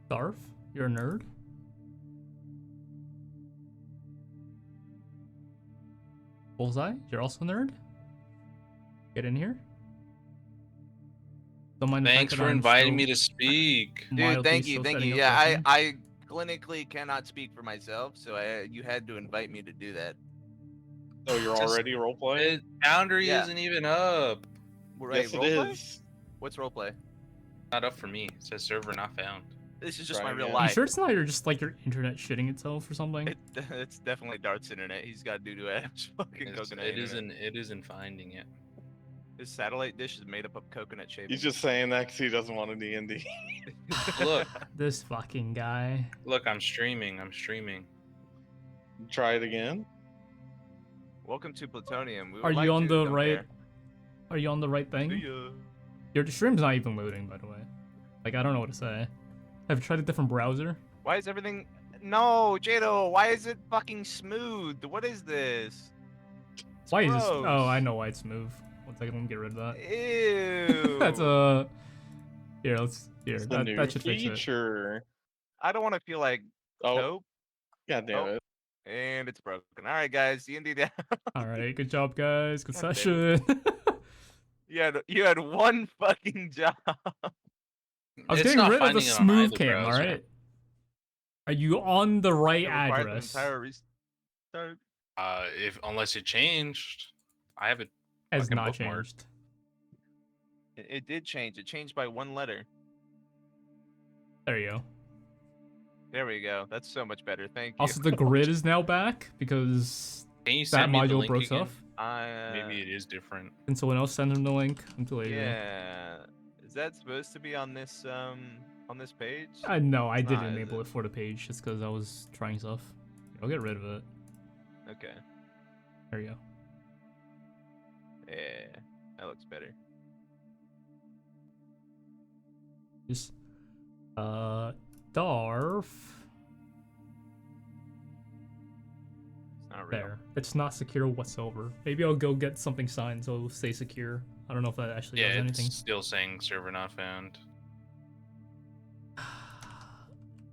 Darf, you're a nerd. Bullseye, you're also a nerd. Get in here. Don't mind the fact Thanks that for I'm inviting still me to speak. Dude, mildly thank you, still thank setting you. up Yeah, session. I clinically cannot speak for myself, so you had to invite me to do that. Oh, you're Just- already role playing? Boundary Yeah. isn't even up. Wait, Yes, it roleplay? is. What's roleplay? Not up for me. It says server not found. This is just Try my real again. You life. sure it's not just like your internet shitting itself or something? It's definitely Dart's internet. He's got doo-doo ass fucking coconut It internet. isn't finding it. His satellite dish is made up of coconut shavings. He's just saying that because he doesn't want a D&D. Look, This fucking guy. look, I'm streaming. Try it again. Welcome to Plutonium. We would Are like you on to, the don't right? care. Are you on the right See thing? ya. Your stream's not even loading, by the way. Like, I don't know what to say. Have you tried a different browser? Why is everything? No, Jadow. Why is it fucking smooth? What is this? It's Why is this? gross. Oh, I know why it's smooth. One second, let me get rid of that. Ew. That's Here, let's. Here, It's the new that should fix it. feature. I don't want to feel like Oh, dope, god damn Oh. it. and it's broken. All right, guys. D&D down. All right, good job, guys. Good God damn session. You had one fucking job. I was It's getting not rid of the finding it on smooth either cam. All browser. right. Are you on the right It required an address? entire restart. Unless it changed, I have it. Has fucking not bookmarked. changed. It did change. It changed by one letter. There you go. There we go. That's so much better. Thank you. Also, the grid is now back because Can you that send me the module link broke again? off. Maybe it is different. Can someone else send him the link? I'm too lazy. Yeah. Is that supposed to be on this page? No, I It's didn't not, is enable it? it for the page just because I was trying stuff. I'll get rid of it. Okay. There you go. Yeah. That looks better. Just, Darf. It's not real. There. It's not secure whatsoever. Maybe I'll go get something signed so it'll stay secure. I don't know if that actually Yeah, does it's anything. still saying server not found.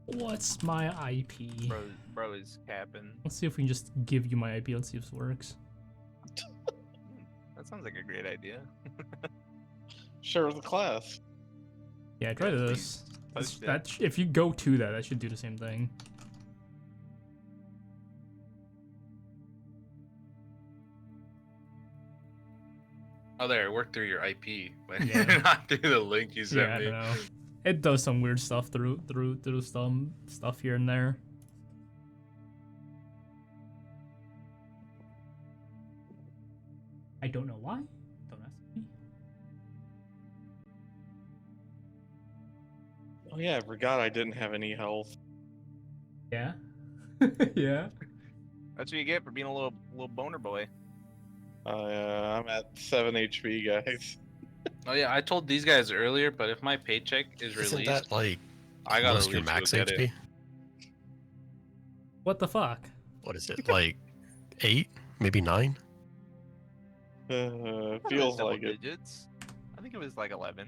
What's my IP? Bro is capping. Let's see if we can just give you my IP. Let's see if this works. That sounds like a great idea. Share with the class. Yeah, try Yeah, this. Post it. If you go to that, that should do the same thing. Oh, there, it worked through your IP, but Yeah. not through the link you sent Yeah, I me. don't know. It does some weird stuff through some stuff here and there. I don't know why. Don't ask me. Oh yeah, I forgot I didn't have any health. Yeah. Yeah. That's what you get for being a little boner boy. I'm at 7 HP, guys. Oh yeah, I told these guys earlier, but if my paycheck is Isn't released, that like I gotta most of your at least max go get HP? it. What the fuck? What is it, like 8, maybe 9? Feels Double like it. digits. I think it was like 11.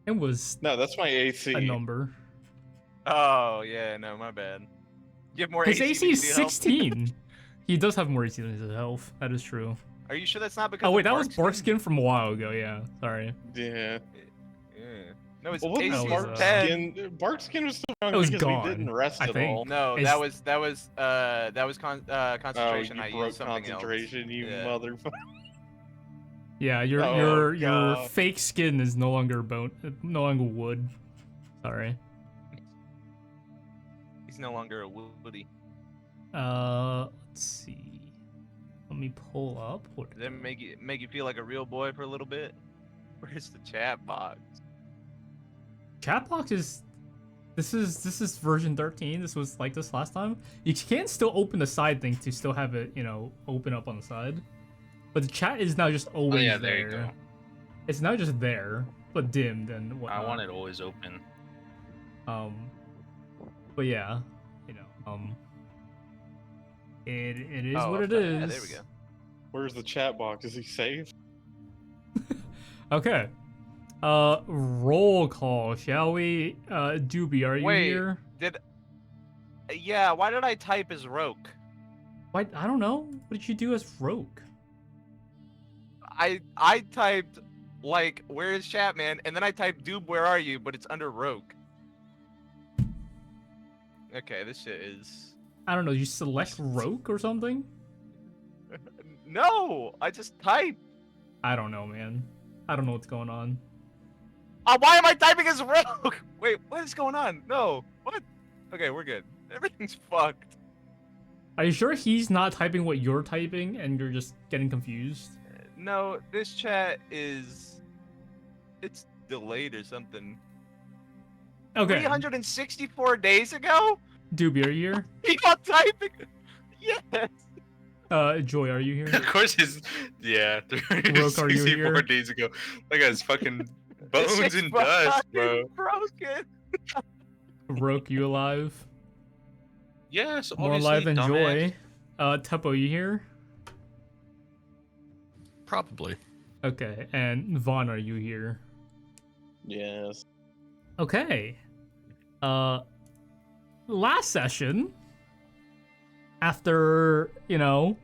It was No, that's my AC. a number. Oh yeah, no, my bad. You have more His AC AC than is you do health? 16. He does have more AC than his health. That is true. Are you sure that's not because? Oh wait, of that was Barkskin? Borkskin from a while ago. Yeah, sorry. Yeah. Yeah. No, it's Well, what AC was was, is 10. Barkskin? Barkskin was still going It was because gone, we didn't rest I at think. all. No, Is- that was Oh, concentration. you I broke used something concentration, you Yeah. motherfucker. Yeah, your Oh, your God. fake skin is no longer bone, no longer wood. Sorry. else. He's no longer a woody. Let's see. Let me pull up. What? Does that make you feel like a real boy for a little bit? Where's the chat box? Chat box is. This is version 13. This was like this last time. You can still open the side thing to still have it, open up on the side. But the chat is now just always Oh yeah, there. there you go. It's now just there, but dimmed and I whatnot. want it always open. But yeah, it is Oh, what up it top. is. Yeah, there we go. Where's the chat box? Is he safe? Okay. Roll call, shall we? Dooby, are you Wait, here? Yeah, why did I type as Roque? Why? I don't know. What did you do as Rogue? I typed like where is Chatman, and then I typed Doob, where are you? But it's under Roque. Okay, this shit is. I don't know. You select Rogue or something? No, I just typed. I don't know, man. I don't know what's going on. Why am I typing as Rogue? Wait, what is going on? No, what? Okay, we're good. Everything's fucked. Are you sure he's not typing what you're typing and you're just getting confused? No, this chat is. It's delayed or something. Okay. 364 days ago? Dooby, are you here? He's not typing. Yes. Joy, are you here? Of course, he's yeah. Roque, are you 364 here? days ago. That guy's fucking This bones shit's and dust, bro. fucking broken. Roke, you alive? Yes, More obviously, alive than dumbass. Joy. Tuppo, you here? Probably. Okay, and Vaughn, are you here? Yes. Okay. Last session, after, well,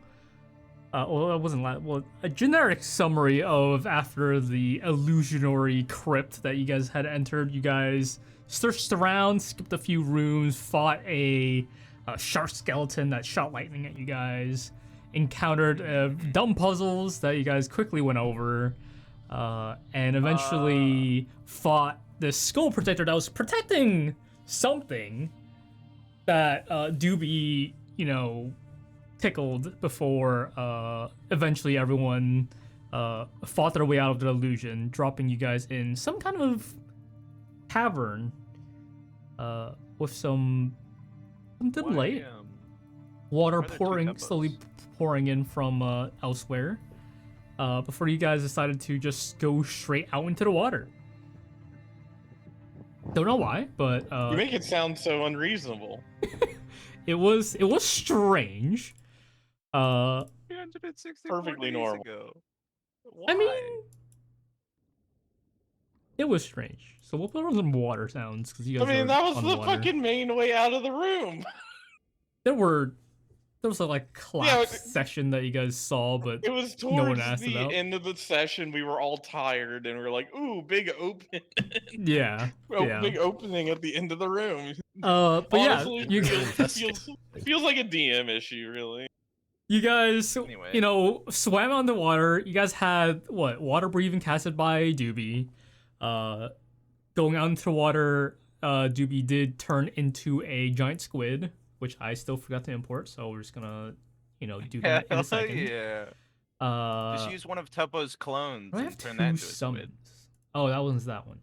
it wasn't a generic summary of after the illusionary crypt that you guys had entered. You guys searched around, skipped a few rooms, fought a shark skeleton that shot lightning at you guys, encountered dumb puzzles that you guys quickly went over, and eventually fought this skull protector that was protecting something that Dooby, tickled before eventually everyone fought their way out of the illusion, dropping you guys in some kind of cavern with some dim light, water Why are there two pouring, Tuppos? slowly pouring in from elsewhere, before you guys decided to just go straight out into the water. Don't know why, but You make it sound so unreasonable. it was strange. 364 Perfectly days normal. ago. I mean, Why? it was strange. So we'll put on some water sounds because you I guys. mean, are that was on the water. fucking main way out of the room. There was a collapse Yeah, session that you guys saw, but It was No one towards asked the about. end of the session. We were all tired, and we were like, "Ooh, big open, yeah. big opening at the end of the room." But Honestly, yeah, feels like a DM issue, really. you guys, Anyway. swam on the water. You guys had water breathing casted by Dooby. Going out into the water, Dooby did turn into a giant squid, which I still forgot to import. So we're just gonna, do that in a Hell second. yeah. Just use one of Tuppo's clones I and have turn two that into a squid. summons. Oh, that one's that one.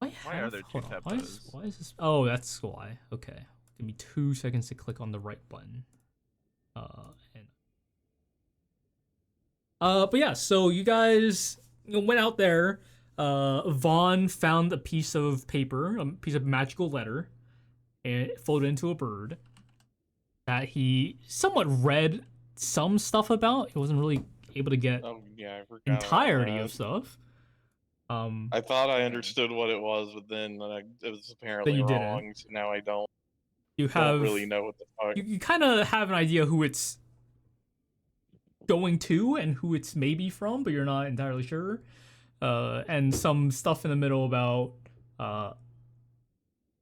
Why are there two hold on, why Tuppos? is this? Oh, that's why. Okay, give me 2 seconds to click on the right button. But yeah, so you guys went out there. Vaughn found a piece of paper, a piece of magical letter, and it folded into a bird that he somewhat read some stuff about. He wasn't really able to get Oh yeah, I forgot. about entirety that. of stuff. I thought I understood what it was, but then it was apparently you didn't. wrong. So now I don't You have really know what the fuck. you kind of have an idea who it's going to and who it's maybe from, but you're not entirely sure. And some stuff in the middle about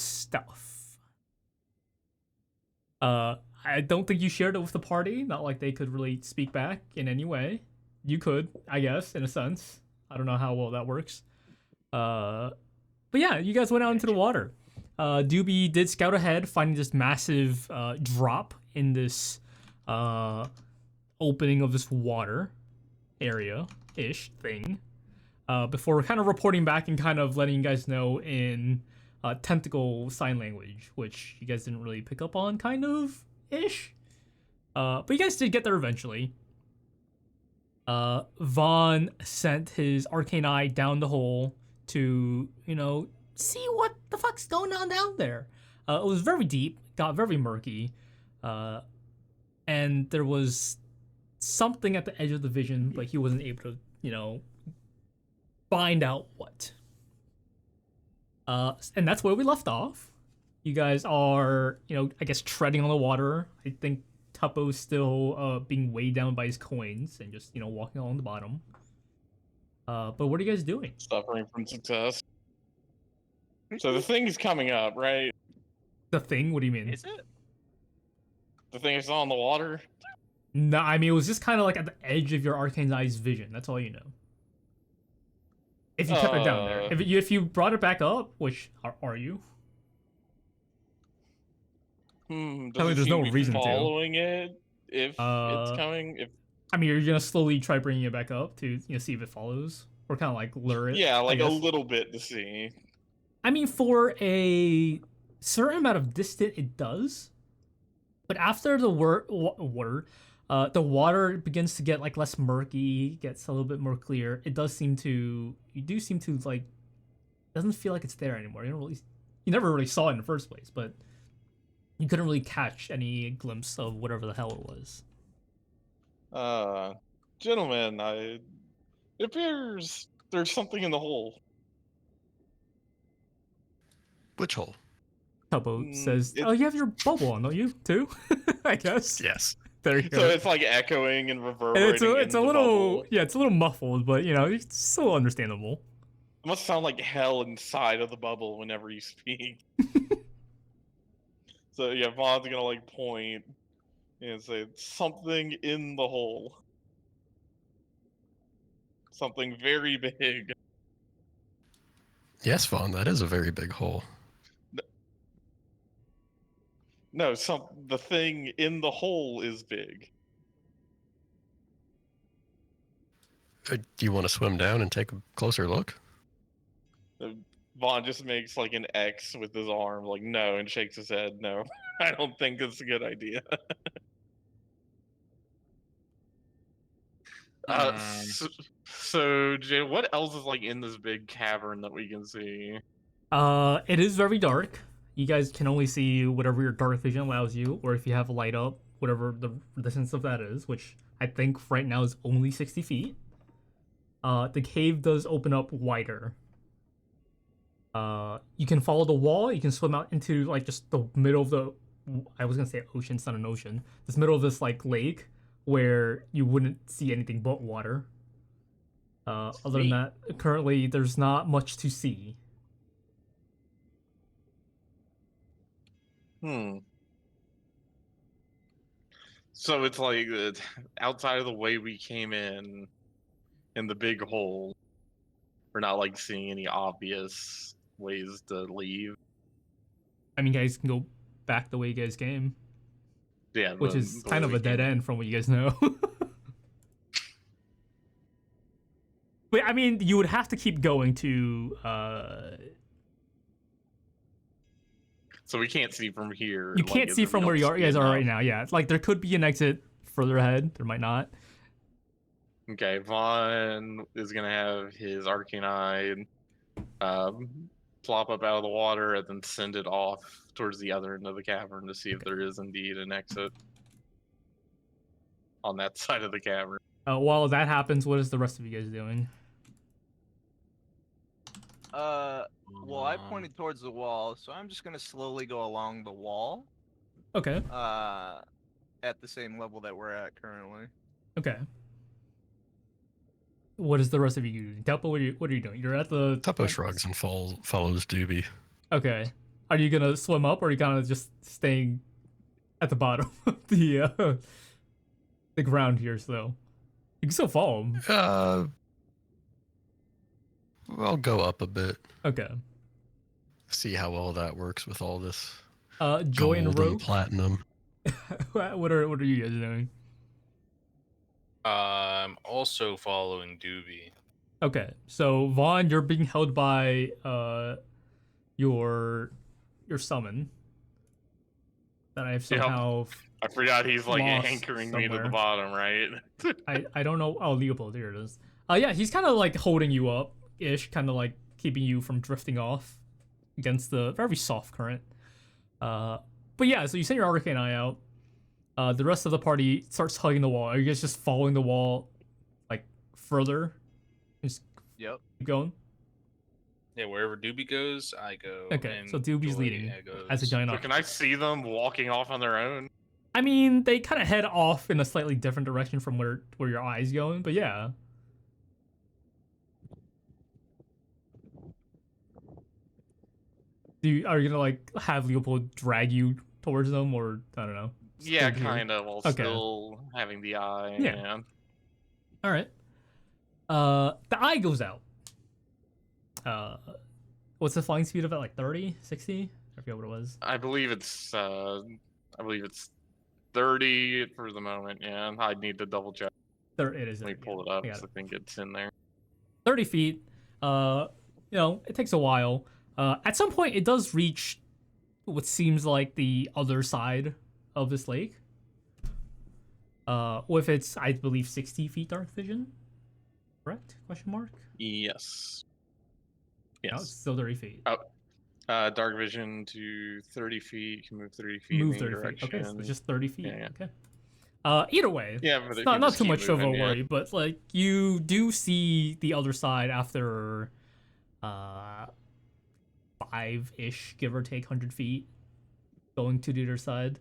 stuff. I don't think you shared it with the party. Not like they could really speak back in any way. You could, I guess, in a sense. I don't know how well that works. But yeah, you guys went out into the water. Dooby did scout ahead, finding this massive drop in this opening of this water area-ish thing. Before kind of reporting back and kind of letting you guys know in tentacle sign language, which you guys didn't really pick up on, kind of ish. But you guys did get there eventually. Vaughn sent his arcane eye down the hole to, see what the fuck's going on down there. It was very deep, got very murky, and there was something at the edge of the vision, but he wasn't able to, find out what. And that's where we left off. You guys are, I guess treading on the water. I think Tuppo's still being weighed down by his coins and just, walking along the bottom. But what are you guys doing? Suffering from success. So the thing is coming up, right? The thing? What do you mean? Is it? The thing is on the water? No, I mean, it was just kind of like at the edge of your arcane eye's vision. That's all you know. If you kept it down there. If you brought it back up, which are you? There's no reason to. Following it if it's coming. I mean, you're gonna slowly try bringing it back up to see if it follows, or kind of like lure it. Yeah, like a little bit to see. I mean, for a certain amount of distance, it does. But after the the water begins to get like less murky, gets a little bit more clear. You do seem to like, it doesn't feel like it's there anymore. You never really saw it in the first place, but you couldn't really catch any glimpse of whatever the hell it was. Gentlemen, it appears there's something in the hole. Which hole? Tuppo says, "Oh, you have your bubble on, don't you? Too? I guess." Yes. There you go. So it's like echoing and reverberating. It's a little, it's a little muffled, but it's still understandable. It must sound like hell inside of the bubble whenever you speak. So yeah, Vaughn's gonna like point and say something in the hole. Something very big. Yes, Vaughn, that is a very big hole. No, the thing in the hole is big. Do you want to swim down and take a closer look? Vaughn just makes like an X with his arm, like no, and shakes his head. No, I don't think it's a good idea. So Jay, what else is like in this big cavern that we can see? It is very dark. You guys can only see whatever your dark vision allows you, or if you have a light up, whatever the distance of that is, which I think right now is only 60 feet. The cave does open up wider. You can follow the wall. You can swim out into like just the middle of the. I was gonna say ocean, it's not an ocean. This middle of this like lake where you wouldn't see anything but water. Other than that, currently there's not much to see. So it's like outside of the way we came in the big hole, we're not like seeing any obvious ways to leave. I mean, guys can go back the way you guys came. Yeah, which is kind of a dead end from what you guys know. But I mean, you would have to keep going to. So we can't see from here. You can't see from where you guys are right now. Yeah, like there could be an exit further ahead. There might not. Okay, Vaughn is gonna have his arcane eye plop up out of the water and then send it off towards the other end of the cavern to see if there is indeed an exit on that side of the cavern. While that happens, what is the rest of you guys doing? Well, I pointed towards the wall, so I'm just gonna slowly go along the wall. Okay. At the same level that we're at currently. Okay. What is the rest of you doing? Tuppo, what are you doing? You're at the... Tuppo shrugs and follows Dooby. Okay. Are you gonna swim up, or are you kind of just staying at the bottom of the ground here, so... You can still follow him. I'll go up a bit. Okay. See how well that works with all this Joy and gold Roque? and platinum. What are you guys doing? I'm also following Dooby. Okay, so Vaughn, you're being held by your summon that I've somehow. I forgot he's like lost anchoring me to somewhere. the bottom, right? I don't know. Oh, Leopold, here it is. Yeah, he's kind of like holding you up ish, kind of like keeping you from drifting off against the very soft current. But yeah, so you send your arcane eye out. The rest of the party starts hugging the wall. Are you guys just following the wall, like further? Just Yep. keep going. Yeah, wherever Dooby goes, I go. Okay, and so Dooby's Joy leading goes. as a giant So arc. can I see them walking off on their own? I mean, they kind of head off in a slightly different direction from where your eye's going, but yeah. Are you gonna like have Leopold drag you towards them, or I don't know? Yeah, still here? kind of, while Okay. still having the eye. Yeah. Yeah. All right. The eye goes out. What's the flying speed of it? Like 30, 60? I forget what it was. I believe it's 30 for the moment. Yeah, I'd need to double check. There it is. Let me yeah, pull it up I got 'cause I think it's in there. 30 feet. It takes a while. At some point, it does reach what seems like the other side of this lake. With its, I believe, 60 feet dark vision. Correct? Question mark? Yes. No, it's Yes. still 30 feet. Dark vision to 30 feet. Can move 30 feet Move in 30 any feet. Okay, so direction. it's just 30 feet. Yeah, yeah. Okay. Either way, Yeah, but it's if not, you not just too keep much of a moving, yeah. worry, but like you do see the other side after 5-ish, give or take 100 feet going to the other side.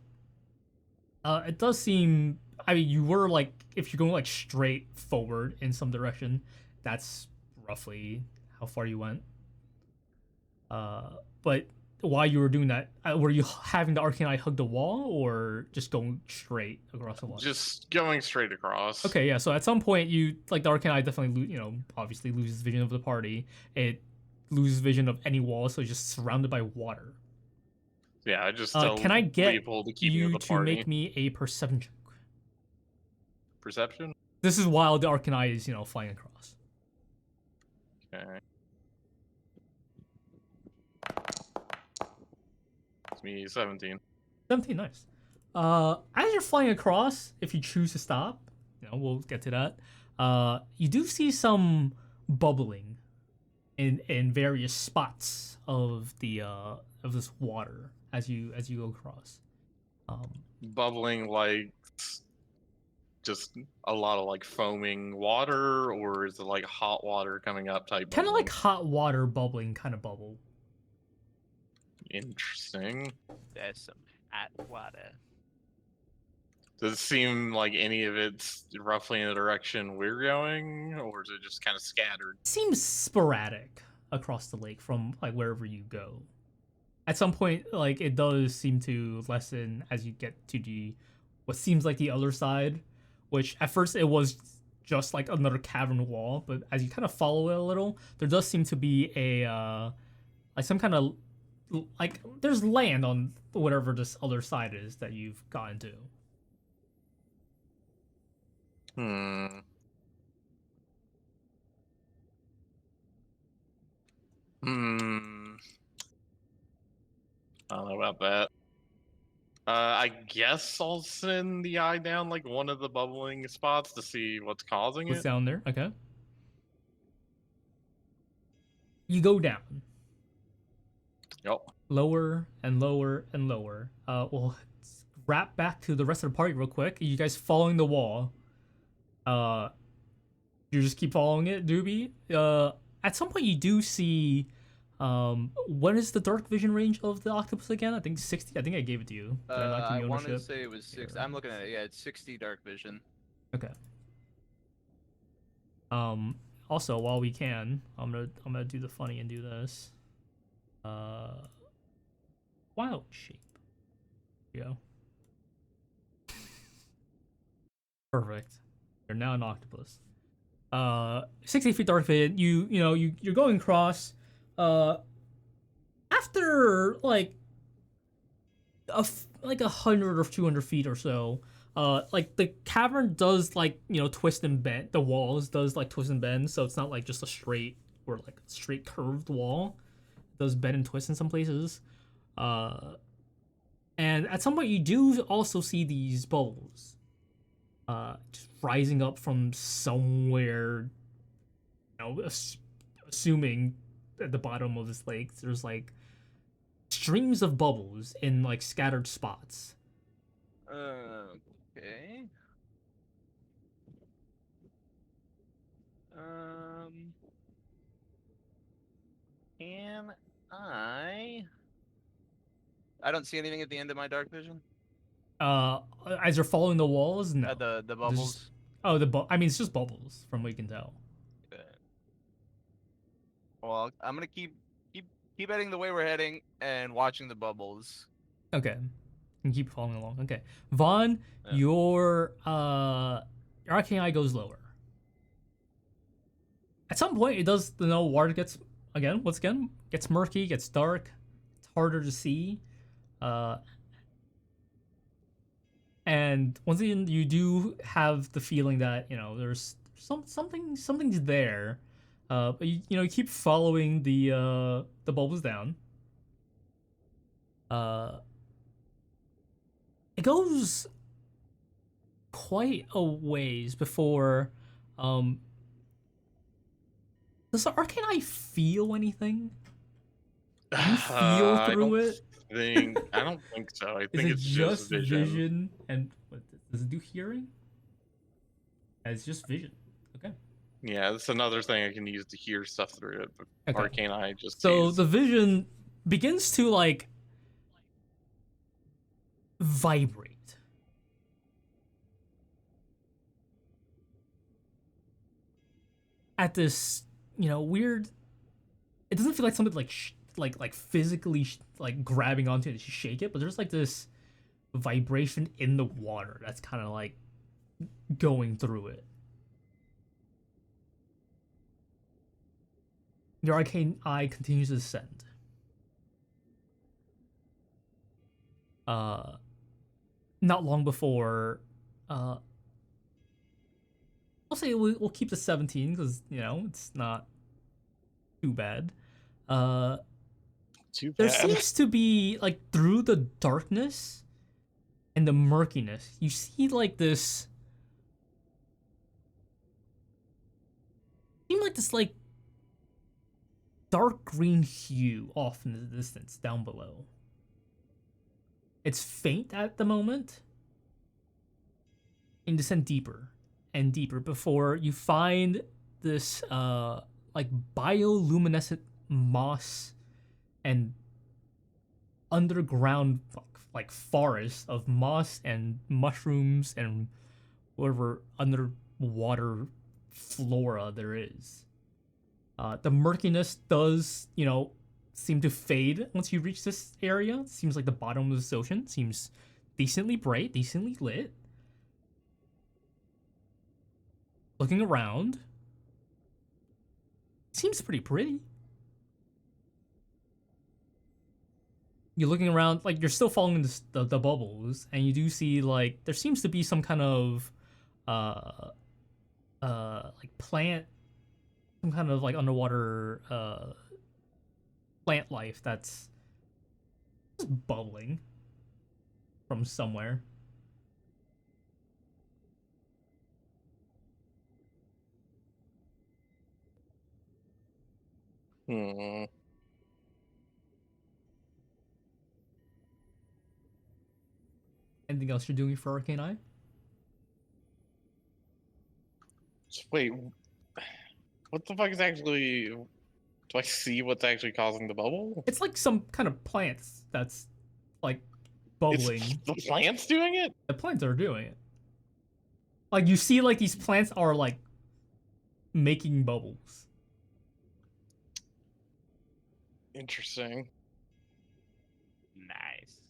It does seem, I mean, you were like, if you're going like straight forward in some direction, that's roughly how far you went. But while you were doing that, were you having the arcane eye hug the wall, or just going straight across the wall? Just going straight across. Okay, yeah. So at some point, you like the arcane eye definitely, obviously loses vision of the party. It loses vision of any wall, so it's just surrounded by water. Yeah, I just tell Can I get Leopold to keep me you with the to party. make me a perception check? Perception? This is while the arcane eye is, flying across. Okay. It's me, 17. 17, nice. As you're flying across, if you choose to stop, we'll get to that. You do see some bubbling in various spots of the of this water as you go across. Bubbling like just a lot of like foaming water, or is it like hot water coming up type? Kind of like bubbling? hot water bubbling kind of bubble. Interesting. There's some hot water. Does it seem like any of it's roughly in the direction we're going, or is it just kind of scattered? Seems sporadic across the lake from like wherever you go. At some point, like it does seem to lessen as you get to the what seems like the other side, which at first it was just like another cavern wall, but as you kind of follow it a little, there does seem to be a like some kind of like there's land on whatever this other side is that you've gotten to. I don't know about that. I guess I'll send the eye down like one of the bubbling spots to see what's causing What's it. down there? Okay. You go down. Yep. Lower and lower and lower. We'll wrap back to the rest of the party real quick. You guys following the wall. You just keep following it, Dooby. At some point you do see what is the dark vision range of the octopus again? I think 60. I think I gave it to you. Did I not give I you want to ownership? say it was 60. Here. I'm looking at it. Yeah, it's 60 dark vision. Okay. Also, while we can, I'm gonna do the funny and do this. Wild shape. There you go. Perfect. You're now an octopus. 60 feet dark vision. You're going across. After like 100 or 200 feet or so, like the cavern does twist and bend. The walls does like twist and bend, so it's not like just a straight or like straight curved wall. It does bend and twist in some places. And at some point you do also see these bubbles just rising up from somewhere, assuming at the bottom of this lake there's like streams of bubbles in like scattered spots. Okay. Can I? I don't see anything at the end of my dark vision. As you're following the walls, no. The There's bubbles. just- oh, I mean, it's just bubbles, from what you can tell. Okay. Well, I'm gonna keep heading the way we're heading and watching the bubbles. Okay. And keep following along. Okay. Vaughn, Yeah. your arcane eye goes lower. At some point, it does. Water gets gets murky, gets dark. It's harder to see. And once again, you do have the feeling that there's something's there. But you keep following the bubbles down. It goes quite a ways before. Does the arcane eye feel anything? Do you feel through it? I don't think so. I Is think it it's just vision. and what does it do? Hearing? It's just vision. Okay. Yeah, that's another thing I can use to hear stuff through it. But Okay. Arcane Eye just So sees. the vision begins to vibrate. At this, weird. It doesn't feel like something like physically grabbing onto it to shake it, but there's this vibration in the water that's kind of going through it. Your arcane eye continues to descend. Not long before, I'll say we'll keep the 17 because it's not too bad. Too There bad. seems to be through the darkness and the murkiness, you see this. Seem like this dark green hue off in the distance down below. It's faint at the moment. And descend deeper and deeper before you find this bioluminescent moss and underground forest of moss and mushrooms and whatever underwater flora there is. The murkiness does, seem to fade once you reach this area. It seems like the bottom of this ocean seems decently bright, decently lit. Looking around, seems pretty. You're looking around, you're still following the bubbles, and you do see there seems to be some kind of plant, some kind of underwater plant life that's just bubbling from somewhere. Hmm. Anything else you're doing for Arcane Eye? Wait, what the fuck is actually? Do I see what's actually causing the bubble? It's some kind of plants that's bubbling. It's the plants doing it? The plants are doing it. You see these plants are making bubbles. Interesting. Nice.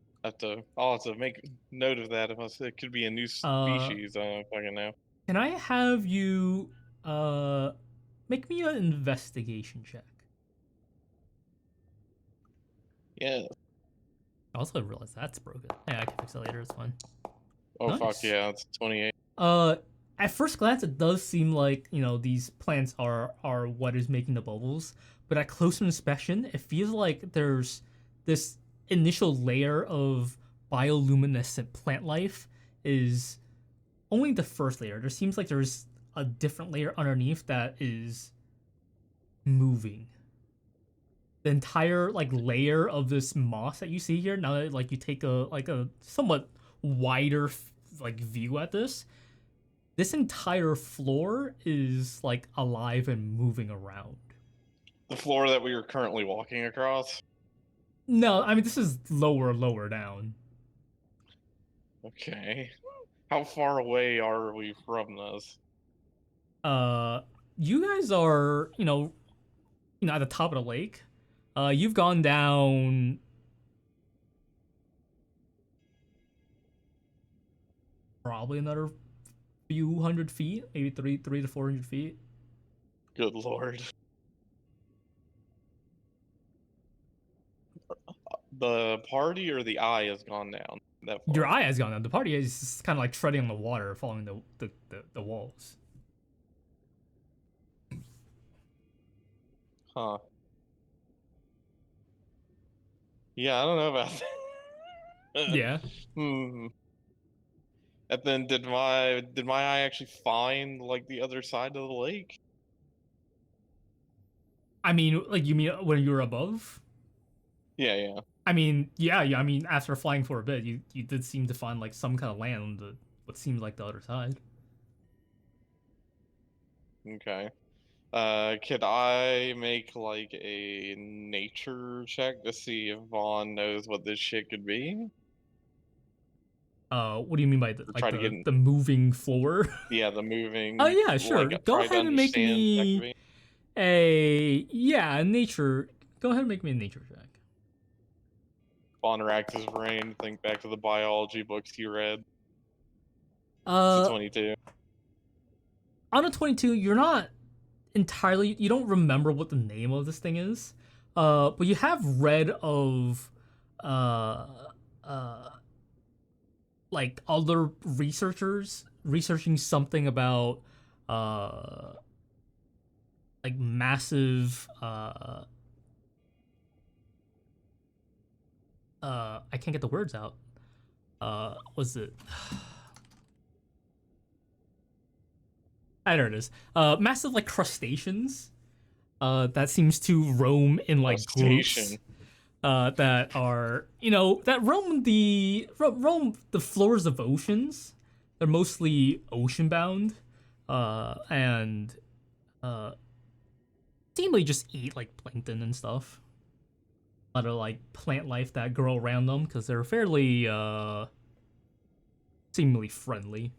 I'll have to make note of that. It could be a new species. I don't fucking know. Can I have you make me an investigation check? Yeah. I also realized that's broken. Yeah, I can fix it later. It's fine. Oh Nice. fuck yeah! It's 28. At first glance, it does seem like these plants are what is making the bubbles, but at closer inspection, it feels like there's this initial layer of bioluminescent plant life is only the first layer. There seems like there's a different layer underneath that is moving. The entire layer of this moss that you see here, now that you take a somewhat wider like view at this, this entire floor is like alive and moving around. The floor that we are currently walking across. No, I mean this is lower down. Okay. How far away are we from this? You guys are, at the top of the lake. You've gone down probably another few hundred feet, maybe 300 to 400 feet. Good lord. The party or the eye has gone down that far? Your eye has gone down. The party is just kind of like treading on the water, following the walls. Huh. Yeah, I don't know about that. Yeah. Hmm. And then did my eye actually find like the other side of the lake? I mean, like you mean when you were above? Yeah. I mean, yeah. I mean, after flying for a bit, you did seem to find like some kind of land on what seemed like the other side. Okay. Could I make like a nature check to see if Vaughn knows what this shit could be? What do you mean by Try to get the moving floor? Yeah, the moving. Oh yeah, sure. Like, Go try to ahead and make understand what that could me be. nature. Go ahead and make me a nature check. Vaughn racks his brain, think back to the biology books he read. It's a 22. On a 22, you're not entirely. You don't remember what the name of this thing is. But you have read of like other researchers researching something about like massive I can't get the words out. Was it there it is. Massive like crustaceans that seems to roam in like groups. Crustacean. That are that roam the floors of oceans. They're mostly ocean bound, and seemingly just eat like plankton and stuff. A lot of like plant life that grow around them because they're fairly seemingly friendly.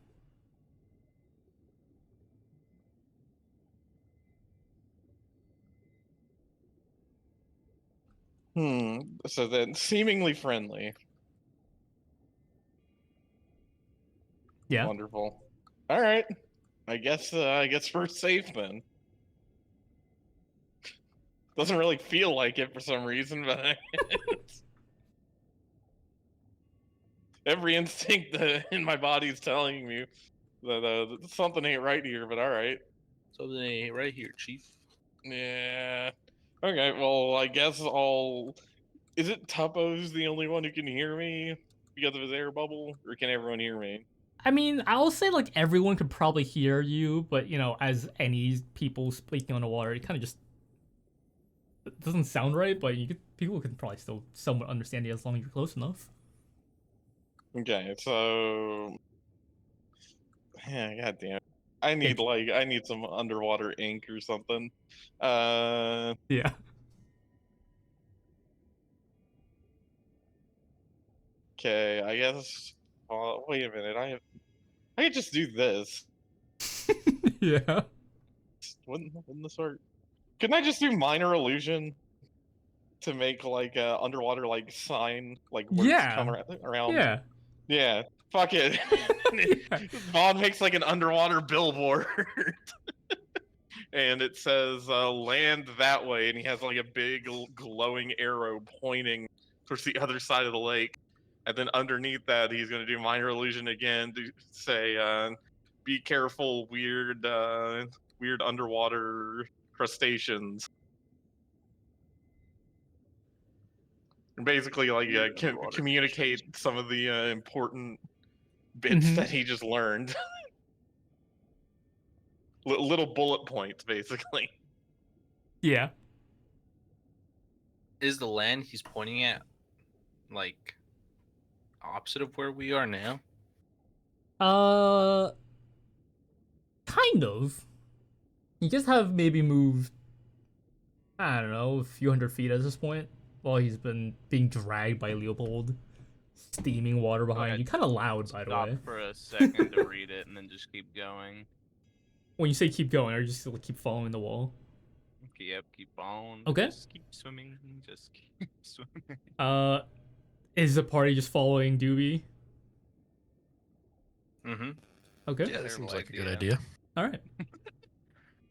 So then, seemingly friendly. Yeah. Wonderful. All right. I guess we're safe then. Doesn't really feel like it for some reason, but every instinct in my body is telling me that something ain't right here. But all right. Something ain't right here, Chief. Yeah. Okay. Well, I guess I'll. Is it Tuppo's the only one who can hear me because of his air bubble, or can everyone hear me? I mean, I will say like everyone could probably hear you, but as any people speaking on the water, it kind of just it doesn't sound right. But people can probably still somewhat understand you as long as you're close enough. Okay, so yeah, goddamn. I need some underwater ink or something. Yeah. Okay, I guess. Wait a minute. I could just do this. Yeah. Wouldn't this work? Couldn't I just do minor illusion to make like a underwater like sign like words Yeah. come around? Yeah. Yeah. Fuck it. Vaughn makes like an underwater billboard. And it says land that way, and he has like a big glowing arrow pointing towards the other side of the lake. And then underneath that, he's going to do minor illusion again to say, be careful, weird underwater crustaceans. And basically, like, communicate some of the important bits that he just learned. Little bullet points, basically. Yeah. Is the land he's pointing at like opposite of where we are now? Kind of. You guys have maybe moved, I don't know, a few hundred feet at this point, while he's been being dragged by Leopold. Steaming water behind ahead. you. Kind of loud, by the Stop way. for a second to read it and then just keep going. When you say keep going, are you just gonna keep following the wall? Yep, keep on. Okay. Just keep swimming. Just keep swimming. Is the party just following Dooby? Mm-hmm. Okay. Yeah, that Terrible seems like a good idea. idea. All right.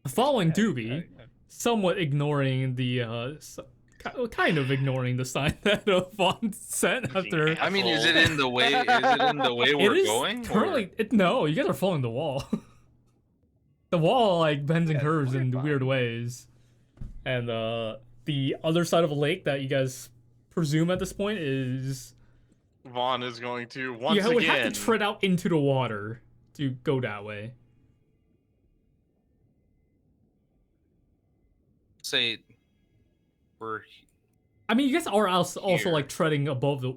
Following Yeah, Dooby, yeah. somewhat ignoring the kind of ignoring the sign that Vaughn sent after. I mean, is it in the way? Is it in the way It we're is going? currently. No, you guys are following the wall. The wall like bends and Yeah, curves we're in fine. weird ways, and the other side of a lake that you guys presume at this point is Vaughn is going to once you would again. have to tread out into the water to go that way. Say we're I mean, you guys are also Here. like treading above the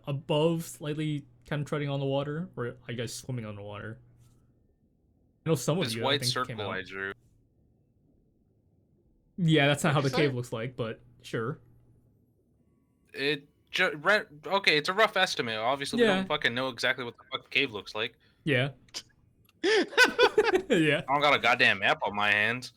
above slightly kind of treading on the water, or are you guys swimming on the water? I know some of this you. I white think came circle out. I drew. Yeah, that's not how the What'd you cave say? looks like, but sure. Okay, it's a rough estimate. Obviously, we Yeah. don't fucking know exactly what the fuck the cave looks like. Yeah. Yeah. I don't got a goddamn map on my hands.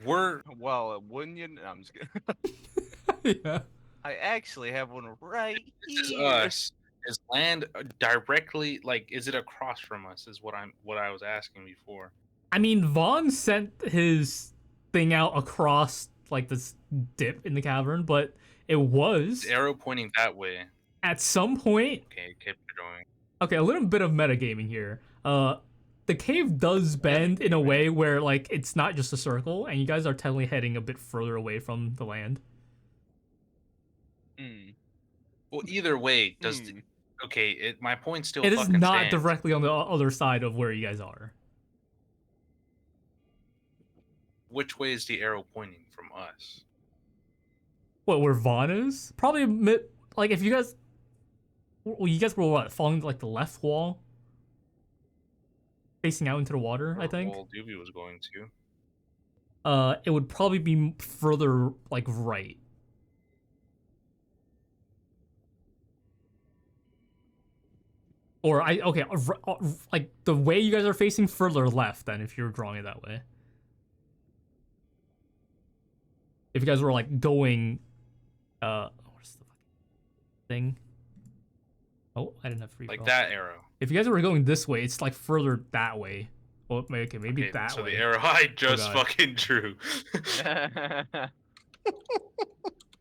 We're Well, wouldn't you? No, I'm just kidding. Yeah. I actually have one right this is here. us. Is land directly like? Is it across from us? Is what I was asking before. I mean, Vaughn sent his thing out across like this dip in the cavern, but it was Is arrow pointing that way? at some point. Okay, keep going. Okay, a little bit of metagaming here. The cave does bend in a way where like it's not just a circle, and you guys are technically heading a bit further away from the land. Hmm. Well, either way, does Hmm. okay? My point still. It is fucking not stands. directly on the other side of where you guys are. Which way is the arrow pointing from us? What, where Vaughn is? Probably like if you guys, well, you guys were what, following like the left wall, facing out into the water. I think. Well, Dooby was going to. It would probably be further like right. Or like the way you guys are facing further left than if you're drawing it that way. If you guys were like going, what's the fucking thing? Oh, I didn't have free. Like that arrow. If you guys were going this way, it's like further that way. Well, okay, maybe Okay, that so way. the arrow I just God. fucking drew.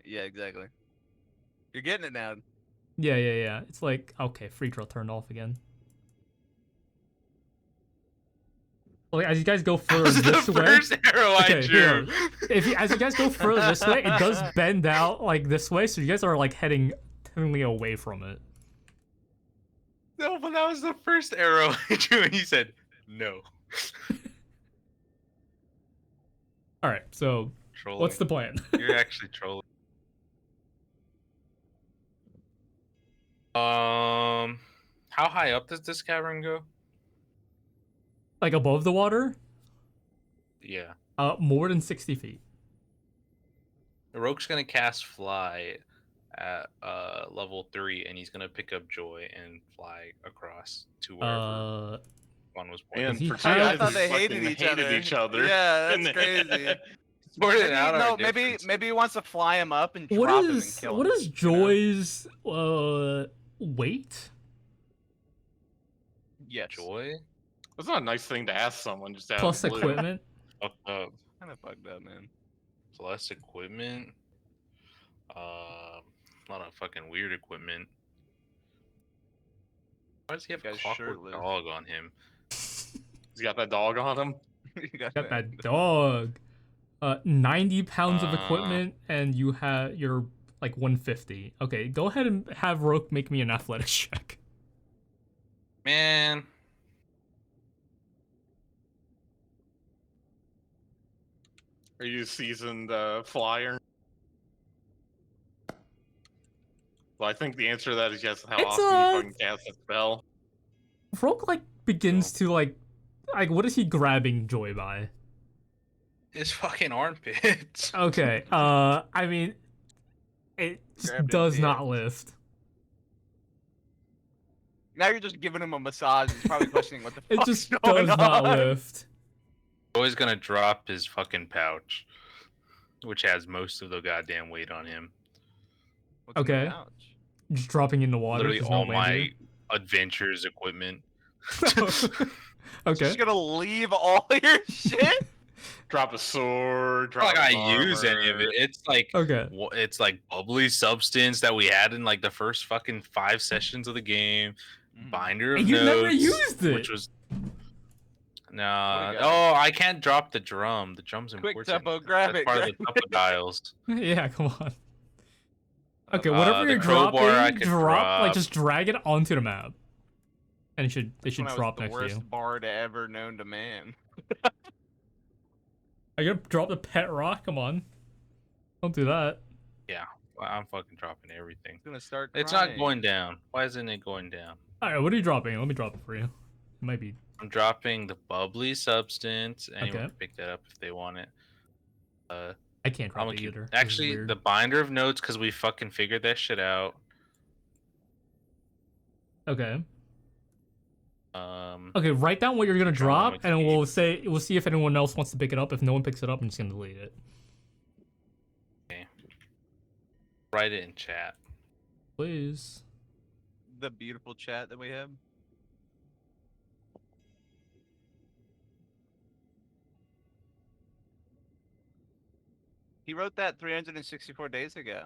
Yeah, exactly. You're getting it now. Yeah. It's like, okay, free draw turned off again. Like, as you guys go further This is the this way, first arrow I Okay, drew. as you guys go further this way, it does bend out like this way, so you guys are like heading technically away from it. No, but that was the first arrow I drew, and he said no. All right, so Trolling. what's the plan? You're actually trolling. How high up does this cavern go? Like above the water? Yeah. More than 60 feet. Roque's gonna cast fly at level 3, and he's gonna pick up Joy and fly across to wherever one was pointing. And he for two have- guys I I thought who they fucking hated each other. other. Yeah, And that's then- crazy. Sorted Maybe, out our no, maybe differences. he wants to fly him up and What drop him and is kill what him. is Joy's weight? Yes. Joy? That's not a nice thing to ask someone just out Plus of the blue. equipment? Fucked up. Kind of fucked up, man. Plus equipment. A lot of fucking weird equipment. Why does he have a Guy's clockwork shirtless. dog on him? He's got that dog on him. You got Got that dog. 90 pounds of Uh. equipment, and you're like 150. Okay, go ahead and have Roque make me an athletics check. Man. Are you a seasoned flyer? Well, I think the answer to that is yes. How It's, often you fucking cast a spell? Rogue like begins to like what is he grabbing Joy by? His fucking armpits. Okay. I mean, it just Grabbed his does not hands. lift. Now you're just giving him a massage. He's probably questioning what the It fuck's just going does not on. lift. Joy's gonna drop his fucking pouch, which has most of the goddamn weight on him. What's in the Okay. pouch? Just dropping in the water. Literally there's no all landing. my adventures equipment. Okay. Just gonna leave all your shit? Drop a sword. Drop Not like an I use any of armor. it. It's like Okay. it's like bubbly substance that we had in like the first fucking 5 sessions of the game. Binder of And you never notes, used it. which was What no. do you got? Oh, I can't drop the drum. The drum's Quick, important. Tuppo, grab That's it, part of the grab Tuppo dials. Yeah, come on. Okay, whatever the you're crowbar I dropping, could like drop. just drag it onto the map, and it should When I was drop the next to worst you. bard ever known to man. Are you gonna drop the pet rock? Come on, don't do that. I'm fucking dropping everything. It's gonna start. It's crying. not going down. Why isn't it going down? All right, what are you dropping? Let me drop it for you. It might be I'm dropping the bubbly substance. Anyone Okay. can pick that up if they want it. I can't I'm drop gonna it keep, either. This is actually weird. the binder of notes because we fucking figured that shit out. Okay. Um, Okay, write down what you're gonna Which one drop, would and you we'll see if anyone else wants to pick it up. If no one picks it up, I'm just gonna delete it. write it in chat. Please. The beautiful chat that we have. He wrote that 364 days ago.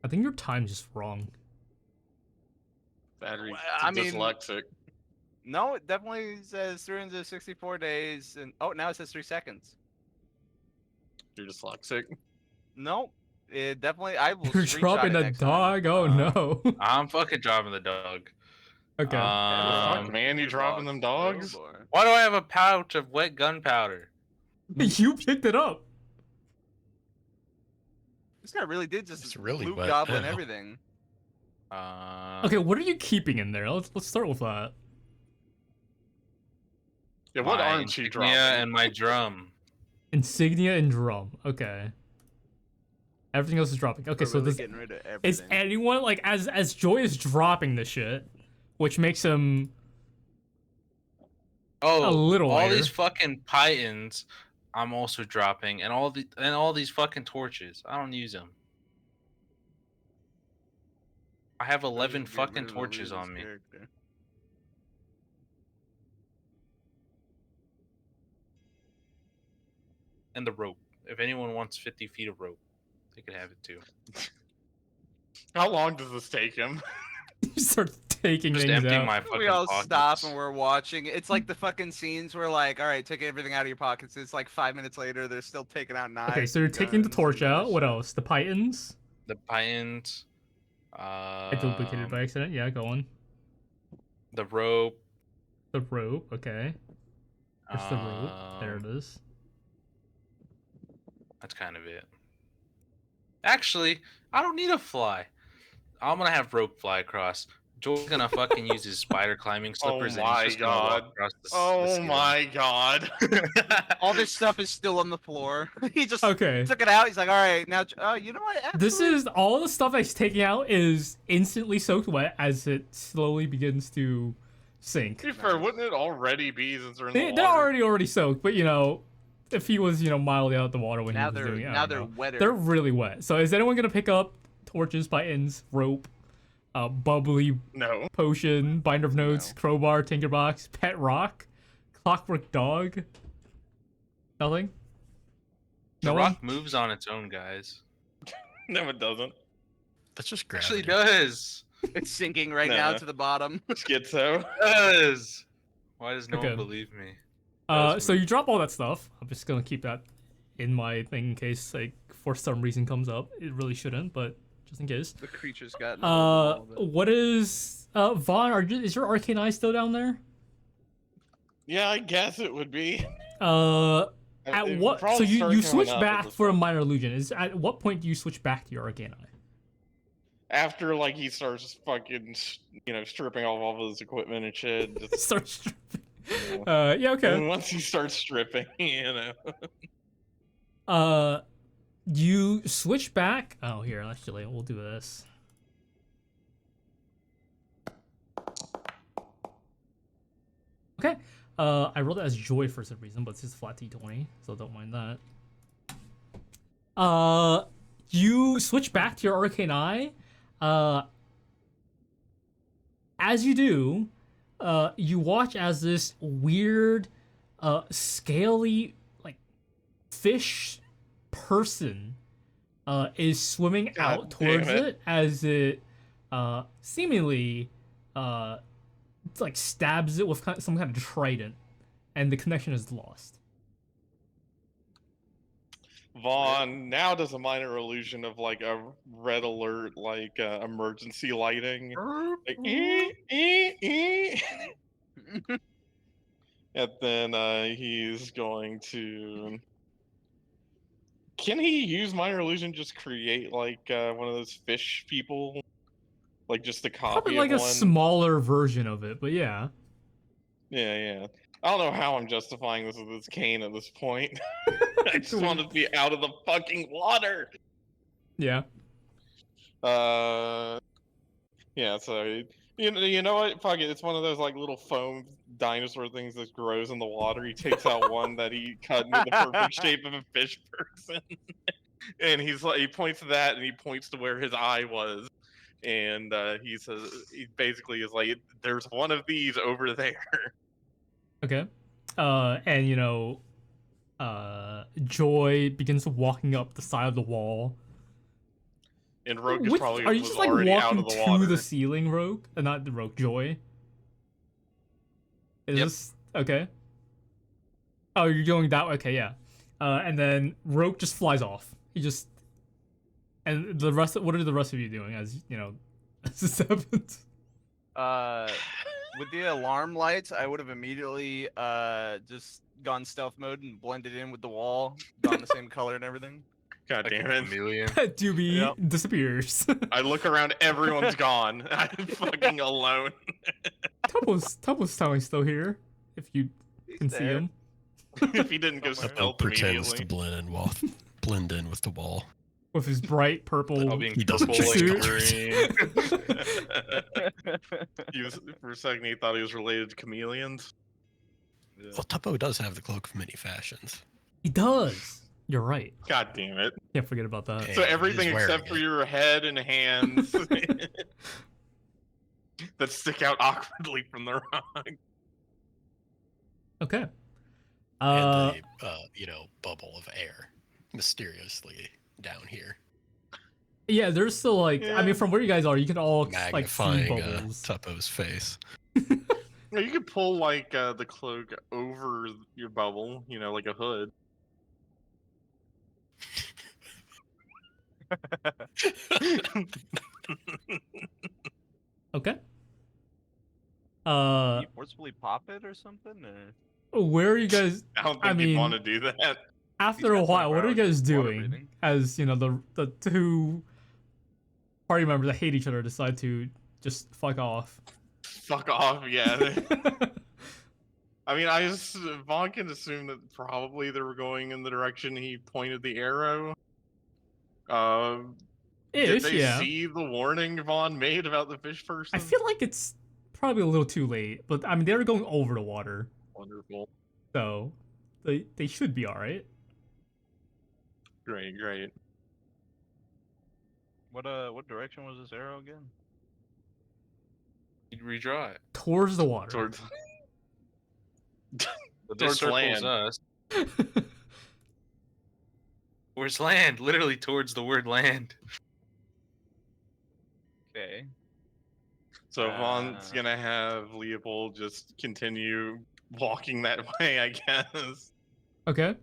I think your time's just wrong. Battery. Well, I mean- Dyslexic. No, it definitely says 364 days, and oh, now it says 3 seconds. You're dyslexic. No, it definitely. I will. You're screenshot dropping it a next time. dog. Oh no. I'm fucking dropping the dog. Okay. Fuck, man, you dropping them dogs? Oh, boy. Why do I have a pouch of wet gunpowder? You picked it up. This guy really did just It's really loot wet goblin now. everything. Okay, what are you keeping in there? Let's start with that. Yeah, what my aren't you dropping? insignia and my drum. Insignia and drum. Okay. Everything else is dropping. Okay, We're so really does getting rid of is everything. anyone like as Joy is dropping the shit, which makes him Oh, a little all later. these fucking pythons I'm also dropping, and all these fucking torches. I don't use them. I have 11 Get fucking rid of torches Luna's on me. character. And the rope. If anyone wants 50 feet of rope, they could have it too. How long does this take him? you start taking Just things emptying out. my fucking We all pockets. stop and we're watching. It's like the fucking scenes where like, all right, take everything out of your pockets. It's like 5 minutes later, they're still taking out knives. Okay, so you're taking the guns, torch and out. What shit. else? The pythons. The pythons. I duplicated by accident. Yeah, go on. The rope. The rope. Okay. There's the rope. There it um, is. That's kind of it. Actually, I don't need a fly. I'm gonna have Roque fly across. Joel's gonna fucking use his spider climbing slippers and my he's just gonna walk God. across the Oh ceiling. my god. All this stuff is still on the floor. He just Okay. took it out. He's like, all right, now, you know what? This Actually- is all the stuff that's taking out is instantly soaked wet as it slowly begins to sink. To be fair, wouldn't it already be since they're in the They're water? already soaked, but you know, if he was mildly out of the water when now he was they're doing it, I now don't they're know. wetter. They're really wet. So is anyone gonna pick up torches, pythons, rope, bubbly No. potion, binder of notes, No. crowbar, tinkerbox, pet rock, clockwork dog? Nothing. The No one? rock moves on its own, guys. No, it doesn't. That's just Actually gravity. does. It's sinking right now Nah. to the bottom. Schizo. Does. Why does no Okay. one believe me? So you drop all that stuff. I'm just gonna keep that in my thing in case like for some reason comes up. It really shouldn't, but just in case. The creature's got. What is Vaughn? Is your arcane eye still down there? Yeah, I guess it would be. At It what? So probably you started switch coming up at back this for a point. minor illusion. Is at what point do you switch back to your arcane eye? after like he starts fucking, stripping off all of his equipment and shit. Just, Start stripping. Yeah. Yeah, okay. and once he starts stripping, You switch back. Oh, here, actually, we'll do this. Okay. I rolled it as joy for some reason, but it's just flat T20, so don't mind that. You switch back to your arcane eye. As you do, you watch as this weird, scaly, like, fish person is swimming God out towards damn it. it as it seemingly like stabs it with some kind of trident, and the connection is lost. Vaughn now does a minor illusion of like a red alert, like emergency lighting. Like, and then he's going to. Can he use minor illusion? Just create like one of those fish people, like just a copy Probably like of a one. smaller version of it, but yeah. Yeah. I don't know how I'm justifying this with this cane at this point. I just want to be out of the fucking water. Yeah. Yeah. So you know what? Fuck it. It's one of those like little foam dinosaur things that grows in the water. He takes out one that he cut into the perfect shape of a fish person, and he points to that, and he points to where his eye was, and he says he basically is like, "There's one of these over there." Okay. And Joy begins walking up the side of the wall. And Rogue is Which- probably are you was just like already out walking of the to water. the ceiling, Rogue? Not the Rogue, Joy. Is Yep. this okay? Oh, you're going that way. Okay, yeah. And then Rogue just flies off. He just and the rest. What are the rest of you doing? As as this happens. With the alarm lights, I would have immediately just gone stealth mode and blended in with the wall, gone the same color and everything. God Like damn a it! chameleon. Dooby Yep. disappears. I look around, everyone's gone. I'm fucking alone. Tuppo's telling still here. If you can see there. him. If he didn't go Somewhere. Tuppo stealth pretends to immediately. blend in with the wall. With his bright purple. All being He doesn't purple change and colors. green. He was, for a second, he thought he was related to chameleons. Well, Tuppo does have the cloak of many fashions. He does. You're right. God damn it! Can't forget about that. Hey, So he is everything wearing except for it. your head and hands that stick out awkwardly from the rock. Okay. And the bubble of air mysteriously down here, Yeah, there's still like I Yeah. mean, from where you guys are, you can all like see magnifying bubbles. Tuppo's face. Yeah, you could pull like the cloak over your bubble, like a hood. Okay. Can you forcibly pop it or something? Or... Where are you guys? I don't think I you'd mean, want to do that. after a got while, what are you 24 guys hours of water doing? breathing. As the two party members that hate each other decide to just fuck off. Fuck off, yeah. I mean, Vaughn can assume that probably they were going in the direction he pointed the arrow. Did Ish, they yeah. see the warning Vaughn made about the fish person? I feel like it's probably a little too late, but I mean they were going over the water, Wonderful. so they should be all right. Great. What direction was this arrow again? You'd redraw it. Towards the water. Towards But Towards this circles land. us. Where's land? Literally towards the word land. Okay. So Vaughn's gonna have Leopold just continue walking that way, I guess, Okay.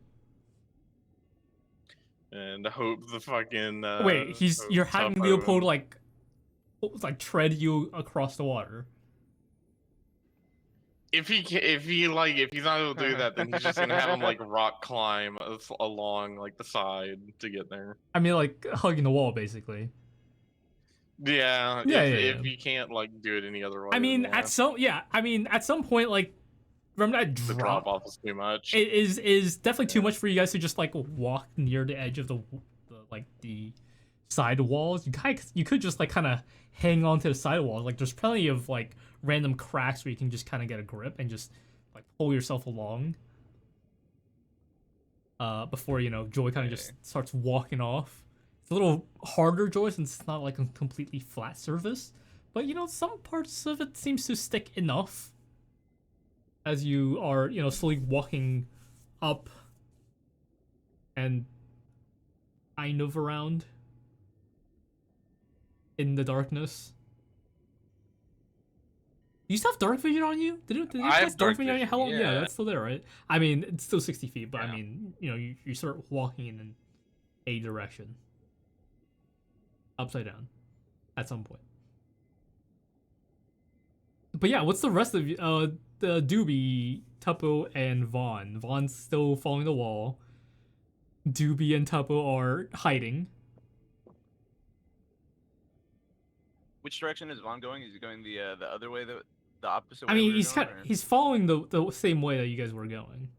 and hope the fucking Wait, hope you're having Tuppo Leopold and- like tread you across the water. If he's not able to do that, then he's just gonna have him like rock climb along like the side to get there. I mean, like hugging the wall, basically. Yeah, Yeah, if yeah. you can't like do it any other way. I mean, then, at some point, like, remember that the drop off is too much. It is definitely too much for you guys to just like walk near the edge of the side walls. You could just like kind of hang on to the side walls. Like, there's plenty of like random cracks where you can just kind of get a grip and just like pull yourself along. Before Joy kind of just starts walking off. It's a little harder, Joy, since it's not like a completely flat surface. But some parts of it seems to stick enough as you are, slowly walking up and kind of around in the darkness. You still have dark vision on you? Did you I have have dark dark vision on you? How long? vision, Yeah, yeah. that's still there, right? I mean, it's still 60 feet, but I Yeah. mean, you start walking in a direction. Upside down. At some point. But yeah, what's the rest of you? The Dooby, Tuppo, and Vaughn. Vaughn's still following the wall. Dooby and Tuppo are hiding. Which direction is Vaughn going? Is he going the other way, the opposite way? I mean, we were going, or- he's following the same way that you guys were going.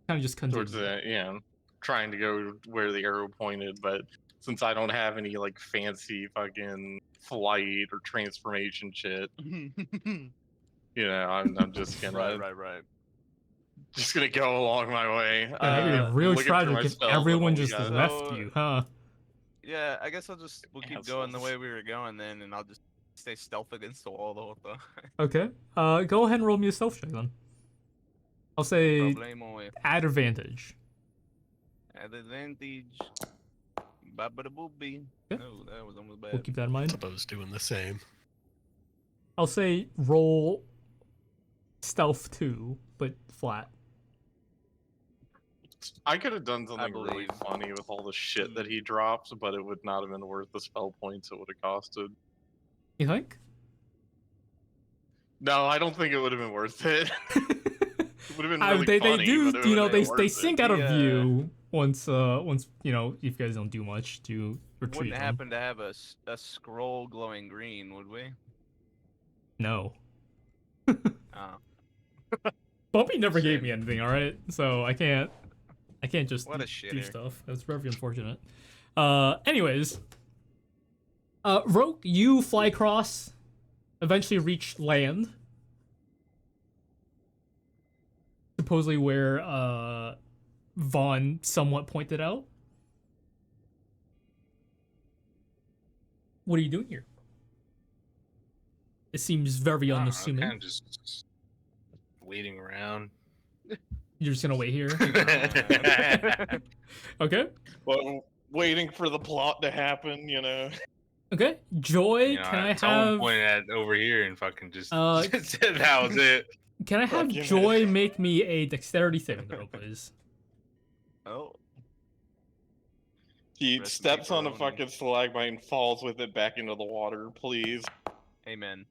Kind of just Towards continuing. trying to go where the arrow pointed, but since I don't have any like fancy fucking flight or transformation shit, I'm just gonna right. just gonna go along my way. Yeah, that'd be really looking through tragic my if spells, I've everyone only just got- left you, huh? Yeah, I guess we'll keep going the Assholes. way we were going then, and I'll just stay stealth against the wall the whole time. Okay. Go ahead and roll me a stealth check then. I'll say Problemo with add advantage. advantage. Ba-ba-da-boo-bee. Okay. No, that was almost We'll bad. keep that in mind. Tuppo's doing the same. I'll say roll stealth 2, but flat. I could have done something really believe. funny with all the shit that he drops, but it would not have been worth the spell points it would have costed. You think? No, I don't think it would have been worth it. It would have been really they funny. do, but it would've been worth they it. sink out of Yeah. view once if you guys don't do much to retrieve Wouldn't them. happen to have a scroll glowing green, would we? No. Oh, Bumpy never gave Shame. me anything, alright? So I can't just what a do shitter. stuff. That's very unfortunate. Anyways. Roque, you fly across, eventually reach land. Supposedly where Vaughn somewhat pointed out. What are you doing here? It seems very unassuming. Kind of just waiting around. You're just gonna wait here? Okay. Well, waiting for the plot to happen, Okay. Joy, You know, can I someone have pointed at over here and fucking just Uh, that was it. can I have Fuck you, man. Joy make me a dexterity saving throw, please? Oh, He Rest in steps on a pepperoni. fucking stalagmite and falls with it back into the water, please. amen.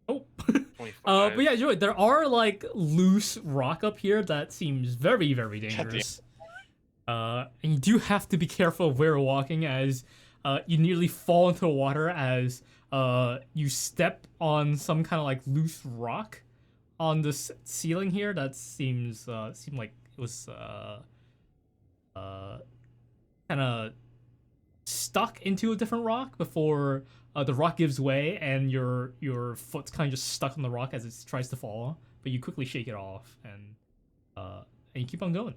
Oh. 25. But yeah, Joy, there are like loose rock up here that seems very, very dangerous. And you do have to be careful of where you're walking, as you nearly fall into the water as you step on some kind of like loose rock on this ceiling here that seemed like it was kind of stuck into a different rock before the rock gives way and your foot's kind of just stuck on the rock as it tries to fall, but you quickly shake it off and you keep on going.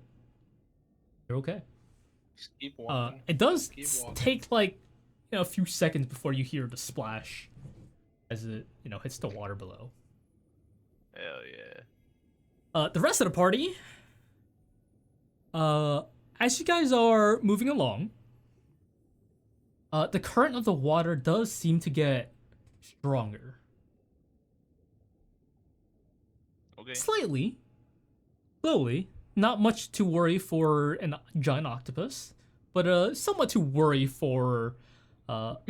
You're okay. Just keep walking. It does Keep walking. take like a few seconds before you hear the splash as it hits the water below. Hell yeah. The rest of the party, as you guys are moving along, the current of the water does seem to get stronger. Okay. Slightly. Slowly. Not much to worry for a giant octopus, but somewhat to worry for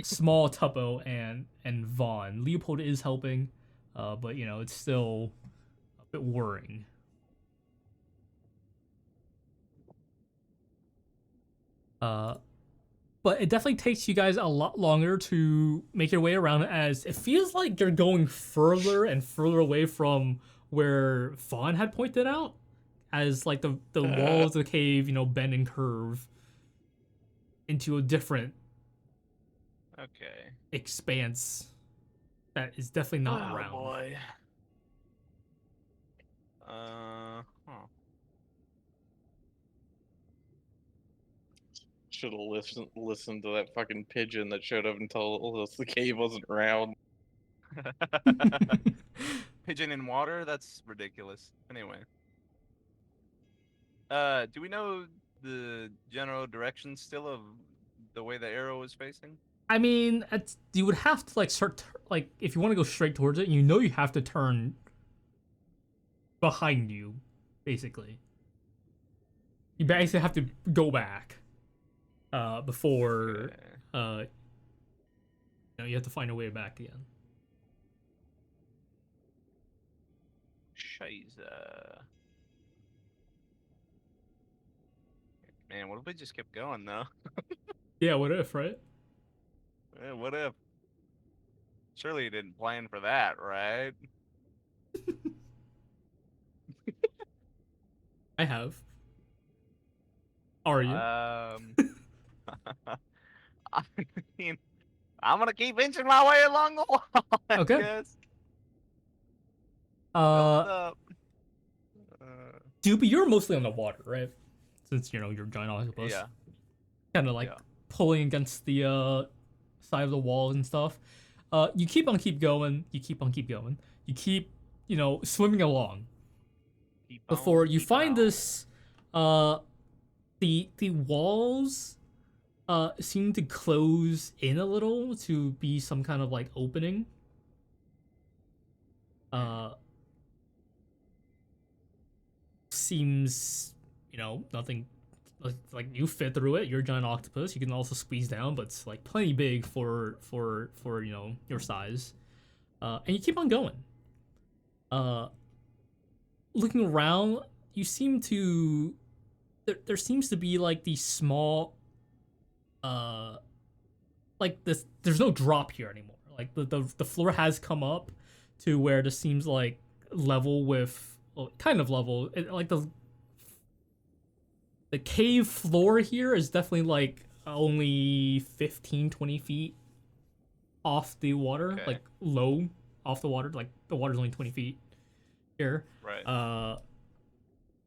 small Tuppo and Vaughn. Leopold is helping, but it's still a bit worrying. but it definitely takes you guys a lot longer to make your way around, as it feels like you're going further and further away from where Vaughn had pointed out, as like the walls of the cave, bend and curve into a different Okay. expanse that is definitely not Oh round. boy. Huh. Should have listened to that fucking pigeon that showed up and told us the cave wasn't round. Pigeon in water? That's ridiculous. Anyway. Do we know the general direction still of the way the arrow is facing? I mean, you would have to like start like if you want to go straight towards it, you have to turn behind you, basically. You basically have to go back before Okay. you have to find a way back again. Scheiße. Man, what if we just kept going though? Yeah, what if, right? What if? Surely you didn't plan for that, right? I have. Are you? I mean, I'm gonna keep inching my way along the wall. I Okay. guess. Uh, Build up. Dooby, you're mostly on the water, right? Since you're giant octopus. Yeah. Kind of like Yeah. pulling against the side of the walls and stuff. You keep on keep going. You keep on keep going. You keep swimming along Keep on, before you keep find on. this. The walls seem to close in a little to be some kind of like opening. Seems nothing like you fit through it. You're a giant octopus. You can also squeeze down, but it's like plenty big for your size. And you keep on going. Looking around, you seem to there seems to be like these small like this. There's no drop here anymore. Like the floor has come up to where this seems like level with kind of level. Like the cave floor here is definitely like only 15-20 feet off the water, Okay. like low off the water. Like the water's only 20 feet here. Right.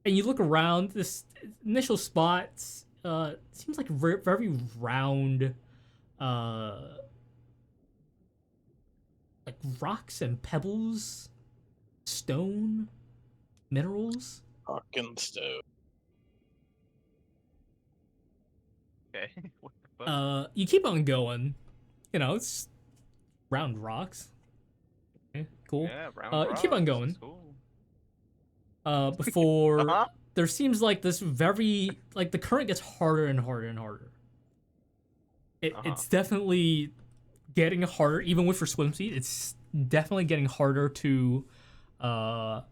And you look around this initial spot. Seems like very round. Like rocks and pebbles, stone, minerals. Fucking stove. Okay. What the fuck? You keep on going. It's round rocks. Okay, cool. Yeah, round you keep on rocks, going. that's cool. Before Uh-huh. there seems like this very like the current gets harder and harder and harder. It's definitely getting harder, even with your swimsuit. It's definitely getting harder to follow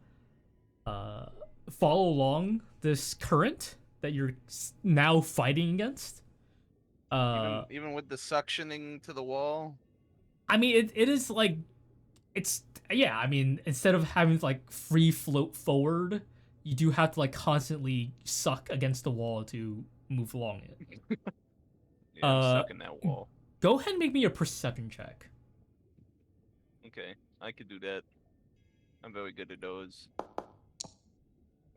along this current that you're now fighting against. Even with the suctioning to the wall. I mean, it is like, it's, yeah, I mean, instead of having to, like, free float forward, you do have to, like, constantly suck against the wall to move along it. Yeah, I'm stuck in that wall. Go ahead and make me a perception check. Okay, I could do that. I'm very good at those.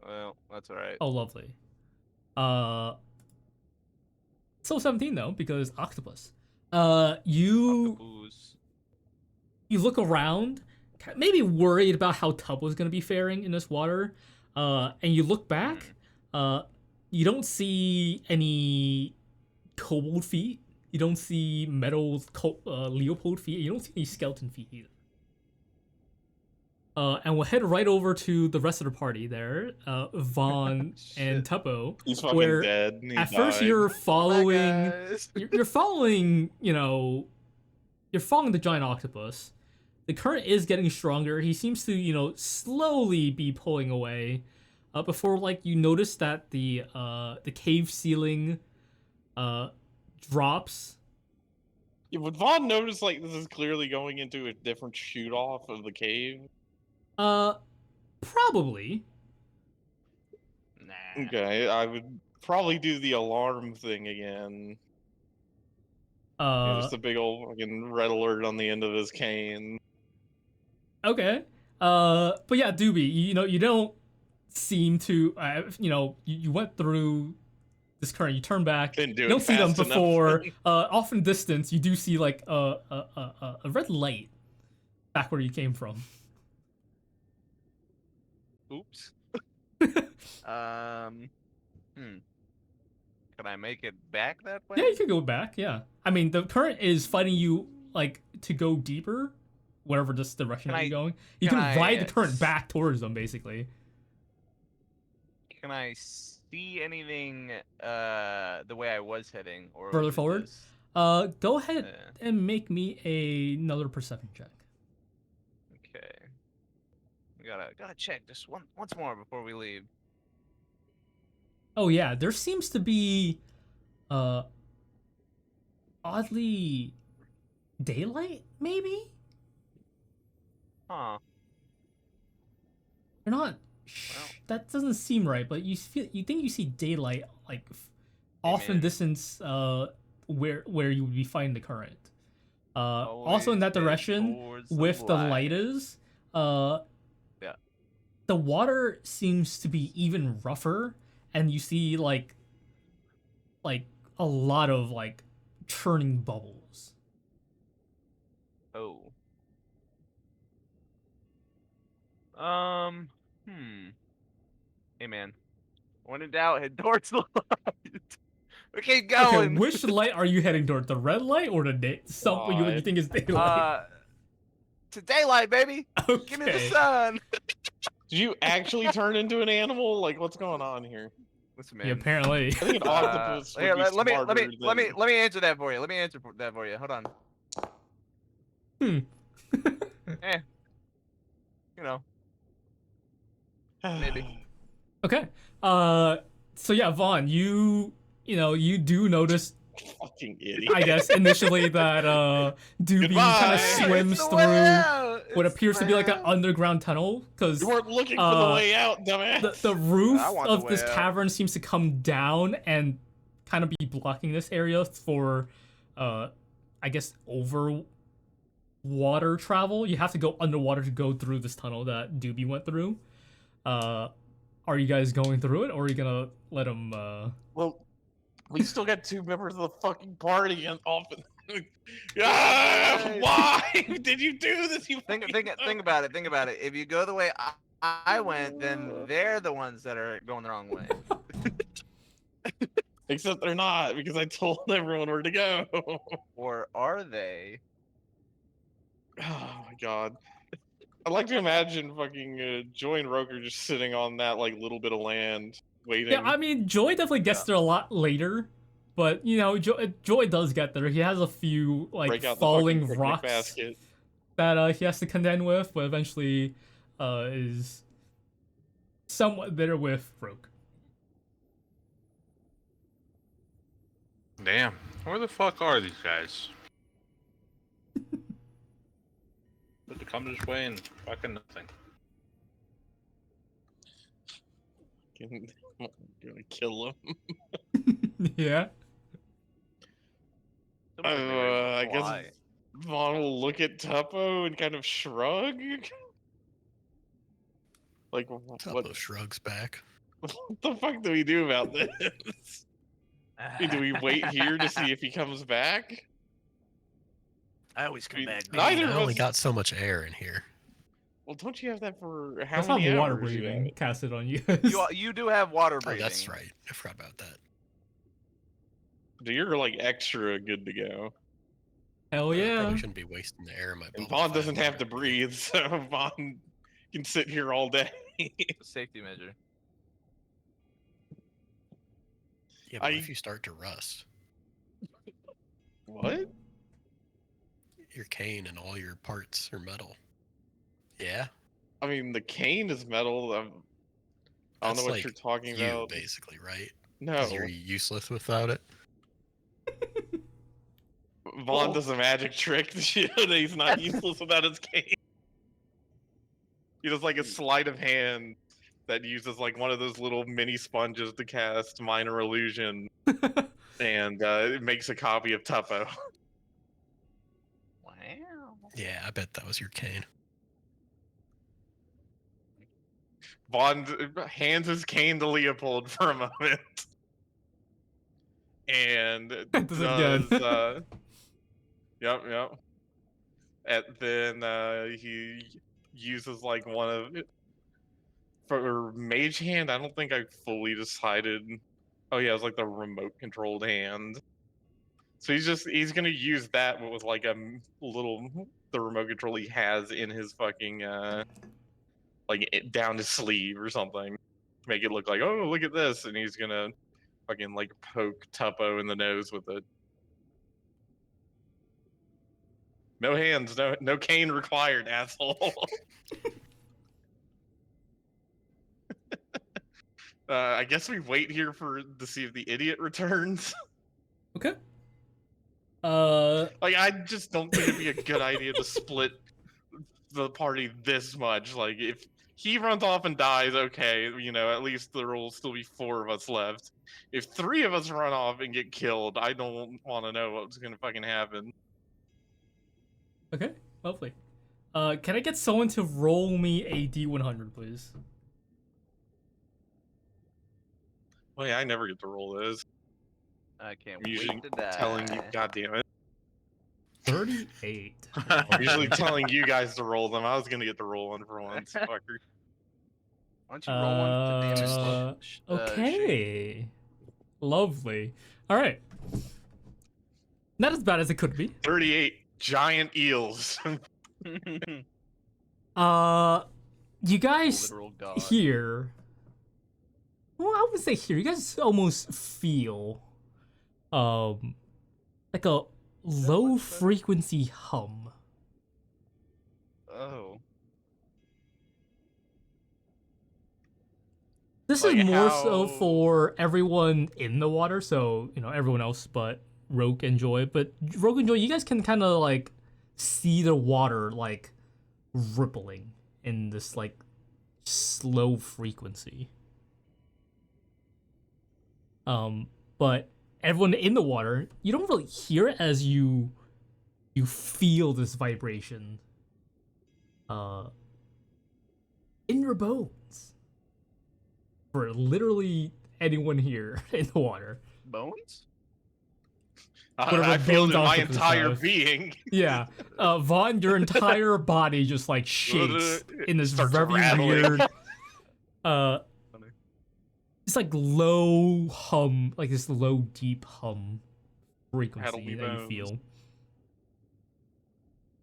Well, that's alright. Oh, lovely. Still 17, though, because octopus. You look around, maybe worried about how Tuppo's going to be faring in this water, and you look back, you don't see any kobold feet, you don't see metal leopold feet, you don't see any skeleton feet either. And we'll head right over to the rest of the party there, Vaughn and Tuppo. He's fucking where dead. He At first died. you're following... guys. You're following, you're following the giant octopus. The current is getting stronger. He seems to, slowly be pulling away. Before, like, you notice that the cave ceiling drops. Yeah, would Vaughn notice like this is clearly going into a different shoot off of the cave? Probably. Nah. Okay, I would probably do the alarm thing again. Just a big old fucking red alert on the end of his cane. Okay. But yeah, Dooby, you don't seem to, you went through this current, you turn back, Didn't do you it don't see them fast enough. before. Off in the distance, you do see like a red light back where you came from. Oops. Can I make it back that way? Yeah, you could go back. Yeah, I mean the current is fighting you like to go deeper, whatever this direction that you're going. You can ride the current back towards them, basically. Can I see anything the way I was heading, or Further was it forward? just- Go ahead and make me another perception check. Okay. We gotta check just once more before we leave. Oh yeah, there seems to be oddly daylight, maybe? Huh. You're not Well. that doesn't seem right, but you think you see daylight like off in man. distance where you would be finding the current. Also in Always that head direction towards with the light. light is Yeah. the water seems to be even rougher, and you see like a lot of like churning bubbles. Oh. Hey man. When in doubt, head towards the light. We keep Okay, going. which light are you heading toward? The red light or the day? Something you God. think is daylight? To daylight, baby. Okay. Give me the sun. Did you actually turn into an animal? Like, what's going on here? Listen, Yeah, man. apparently. I think an octopus would Here, be let me smarter than... let me answer that for you. Let me answer that for you. Hold on. Eh. You know. Maybe. Okay. So yeah, Vaughn, you do notice, Fucking idiot. I guess, initially that Dooby Goodbye. kind of It's swims It's the through way out. what It's appears to the be like way an out. underground tunnel, because You weren't looking for the way out, dumbass. the roof I want the of this way out. cavern seems to come down and kind of be blocking this area for, I guess, over water travel. You have to go underwater to go through this tunnel that Dooby went through. Are you guys going through it, or are you gonna let him? Well, we still got two members of the fucking party and often. Why did you do this? You Think about it. Think about it. If you go the way I went, then they're the ones that are going the wrong way. Except they're not, because I told everyone where to go. Or are they? Oh my god. I'd like to imagine fucking Joy and Roke are just sitting on that like little bit of land, waiting. Yeah, I mean, Joy definitely gets there a lot later, but Joy does get there. He has a few like break out falling the fucking picnic rocks basket. that he has to contend with, but eventually is somewhat bitter with Roke. Damn, where the fuck are these guys? But to come this way and fucking nothing. Gonna kill him. Yeah. I guess Vaughn will look at Tuppo and kind of shrug. Like, Tuppo what shrugs back. the fuck do we do about this? Do we wait here to see if he comes back? I always come back. Neither I of only us- got so much air in here. Well, don't you have that for how That's many not water hours you have breathing it? casted on you. You do have water Oh, breathing. that's right. I forgot about that. So you're like extra good to go. Hell I yeah. probably shouldn't be wasting the air in my And bubble Vaughn if I doesn't have water. to breathe, so Vaughn can sit here all day. It's a safety measure. Yeah, but I- if you start to rust, What? your cane and all your parts are metal. Yeah, I mean, the cane is metal. I don't That's know what like you're talking you about. basically, right? No. 'Cause you're useless without it. Vaughn does a magic trick to show that he's not useless without his cane. He does like a sleight of hand that uses like one of those little mini sponges to cast minor illusion, and it makes a copy of Tuppo. Wow. Yeah, I bet that was your cane. Vaughn hands his cane to Leopold for a moment, and Does it again. Yep. And then he uses like one of for mage hand. I don't think I fully decided. Oh yeah, it's like the remote controlled hand. So he's gonna use that with like a little the remote control he has in his fucking down his sleeve or something, make it look like, oh, look at this, and he's gonna fucking like poke Tuppo in the nose with it. No hands, no cane required, asshole. I guess we wait here to see if the idiot returns. Okay. Like, I just don't think it'd be a good idea to split the party this much. Like, if he runs off and dies, okay, at least there will still be 4 of us left. If 3 of us run off and get killed, I don't want to know what's gonna fucking happen. Okay, lovely. Can I get someone to roll me a D100, please? Well, yeah, I never get to roll those. I can't I'm usually wait to die. telling you, goddamn it. 38. I'm usually telling you guys to roll them. I was gonna get to roll one for once, fucker. Why don't you roll one to damage? Okay. Lovely. All right. Not as bad as it could be. 38 giant eels. You guys Literal god. here. Well, I would say here. You guys almost feel, like a low frequency hum. Oh. This Like is more how- so for everyone in the water, so everyone else but Roque and Joy. But Roque and Joy, you guys can kind of like see the water like rippling in this like slow frequency. But everyone in the water, you don't really hear it as you feel this vibration in your bones. For literally anyone here in the water. Bones? Whatever I feel it in bones my octopus entire have. being. Yeah. Vaughn, your entire body just like shakes in this Starts very rattling. weird it's like low hum, like this low deep hum frequency Rattly that bones. you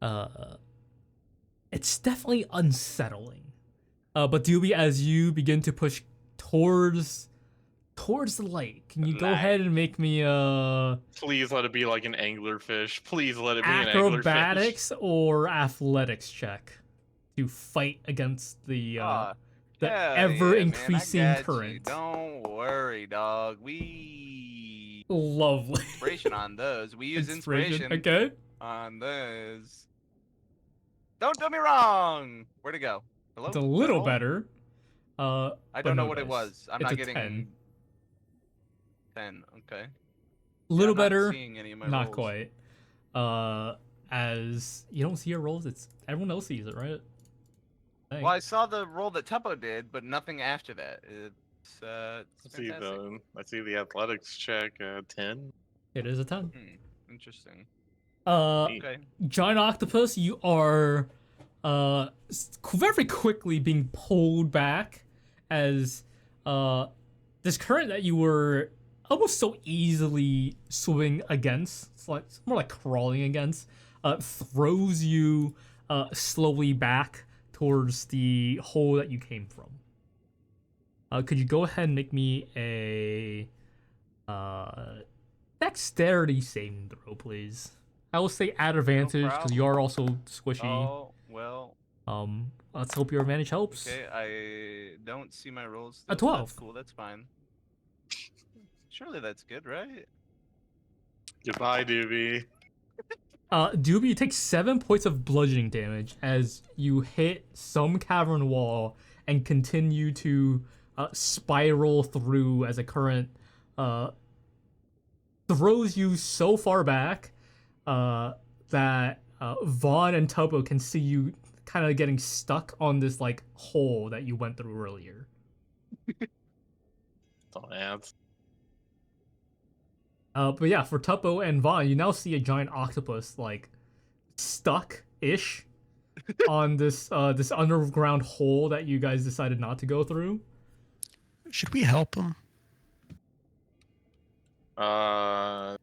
feel. It's definitely unsettling. But Dooby, as you begin to push towards the lake, can you go Nice. ahead and make me Please let it be like an anglerfish. Please let it be an anglerfish. acrobatics or athletics check to fight against the Hell ever yeah, increasing man, I got you. current. Don't worry, dog. We Lovely. inspiration on those. We use inspiration Okay. on those. Don't do me wrong. Where'd it go? Hello? It's a Did I little roll? better. I but don't know no what it dice. was. I'm It's not a getting 10. 10. Okay. A little I'm not better. seeing any of my Not rolls. quite. As you don't see your rolls, it's everyone else sees it, right? Well, I saw the roll that Tuppo did, but nothing after that. It's I see fantastic. the athletics check 10. It is a 10. Interesting. Neat. Okay. Giant octopus, you are very quickly being pulled back as this current that you were almost so easily swimming against, it's more like crawling against, throws you slowly back towards the hole that you came from. Could you go ahead and make me a dexterity saving throw, please? I will say at advantage because you are also squishy. Oh, well, Let's hope your advantage helps. okay. I don't see my rolls. A still, but 12. That's cool. That's fine. Surely that's good, right? Goodbye, Dooby. Dooby, you take 7 points of bludgeoning damage as you hit some cavern wall and continue to spiral through as a current throws you so far back that Vaughn and Tuppo can see you kind of getting stuck on this like hole that you went through earlier. Don't ask. But yeah, for Tuppo and Vaughn, you now see a giant octopus like stuck-ish on this this underground hole that you guys decided not to go through. Should we help him? No.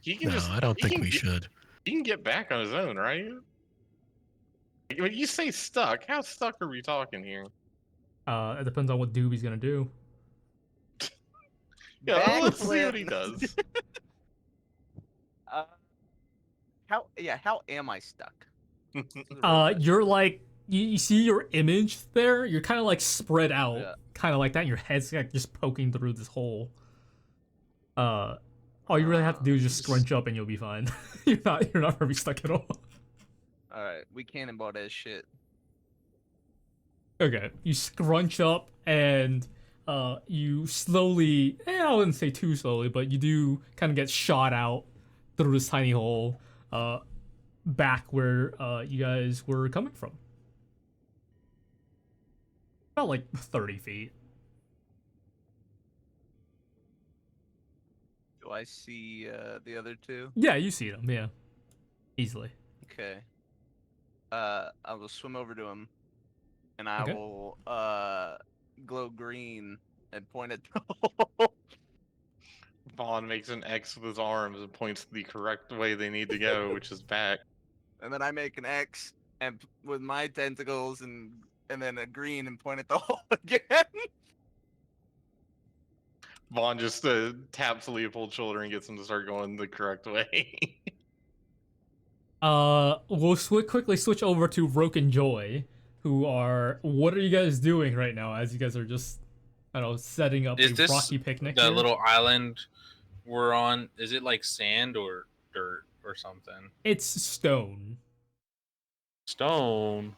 He can just. I don't think we should. He can get back on his own, right? When you say stuck, how stuck are we talking here? It depends on what Dooby's gonna do. Yeah, let's see what he does. How am I stuck? You're like you see your image there. You're kind of like spread out, kind of like that. And your head's like just poking through this hole. All you really have to do is just scrunch up and you'll be fine. you're not gonna be stuck at all. All right, we cannonball that shit. Okay, you scrunch up and you slowly, I wouldn't say too slowly, but you do kind of get shot out through this tiny hole back where you guys were coming from. About like 30 feet. Do I see the other two? Yeah, you see them, yeah. Easily. Okay. I will swim over to him, and I will glow green and point at the hole. Vaughn makes an X with his arms and points the correct way they need to go, which is back. And then I make an X and with my tentacles and then a green and point at the hole again. Vaughn just taps Leopold's shoulder and gets him to start going the correct way. We'll quickly switch over to Roque and Joy, who are. What are you guys doing right now? As you guys are just, I don't know, setting up a rocky picnic. The here? little island we're on. Is it like sand or dirt or something? It's stone. Stone.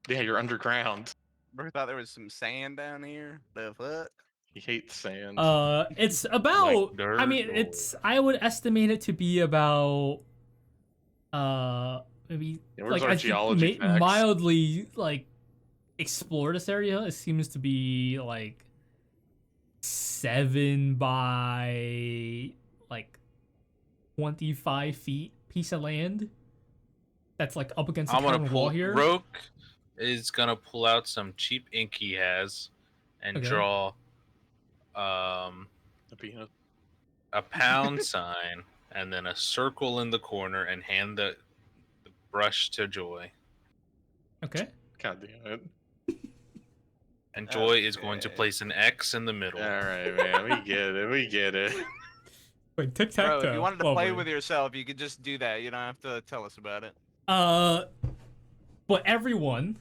Yeah, you're underground. I thought there was some sand down here. The fuck? He hates sand. It's about. Like dirt I mean, it's. I would estimate it to be about. Maybe where's like our I geology think facts? mildly like explore this area. It seems to be like 7 by like 25 feet piece of land. That's like up against the cavern wall here. Roque is gonna pull out some cheap ink he has and draw a pound sign and then a circle in the corner and hand the brush to Joy. Okay. God damn it. And Joy is going to place an X in the middle. All right, man. We get it. We get it. Wait, tic-tac-toe. Bro, if you wanted to play Lovely. with yourself, you could just do that. You don't have to tell us about it. But everyone,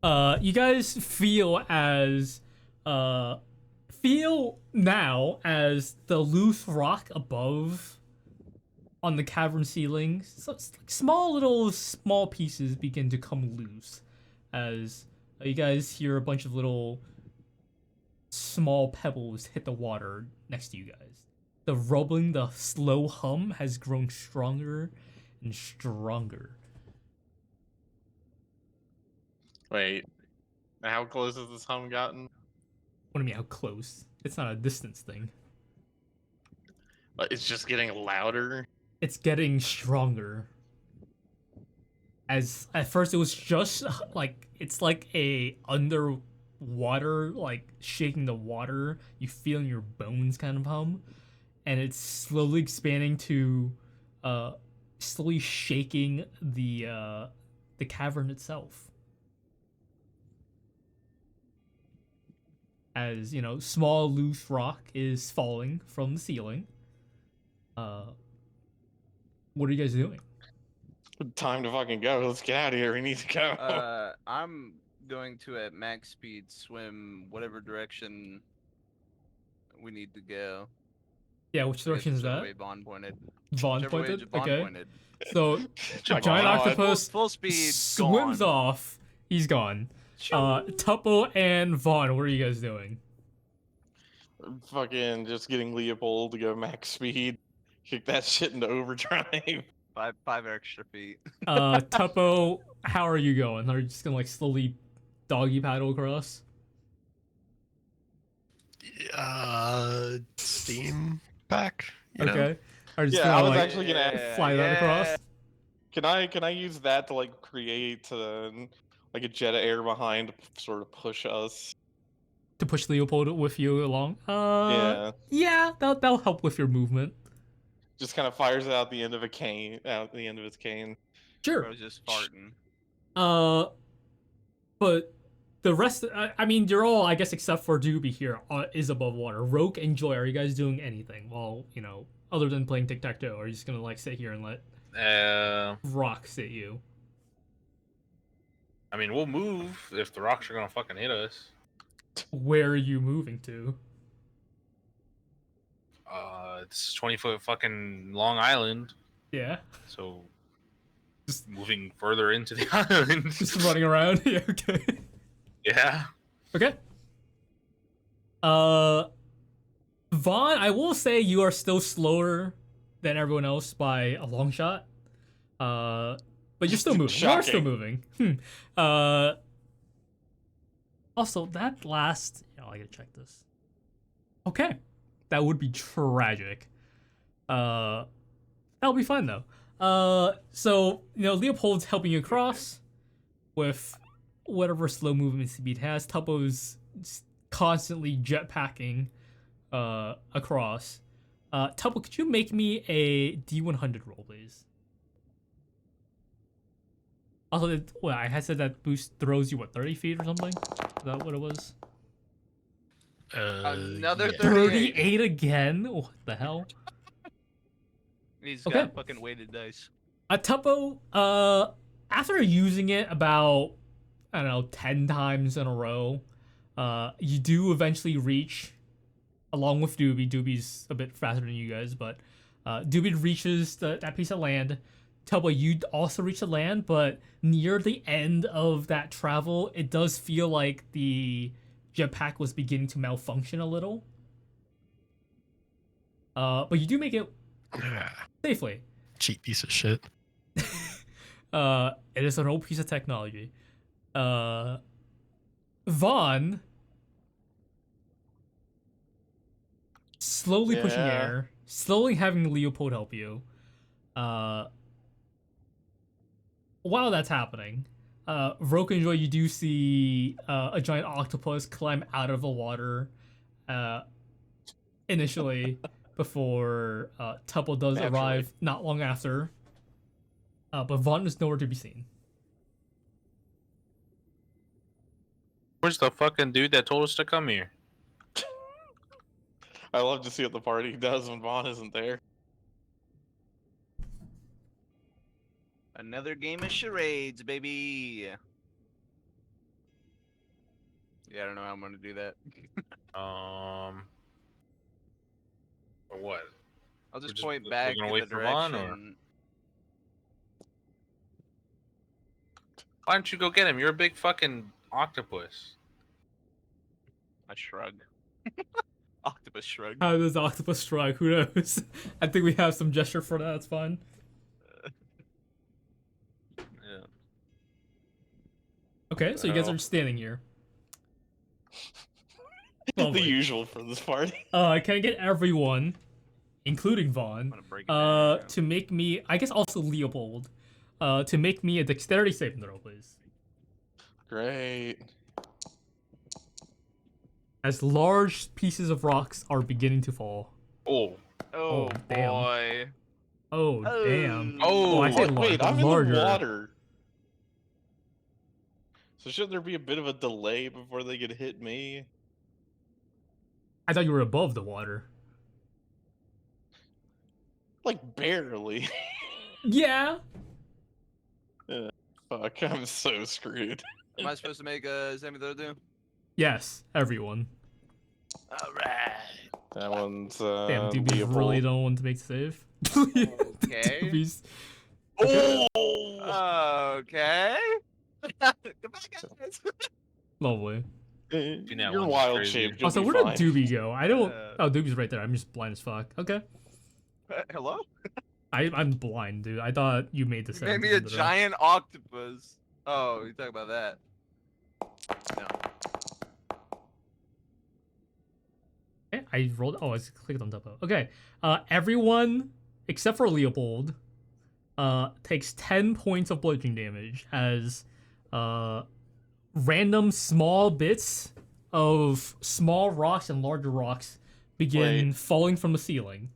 you guys feel now as the loose rock above on the cavern ceiling, so it's like small pieces begin to come loose as you guys hear a bunch of little small pebbles hit the water next to you guys. The rumbling, the slow hum has grown stronger and stronger. Wait. How close has this hum gotten? What do you mean, how close? It's not a distance thing. But it's just getting louder. It's getting stronger. As at first it was just like it's like a underwater, like shaking the water. You feel in your bones kind of hum, and it's slowly expanding to, slowly shaking the cavern itself. As you know, small loose rock is falling from the ceiling. What are you guys doing? Time to fucking go. Let's get out of here. We need to go. I'm going to at max speed swim whatever direction we need to go. Yeah, which direction is Whichever that? way Vaughn pointed. Vaughn Whichever way pointed? Vaughn Okay. pointed. So, My giant God. octopus Full speed. swims gone. off. He's gone. Tuppo and Vaughn, what are you guys doing? Fucking just getting Leopold to go max speed. Kick that shit into overdrive. Five extra feet. Tuppo, how are you going? Are you just gonna like slowly doggy paddle across? Steam pack. You know? Okay. Are you just Yeah, I gonna was like actually gonna fly that across? Can I use that to like create like a jet of air behind, sort of push us? To push Leopold with you along? Yeah. Yeah, that'll help with your movement. Just kind of fires out the end of the end of its cane. I Sure. was just farting. But the rest, I mean, you're all, I guess, except for Dooby here, is above water. Roque and Joy, are you guys doing anything? Well, you know, other than playing tic-tac-toe, are you just gonna like sit here and let rocks hit you? I mean, we'll move if the rocks are gonna fucking hit us. Where are you moving to? It's 20-foot fucking Long Island, Yeah. so Just- moving further into the island. Just running around? Yeah, okay. Yeah. Okay. Vaughn, I will say you are still slower than everyone else by a long shot. But you're still moving. You are still Shocking. moving. Also, that last... Oh, I gotta check this. Okay. That would be tragic. That'll be fine, though. So, you know, Leopold's helping you across with whatever slow movement speed has. Tuppo's constantly jetpacking across. Tuppo, could you make me a D100 roll, please? Also, I had said that boost throws you, what, 30 feet or something? Is that what it was? Another yeah. 38 again? What the hell? He's Okay. got fucking weighted dice. Tuppo, after using it about, I don't know, 10 times in a row, you do eventually reach, along with Dooby. Dooby's a bit faster than you guys, but Dooby reaches that piece of land. Tuppo, you also reach the land, but near the end of that travel, it does feel like the jetpack was beginning to malfunction a little. But you do make it safely. Cheap piece of shit. It is an old piece of technology. Vaughn, slowly pushing Yeah. air, slowly having Leopold help you. While that's happening, Roque and Joy, you do see a giant octopus climb out of the water initially before Tuppo does Naturally. arrive not long after. But Vaughn is nowhere to be seen. Where's the fucking dude that told us to come here? I love to see what the party does when Vaughn isn't there. Another game of charades, baby. Yeah, I don't know how I'm gonna do that. Or what? I'll just just point looking back in away the for Vaughn, or- direction. Why don't you go get him? You're a big fucking octopus. I shrug. Octopus shrug. How does the octopus strike? Who knows? I think we have some gesture for that. It's fine. Yeah. Okay, so you guys Hell. are standing here. The Lovely. usual for this party. Can I get everyone, including I'm Vaughn, gonna break it down. to make me, I guess also Leopold, to make me a dexterity saving throw, please. Great. As large pieces of rocks are beginning to fall. Oh. Oh, damn. boy. Oh, damn. Oh, I said Wait, large, I'm larger. in the water. So shouldn't there be a bit of a delay before they could hit me? I thought you were above the water. Like barely. Yeah. Fuck, I'm so screwed. Am I supposed to make a saving throw too? Yes, everyone. Alright. That one's Damn, Dooby's Leopold. really don't want to make the save. Okay. Dooby's... Oh! Okay. Goodbye, guys. Lovely. that You're one's wild crazy. shaped. Also, where did Dooby go? I don't... Uh, Oh, Dooby's right there. I'm just blind as fuck. Okay. Hello? I'm blind, dude. I thought you made the You save. made me a giant octopus. Oh, you talking about that? No. Okay, I rolled... Oh, I clicked on Tuppo. Okay. Everyone, except for Leopold, takes 10 points of bludgeoning damage as random small bits of small rocks and larger rocks begin falling from the ceiling.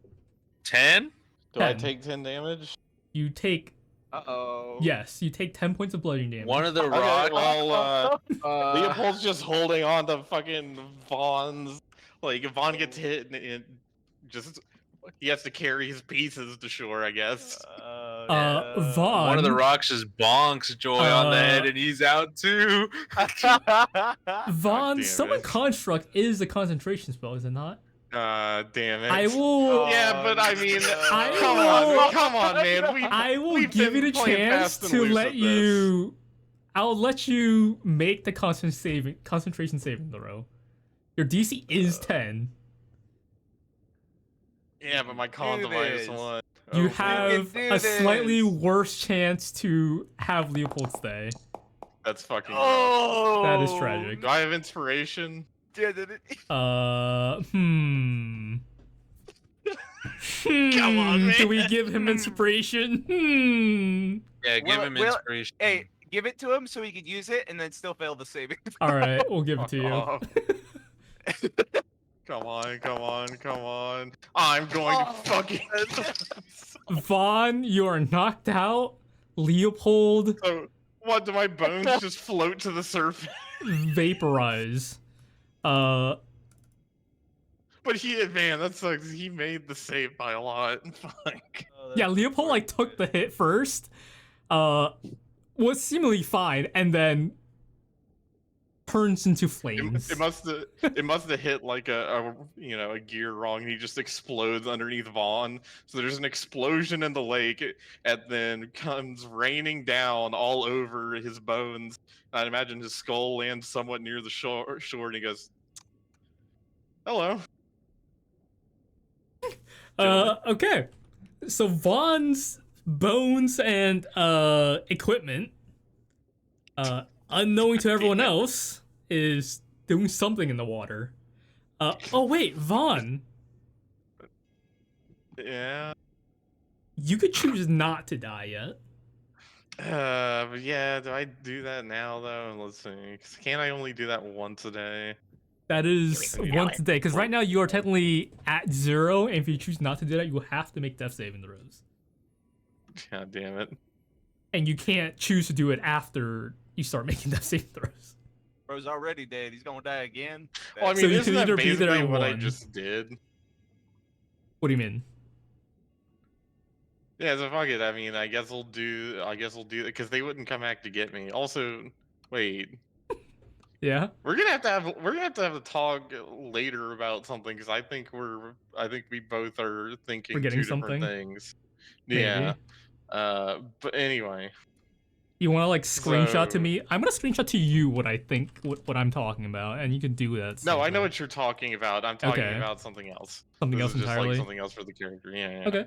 10? Do I 10. take 10 damage? You take... Uh-oh. Yes, you take 10 points of bludgeoning damage. One of the Okay, rocks. well, Leopold's just holding on to fucking Vaughn's. Like, if Vaughn gets hit, and it just he has to carry his pieces to shore, I guess. Vaughn... One of the rocks just bonks Joy on the head, and he's out too. Vaughn, damn Summon it. Construct is a concentration spell, is it not? Damn it. I will... Yeah, but I mean, I come on, man. I will we've give you been the playing chance fast and to loose let with this. you... I'll let you make the concentration saving throw. Your DC is 10. Yeah, but my con's a this. -1. You Oh, have do a slightly this. worse chance to have Leopold stay. that's fucking. Oh! That is tragic. Do I have inspiration? Come on, man. Do we give him inspiration? Yeah, give him inspiration. Hey, give it to him so he could use it and then still fail the saving. All right, we'll give it to you. Oh. Come on. I'm going to fucking. Vaughn, you are knocked out. Leopold, So, what, do my bones just float to the surface? vaporize. But man, that sucks. He made the save by a lot. Fuck. Yeah, Leopold like took the hit first. Was seemingly fine, and then turns into flames. It must have hit like a gear wrong. And he just explodes underneath Vaughn. So there's an explosion in the lake, and then comes raining down all over his bones. I'd imagine his skull lands somewhat near the shore, and he goes, "Hello." Okay. So Vaughn's bones and equipment, unknowing to everyone else, is doing something in the water. Oh wait, Vaughn, Yeah. you could choose not to die yet. But yeah, do I do that now though? Let's see. 'Cause can't I only do that once a day? That is once a day, because right now you are technically at 0, and if you choose not to do that, you have to make death saving throws. God damn it. And you can't choose to do it after you start making death saving throws. Bro's already dead. He's gonna die again. Well, I mean, So you isn't can that either be there basically at what I 1. just did? What do you mean? Yeah, so fuck it. I mean, I guess we'll do it because they wouldn't come back to get me. Also, wait, Yeah? we're gonna have to have a talk later about something because I think we both are thinking Forgetting two something? different things. Maybe. Yeah. But anyway, You want to like screenshot to So- me? I'm gonna screenshot to you what I think, what I'm talking about, and you can do that. no, I know what you're talking about. I'm talking Okay. about something else. Something This else is just entirely. like something else for the character. Yeah. Okay.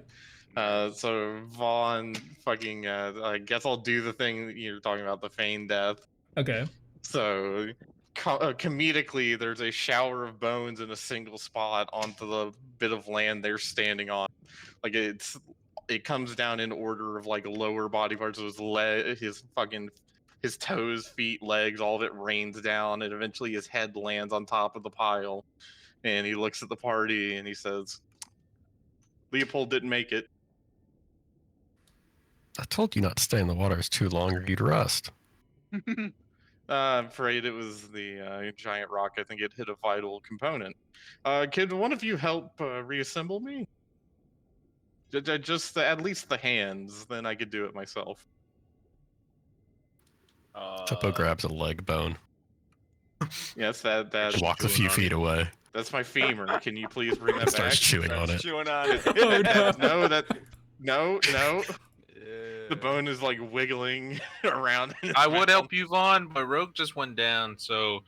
So Vaughn, fucking, I guess I'll do the thing that you're talking about, the feigned death. Okay. So, comedically, there's a shower of bones in a single spot onto the bit of land they're standing on. Like it comes down in order of like lower body parts of his toes, feet, legs, all of it rains down, and eventually his head lands on top of the pile. And he looks at the party and he says, "Leopold didn't make it." I told you not to stay in the waters too long or you'd rust. I'm afraid it was the giant rock. I think it hit a vital component. Could one of you help reassemble me? Just at least the hands, then I could do it myself. Tuppo grabs a leg bone. Yes, that Walks a few feet away. That's my femur. Can you please bring that back? Starts chewing on it. Chewing on it. Oh, No. Yeah. The bone is like wiggling around. in his I would mouth. help you, Vaughn, but Rogue just went down, so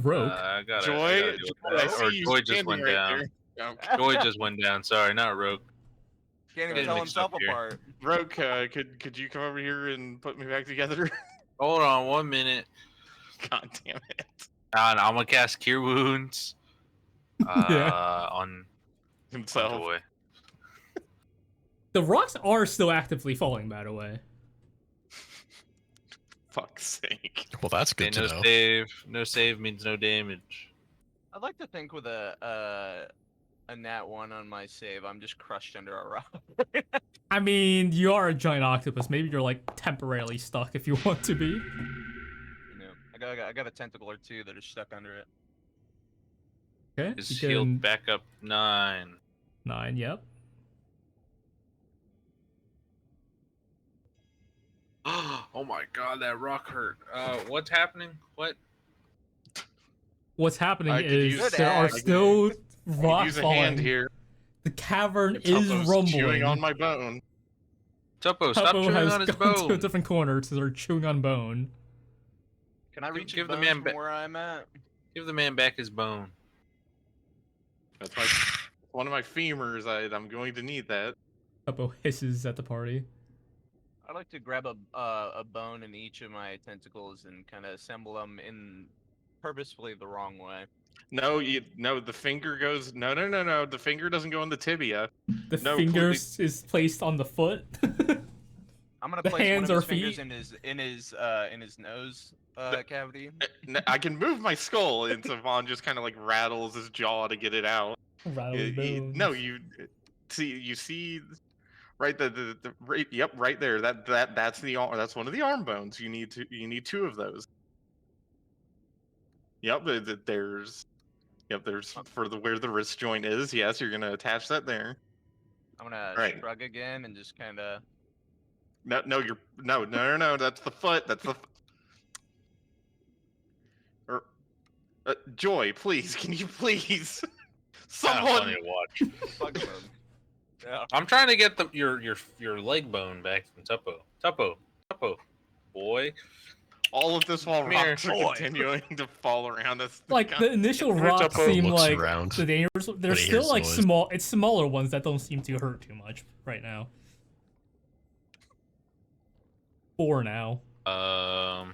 Rogue. I gotta Joy, deal with I that. see Or you Joy just standing went right down. there. Joy just went down. Sorry, not Rogue. Can't even Getting tell mixed himself up here. apart. Roke, could you come over here and put me back together? Hold on 1 minute. God damn it. I'm gonna cast Cure Wounds Yeah. on Himself. Joy. The rocks are still actively falling, by the way. Fuck's sake. Well, that's Okay, good to no know. save. No save means no damage. I'd like to think with a nat 1 on my save, I'm just crushed under a rock. I mean, you are a giant octopus. Maybe you're like temporarily stuck if you want to be. You know, I got a tentacle or two that are stuck under it. Okay. His you healed can- back up 9. 9, yep. Oh my god, that rock hurt. What's happening? What? What's happening I could is use- there are Good ag. still Could rocks use a hand falling. here. The cavern is Tuppo's rumbling. chewing on my bone. Tuppo, stop Tuppo chewing has on his gone to a bone. different corner to start chewing on bone. Can I reach give his the bones man from ba- where I'm at? Give the man back his bone. That's my one of my femurs. I'm going to need that. Tuppo hisses at the party. I'd like to grab a bone in each of my tentacles and kind of assemble them in purposefully the wrong way. No, the finger goes. No. The finger doesn't go in the tibia. The No, finger is placed on the foot. I'm gonna The place hands one or of his fingers feet? in his nose cavity. I can move my skull, and so Vaughn just kind of like rattles his jaw to get it out. Rattle his bones. No, you see right yep, right there. That's that's one of the arm bones. You need 2 of those. Yep, there's for where the wrist joint is. Yes, you're gonna attach that there. I'm gonna Right. shrug again and just kind of. No, that's the foot. That's the. Or, Joy, please, can you please, Kinda someone? funny to watch. Yeah. I'm trying to get your leg bone back from Tuppo. Tuppo, boy. All of this while Come here. rocks are Boy. continuing to fall around us. Like the initial Here, rocks Tuppo seem looks like around the dangerous. They're when he still hears like noise. small. It's smaller ones that don't seem to hurt too much right now. 4 now. All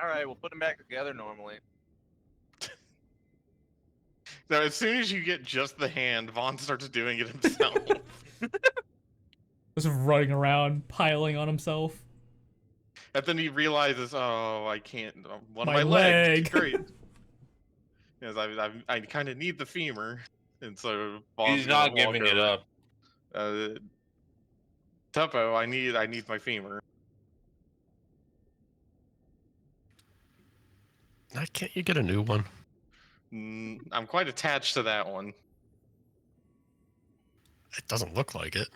right, we'll put them back together normally. So as soon as you get just the hand, Vaughn starts doing it himself. Just running around, piling on himself. And then he realizes, oh, I can't. One My of my legs. leg. Great. Because I kind of need the femur, and so Vaughn's He's gonna not walk giving it over. up. Tuppo, I need my femur. Can't you get a new one? I'm quite attached to that one. It doesn't look like it.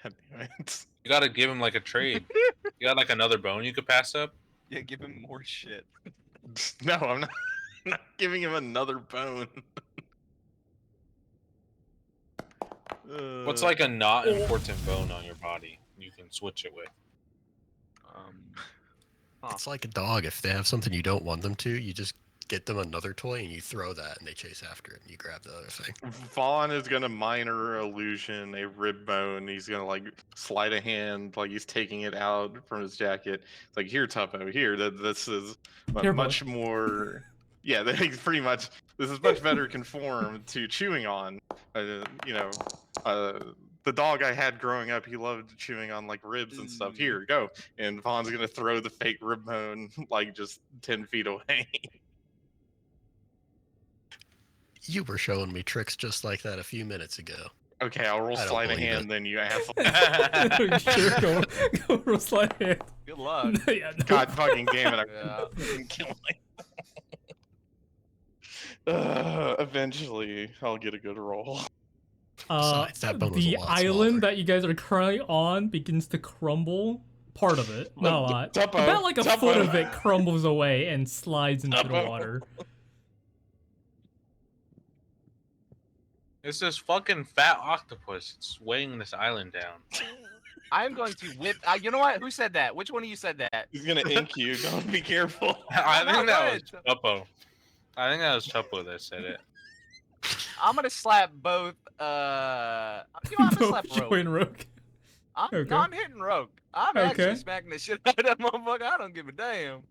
God damn it. You gotta give him like a trade. You got like another bone you could pass up? Yeah, give him more shit. No, I'm not, not giving him another bone. What's like a not important bone on your body you can switch it with? Huh. It's like a dog. If they have something you don't want them to, you just get them another toy and you throw that and they chase after it and you grab the other thing. Vaughn is gonna minor illusion a rib bone. He's gonna like slide a hand like he's taking it out from his jacket. It's like, here, Tuppo, here. This is Here, much more. Yeah, pretty much. This is much better conformed to chewing on. The dog I had growing up, he loved chewing on like ribs and stuff. Here, go. And Vaughn's gonna throw the fake rib bone like just 10 feet away. You were showing me tricks just like that a few minutes ago. Okay, I'll roll I don't sleight of believe hand it. then, you asshole. Sure, go roll slide hand. Good luck. Yeah, no. God fucking damn it! Yeah. I'm killing. Eventually, I'll get a good roll. Besides, that bone was The a lot island smaller. that you guys are currently on begins to crumble part of it, not a lot. Tuppo, About like a Tuppo. foot of it crumbles away and slides into the Tuppo. water. It's this fucking fat octopus. It's weighing this island down. I'm going to whip. You know what? Who said that? Which one of you said that? He's gonna ink you. Don't be careful. I think that was good. Tuppo. I think that was Tuppo that said it. I'm gonna slap both. You know, I'm gonna slap Rogue. Join Roque. Okay. No, I'm hitting Rogue. I'm Okay. actually smacking the shit out of that motherfucker. I don't give a damn.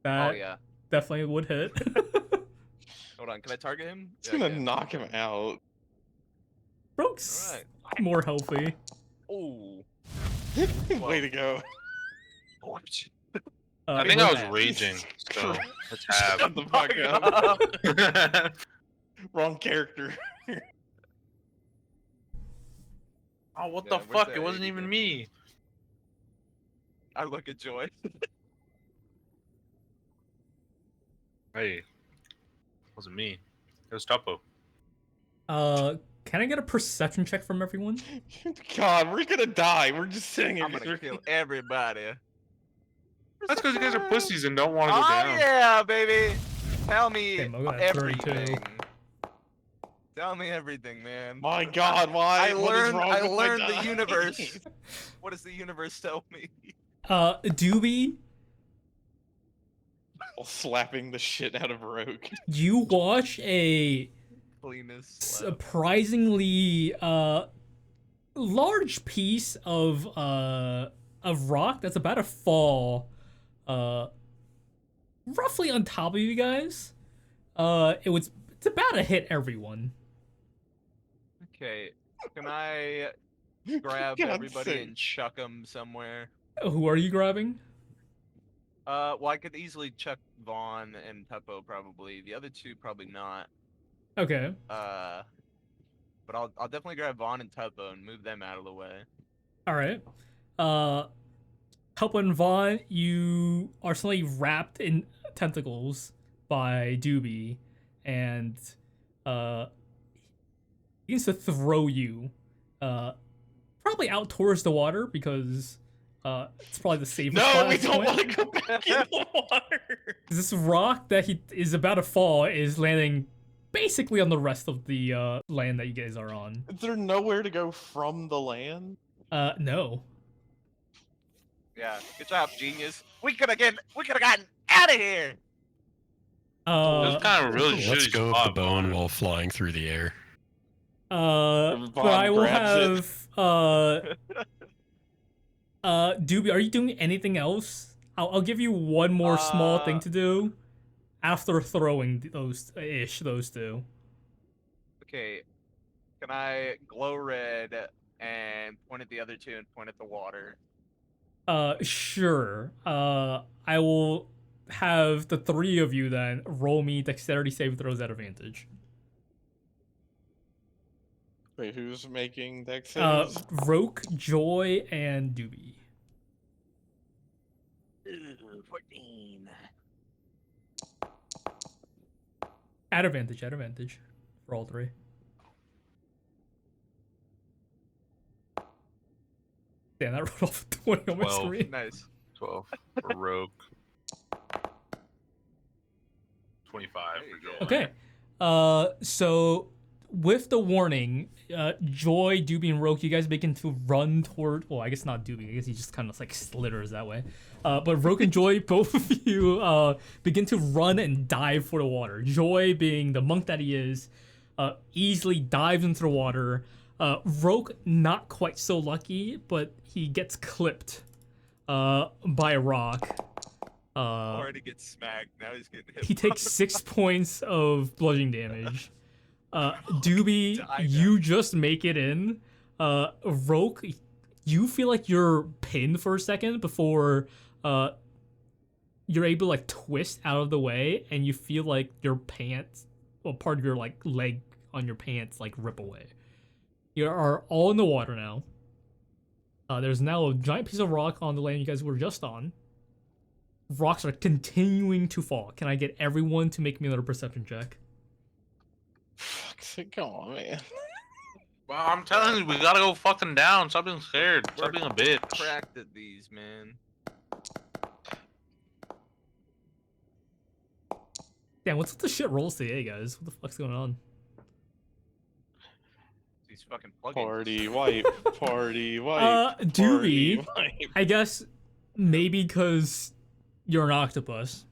That Oh yeah. definitely would hit. Hold on. Can I target him? It's gonna knock him out. Roque's Alright. more healthy. Oh. Way to go. I think I was Roque- raging, so let's Shut have. the fuck up. Wrong character. Oh, what Yeah, the where's fuck? that It wasn't 80 even then? me. I look at Joy. Hey, it wasn't me. It was Tuppo. Can I get a perception check from everyone? God, we're gonna die. We're just sitting here. I'm gonna kill everybody. That's because you guys are pussies and don't want to Oh go down. yeah, baby. Tell me Okay, Mo got 32. everything. Tell me everything, man. My God, why? I What is learned. wrong I with my learned the die? universe. What does the universe tell me? Dooby, Slapping the shit out of Rogue. you watch a Cleanest. surprisingly large piece of rock that's about to fall roughly on top of you guys. It's about to hit everyone. Okay. Can I grab God's everybody sake. and chuck them somewhere? Who are you grabbing? Well, I could easily chuck Vaughn and Tuppo probably. The other two probably not. Okay. But I'll definitely grab Vaughn and Tuppo and move them out of the way. All right. Tuppo and Vaughn, you are suddenly wrapped in tentacles by Dooby, and he needs to throw you probably out towards the water because it's probably the safest No, spot we at this don't point. want to go back in the water. This rock that he is about to fall is landing basically on the rest of the land that you guys are on. Is there nowhere to go from the land? No. Yeah, good job, genius. We could have gotten out of here. It was kind of really Let's shitty go with the spot, bone Vaughn. while flying through the air. But Vaughn I will grabs have Dooby, are you doing anything else? I'll give you one more small thing to do after throwing those two. Okay, can I glow red and point at the other two and point at the water? Sure. I will have the three of you then roll me dexterity save throws at advantage. Wait, who's making dex saves? Roque, Joy, and Dooby. 14. At advantage for all three. Damn, that rolled off a 20 on my 12. screen. Nice. 12 for Rogue. 25 for Joel. Okay. So with the warning, Joy, Dooby, and Roque, you guys begin to run toward. Well, I guess not Dooby. I guess he just kind of like slitters that way. But Roque and Joy, both of you, begin to run and dive for the water. Joy, being the monk that he is, easily dives into the water. Roque, not quite so lucky, but he gets clipped by a rock. Already gets smacked. Now he's getting hit. He takes 6 points of bludgeoning damage. Dooby, Die you just make it in. Roque, you feel like you're pinned for a second before you're able to like twist out of the way, and you feel like your pants, well, part of your like leg on your pants like rip away. You are all in the water now. There's now a giant piece of rock on the land you guys were just on. Rocks are continuing to fall. Can I get everyone to make me another perception check? Fuck's sake, come on, man. Well, I'm telling you, we gotta go fucking down. Stop being scared. Stop being a bitch. Cracked at these, man. Damn, what's with the shit rolls today, guys? What the fuck's going on? These fucking plugins. Party wipe, party wipe. Dooby, party wipe. I guess maybe because you're an octopus.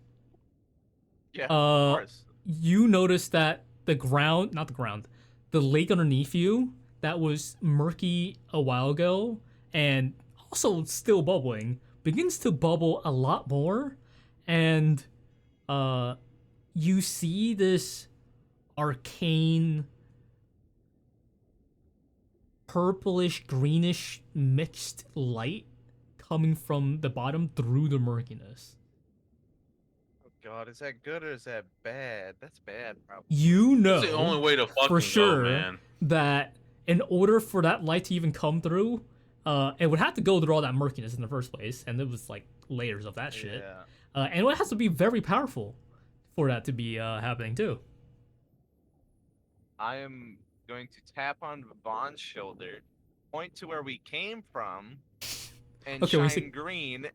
Yeah, of course. You noticed that the lake underneath you that was murky a while ago and also still bubbling begins to bubble a lot more, and you see this arcane purplish greenish mixed light coming from the bottom through the murkiness. Oh god, is that good or is that bad? That's bad, probably. You know That's the only way to fucking for sure go, man. that in order for that light to even come through, it would have to go through all that murkiness in the first place, and it was like layers of that shit. Yeah. And it has to be very powerful for that to be happening too. I am going to tap on Vaughn's shoulder, point to where we came from, and Okay, we shine see- green.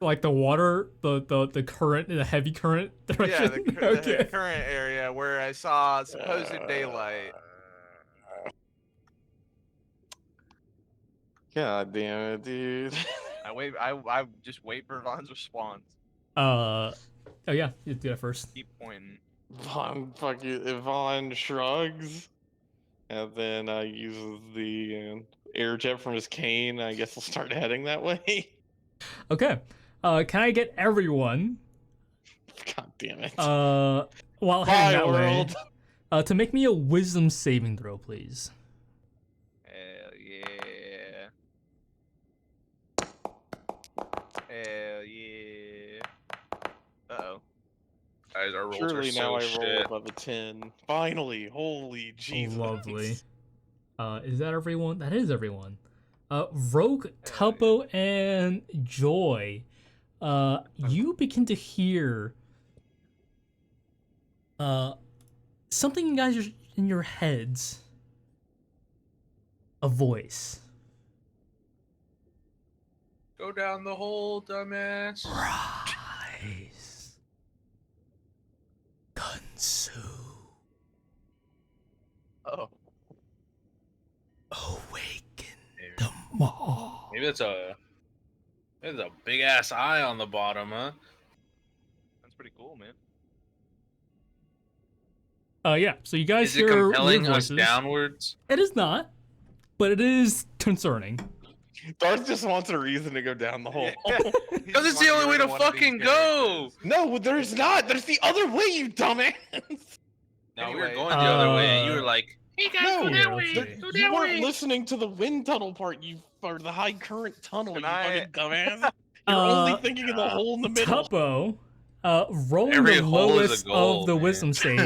Like the water, the current, the heavy current Yeah, direction. the Okay. current area where I saw supposed daylight. God damn it, dude. I just wait for Vaughn's response. Oh yeah, you do that first. Keep pointing. Vaughn shrugs, and then uses the air jet from his cane. I guess he'll start heading that way. Okay. Can I get everyone? God damn it. While heading that way, to make me a wisdom saving throw, please. Hell yeah. Hell yeah. Uh-oh. Guys, our rolls Surely are so now I roll shit. above a 10. Finally, holy Jesus. Lovely. Is that everyone? That is everyone. Roque, Tuppo, and Joy. You begin to hear something, you guys, in your heads. A voice. Go down the hole, dumbass. Rise. Gunsu. Oh. Awaken the maw. Maybe there's a big ass eye on the bottom, huh? That's pretty cool, man. Yeah, so you guys Is it hear compelling weird us voices. downwards? It is not, but it is concerning. Darth just wants a reason to go down the hole. Because it's the only way to fucking go. No, there's not. There's the other way, you dumbass. No, we Anyway. were going the other way, and you were like, "Hey guys, No, go yeah, that way, okay. go You that weren't way." listening to the wind tunnel part, or the high current tunnel, Can you I- fucking dumbass. You're only thinking of the hole in the middle. Tuppo, rolling Every the hole is lowest a goal, of the man. wisdom save.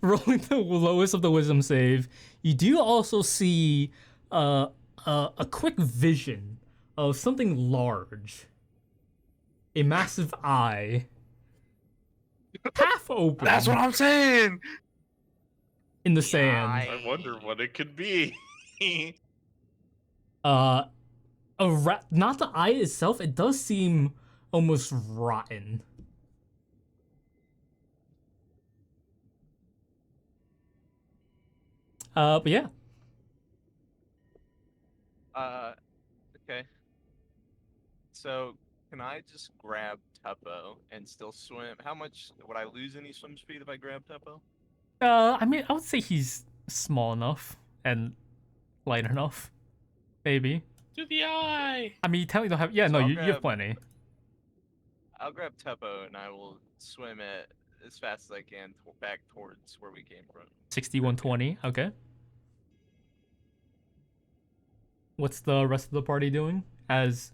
Rolling the lowest of the wisdom save. You do also see a quick vision of something large. A massive eye. Half open. That's what I'm saying. in the sand. I wonder what it could be. Not the eye itself. It does seem almost rotten. But yeah. Okay. So, can I just grab Tuppo and still swim? How much would I lose any swim speed if I grab Tuppo? I mean, I would say he's small enough and light enough. Maybe. To the eye. I mean, you technically don't have. Yeah, So no, I'll you have grab- plenty. I'll grab Tuppo and I will swim it as fast as I can back towards where we came from. 6120. Okay. What's the rest of the party doing? As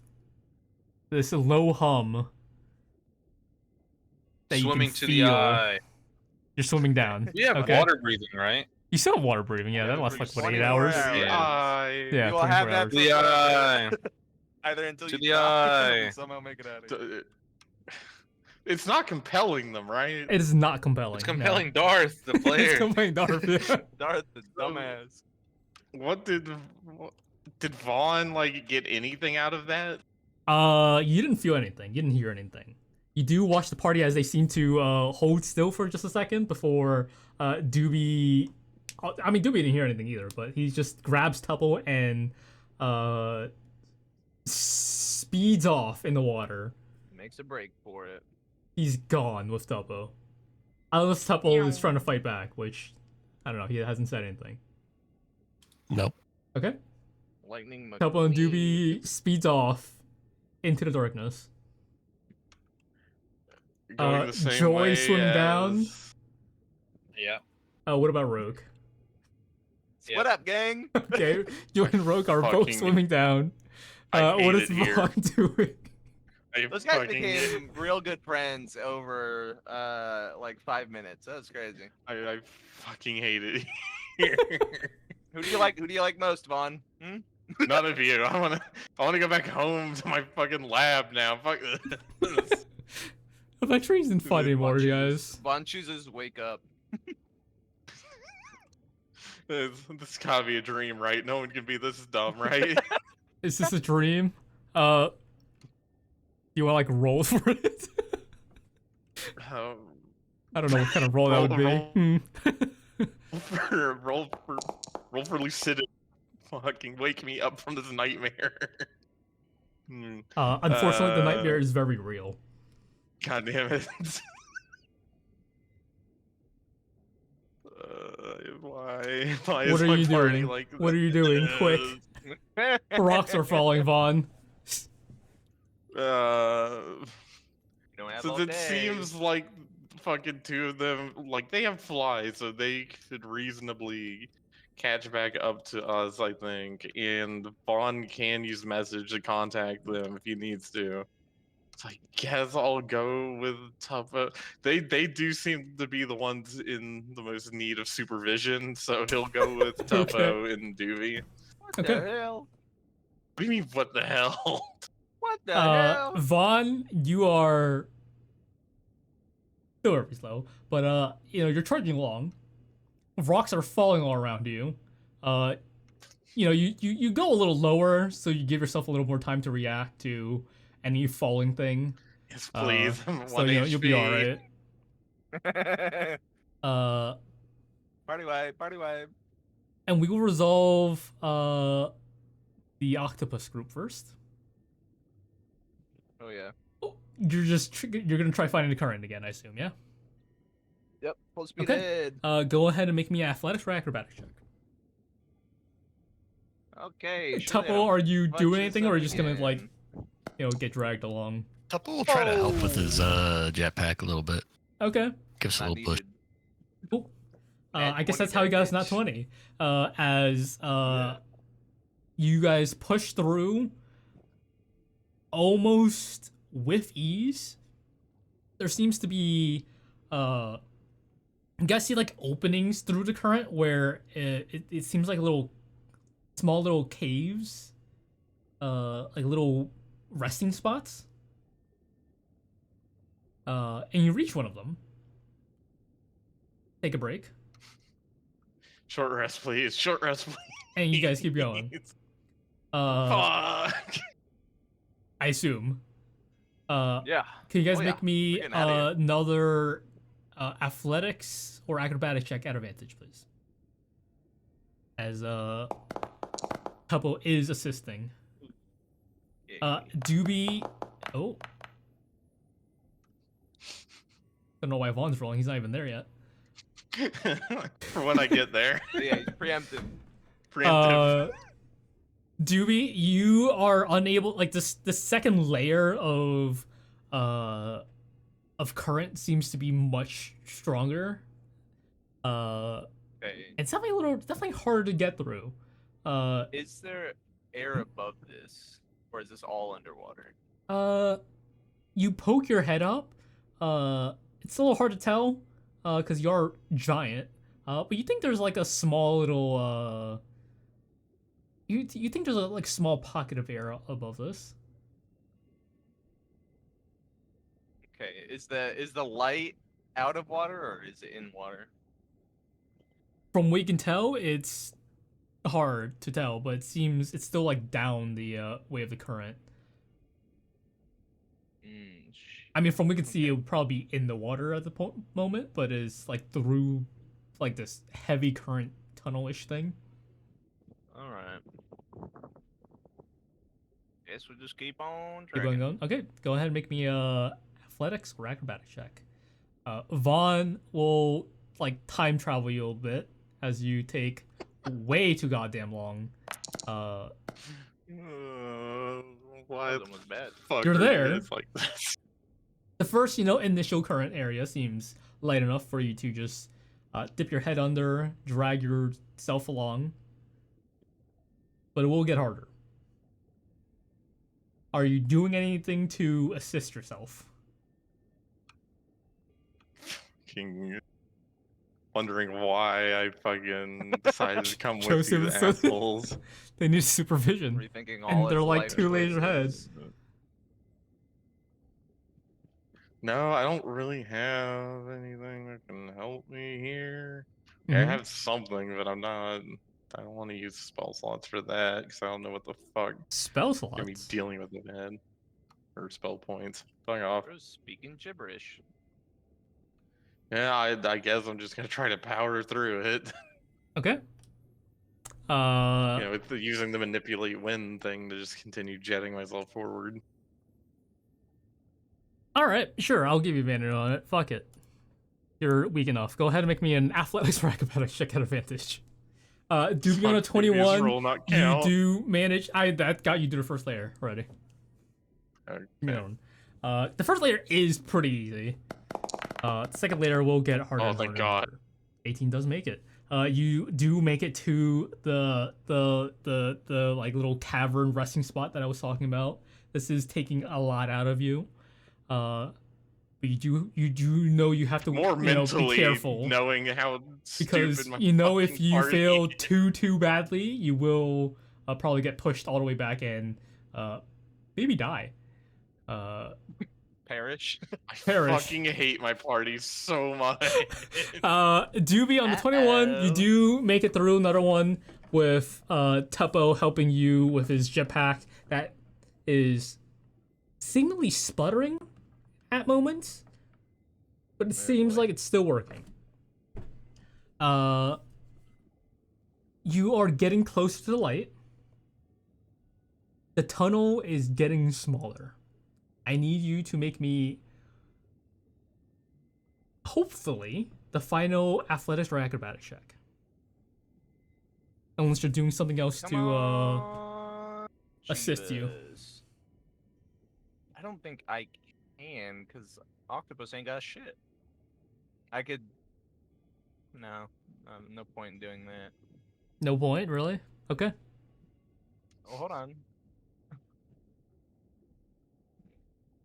this low hum that you Swimming can to feel. the eye. You're swimming down. We have Okay. water breathing, right? You still have water breathing. Yeah, Yeah, that lasts for like what, 24 8 hours? hours. Yeah. Yeah, We will have 24 that hours. To the eye. Either until To you the die or eye. somehow make it out of here. It's not compelling them, right? It is not compelling. It's no. compelling Darth, the It's player. compelling Darth. Yeah. Darth, the dumbass. What did Vaughn like get anything out of that? You didn't feel anything. You didn't hear anything. You do watch the party as they seem to hold still for just a second before Dooby. I mean, Dooby didn't hear anything either, but he just grabs Tuppo and speeds off in the water. Makes a break for it. He's gone with Tuppo. Unless Tuppo is trying to fight back, which I don't know. He hasn't said anything. Nope. Okay. Lightning Tuppo and McQueen. Dooby speeds off into the darkness. Going the same Joy way swimming down. Yeah. What about Rogue? What up, gang? Okay, Joy and Rogue are both Fucking- swimming down. I What hate is it here. Vaughn doing? I Those guys fucking- became real good friends over like 5 minutes. That was crazy. I fucking hate it here. Who do you like? Who do you like most, Vaughn? Hmm? None of you. I wanna go back home to my fucking lab now. Fuck this. Electric isn't fun anymore, you guys. Vaughn chooses wake up. This gotta be a dream, right? No one can be this dumb, right? Is this a dream? You want to like roll for it? Um, I don't know what kind of roll that would be. roll for lucidity. Fucking wake me up from this nightmare. Unfortunately, the nightmare is very real. God damn it. Why What is are my you party doing? like What are you doing? Quick. Rocks are falling, Vaughn. You don't have Since all it day. seems like fucking two of them, like they have flies, so they could reasonably catch back up to us, I think. And Vaughn can use message to contact them if he needs to. So I guess I'll go with Tuppo. They do seem to be the ones in the most need of supervision, so he'll go with Tuppo and Dooby. What Okay. the hell? What do you mean, what the hell? What the hell? Vaughn, you are still very slow, but you're charging along. Rocks are falling all around you. You go a little lower, so you give yourself a little more time to react to any falling thing. Yes, please. I'm So 1 you'll be HP. all right. Party wipe, party wipe. And we will resolve the octopus group first. Oh yeah. You're gonna try finding the current again, I assume, yeah? Yep. Full speed Okay. ahead. Go ahead and make me an athletics or acrobatics check. Okay. Tuppo, are you bunch doing this anything, or up are you just gonna again. get dragged along? Tuppo will try to help with his jetpack a little bit. Okay. Give us a Not little push. needed. Cool. Nat I guess 20 that's how he got his nat damage. 20. As you guys push through almost with ease. There seems to be you guys see like openings through the current where it seems like small little caves, like little resting spots. And you reach one of them. Take a break. Short rest, please. Short rest, please. And you guys keep going. Fuck. I assume. Yeah. Can you guys Oh, yeah. make me We're getting outta here. another athletics or acrobatics check at advantage, please? As Tuppo is assisting. Dooby. Oh. Don't know why Vaughn's rolling. He's not even there yet. For when I get there. Yeah, he's preemptive. Preemptive. Dooby, you are unable. Like the second layer of current seems to be much stronger. Okay. It's definitely harder to get through. Is there air above this, or is this all underwater? You poke your head up. It's a little hard to tell, because you are giant. But you think there's like a small little you think there's a like small pocket of air above this? Okay, is the light out of water or is it in water? From what you can tell, it's hard to tell, but it seems it's still like down the way of the current. I mean, from what we can see, it would probably be in the water at the moment, but is like through like this heavy current tunnel-ish thing. All right. Guess we'll just keep on Keep dragging. going. Okay, go ahead and make me a athletics or acrobatic check. Vaughn will like time travel you a little bit as you take way too goddamn long. Why That was bad. fuck You're are there. you guys like this? The first, initial current area seems light enough for you to just dip your head under, drag yourself along. But it will get harder. Are you doing anything to assist yourself? Fucking wondering why I fucking decided to come with Joseph you is so- assholes. They need supervision. Rethinking all And they're his like life 2 layers choices. No, I don't really have anything that can help me here. I Mhm. have something, but I don't want to use spell slots for that because I don't know what the fuck Spell gonna be slots. dealing with in head or spell points. Fuck off. Bro's speaking gibberish. Yeah, I guess I'm just gonna try to power through it. Okay. With using the manipulate wind thing to just continue jetting myself forward. All right, sure. I'll give you advantage on it. Fuck it. You're weak enough. Go ahead and make me an athletics or acrobatics check at advantage. Dooby on a Fuck, previous 21. roll not You count. do manage. That got you to the first layer already. Okay. The first layer is pretty easy. The second layer will get harder. Oh, and thank harder and God. harder. 18 does make it. You do make it to the like little cavern resting spot that I was talking about. This is taking a lot out of you. But you do know you have to More mentally be careful knowing how because stupid my if fucking you party fail is. too badly, you will probably get pushed all the way back and maybe die. Perish. I perish. fucking hate my party so much. Dooby on the 21, you Uh-oh. do make it through another one with Tuppo helping you with his jetpack that is seemingly sputtering at moments, but it seems like it's still working. You are getting closer to the light. The tunnel is getting smaller. I need you to make me, hopefully, the final athletics or acrobatics check. Unless you're doing something else Come to on, assist you. Jesus. I don't think I can, because Octopus ain't got shit. I could... No. No point in doing that. No point, really? Okay. Oh, hold on.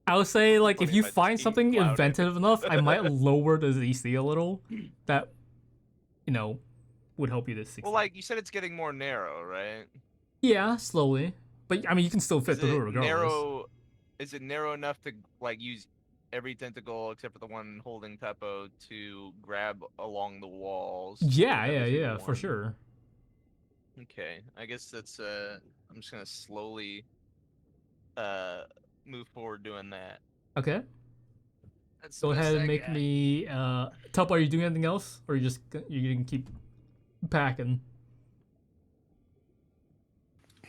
I would say, like, if Funny you if I just find keep something clouding. inventive enough, I might lower the DC a little. That, would help you to succeed. Well, like, you said it's getting more narrow, right? Yeah, slowly. But, I mean, you can still fit Is through it it regardless. Is it narrow enough to, like, use every tentacle except for the one holding Tuppo to grab along the walls? Yeah, with every single for one? sure. Okay, I guess that's, I'm just gonna slowly, move forward doing that. Okay. That's Go the best ahead and I make got. me, Tuppo, are you doing anything else? Or you can keep packing?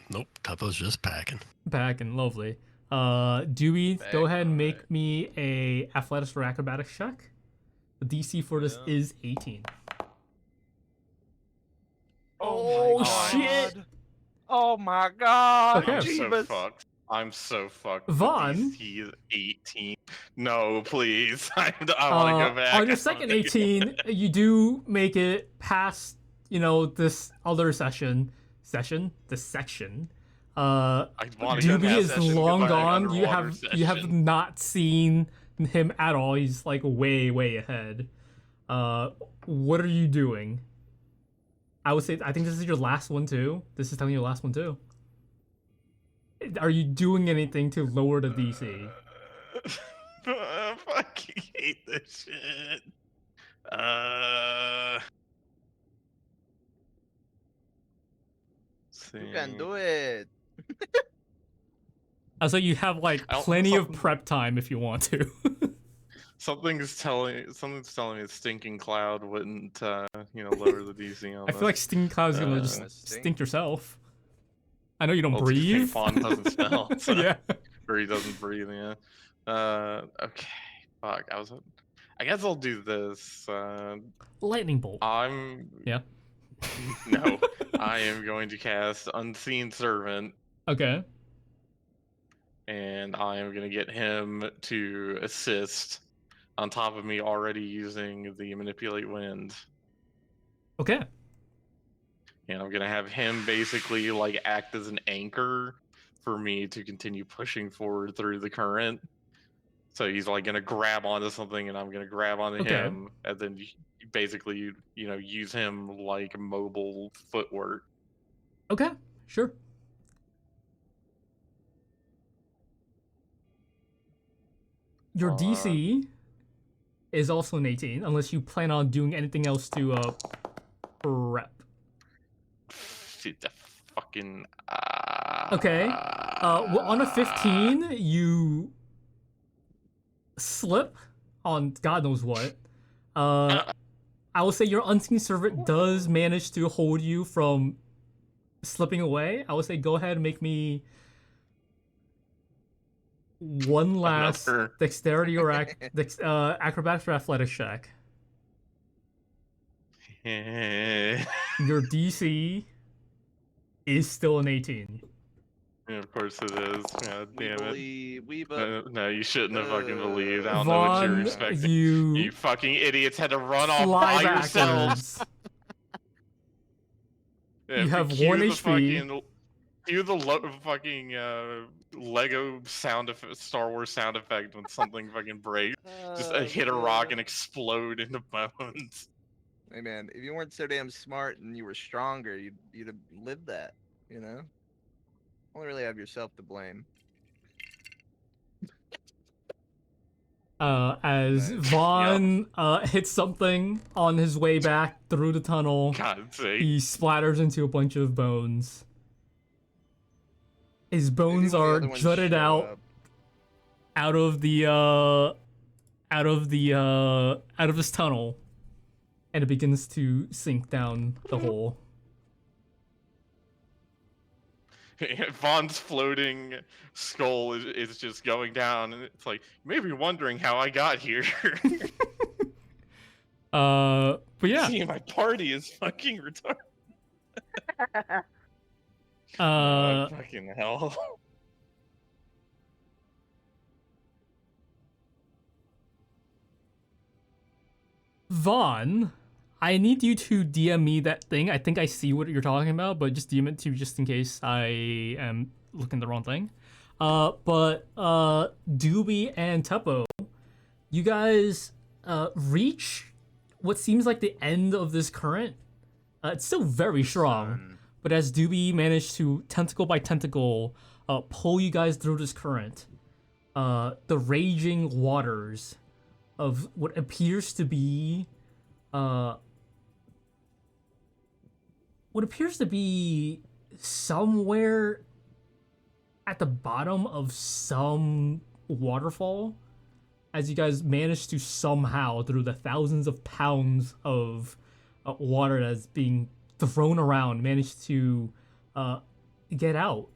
Nope, Tuppo's just packing. Packing, lovely. Dewey, go Back, ahead and make alright. me a athletics or acrobatics check. The DC for this Yeah. is 18. Oh, my shit! God. Oh my god! Okay. I'm so Jeebus. fucked. I'm so fucked. Vaughn? DC is 18. No, please. I want to go back. On your I second wanna go 18, you do make it past, this other section. This section. I want to go Dooby past is session, long goodbye, gone. You underwater have session. not seen him at all. He's like way ahead. What are you doing? I think this is your last one too. This is telling you your last one too. Are you doing anything to lower the DC? I fucking hate this shit. You can See. do it. So you have like I don't- plenty of something- prep time if you want to. Something's telling me a stinking cloud wouldn't lower the DC on I feel like this. Sting Cloud's gonna Uh, just Gonna stink. stink yourself. I know you don't Well, it's 'cause breathe. Fawn doesn't smell, so- Yeah. Or he doesn't breathe, yeah. Okay. Fuck. I guess I'll do this. Lightning bolt. I'm Yeah. No. I am going to cast Unseen Servant, Okay. and I am gonna get him to assist on top of me already using the Manipulate Wind. Okay. And I'm gonna have him basically like act as an anchor for me to continue pushing forward through the current. So he's like gonna grab onto something, and I'm gonna grab onto Okay. him, and then basically use him like mobile footwork. Okay. Sure. Your DC is also an 18, unless you plan on doing anything else to prep. Shit, the fucking. Okay. Well, on a 15, you slip on God knows what. I will say your Unseen Servant does manage to hold you from slipping away. I would say go ahead and make me one last Another. dexterity or acrobatics or athletics check. Your DC is still an 18. Yeah, of course it is. God We damn it. believe. No, you shouldn't have fucking believed. I don't know what you're Vaughn, expecting. you You fucking idiots had to run off fly by yourselves. backwards. Yeah, You have cue 1 the HP. fucking- Cue the fucking Lego Star Wars sound effect when something fucking breaks. Just hit a rock and explode into bones. Hey man, if you weren't so damn smart and you were stronger, you'd have lived that. You know. Only really have yourself to blame. As Nice. Vaughn hits something on his way back through the tunnel, God's sake. he splatters into a bunch of bones. His Maybe bones when the are other ones jutted show out up. out of this tunnel, and it begins to sink down the hole. Vaughn's floating skull is just going down, and it's like, you may be wondering how I got here. But yeah, See, my party is fucking retarded. Fucking hell. Vaughn, I need you to DM me that thing. I think I see what you're talking about, but just DM it to just in case I am looking at the wrong thing. But Dooby and Tuppo, you guys reach what seems like the end of this current. It's still very strong, Son. but as Dooby managed to tentacle by tentacle pull you guys through this current, the raging waters of what appears to be somewhere at the bottom of some waterfall, as you guys manage to somehow, through the thousands of pounds of water that's being thrown around, manage to get out.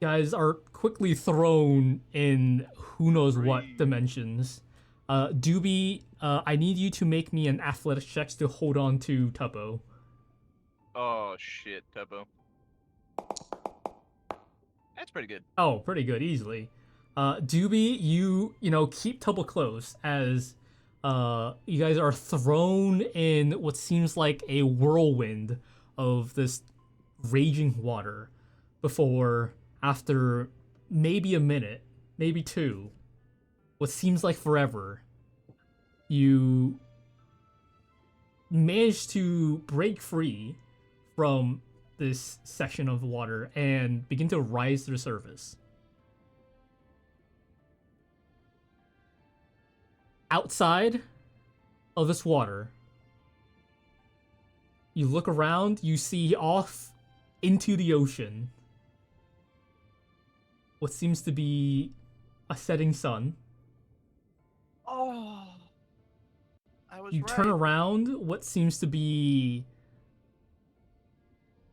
Guys are quickly thrown in who knows what Free. dimensions. Dooby, I need you to make me an athletics check to hold on to Tuppo. Oh shit, Tuppo. That's pretty good. Oh, pretty good, easily. Dooby, you keep Tuppo close as you guys are thrown in what seems like a whirlwind of this raging water before, after maybe a minute, maybe two, what seems like forever, you manage to break free from this section of water and begin to rise to the surface. outside of this water, you look around, you see off into the ocean what seems to be a setting sun. Oh, I was You right. turn around, what seems to be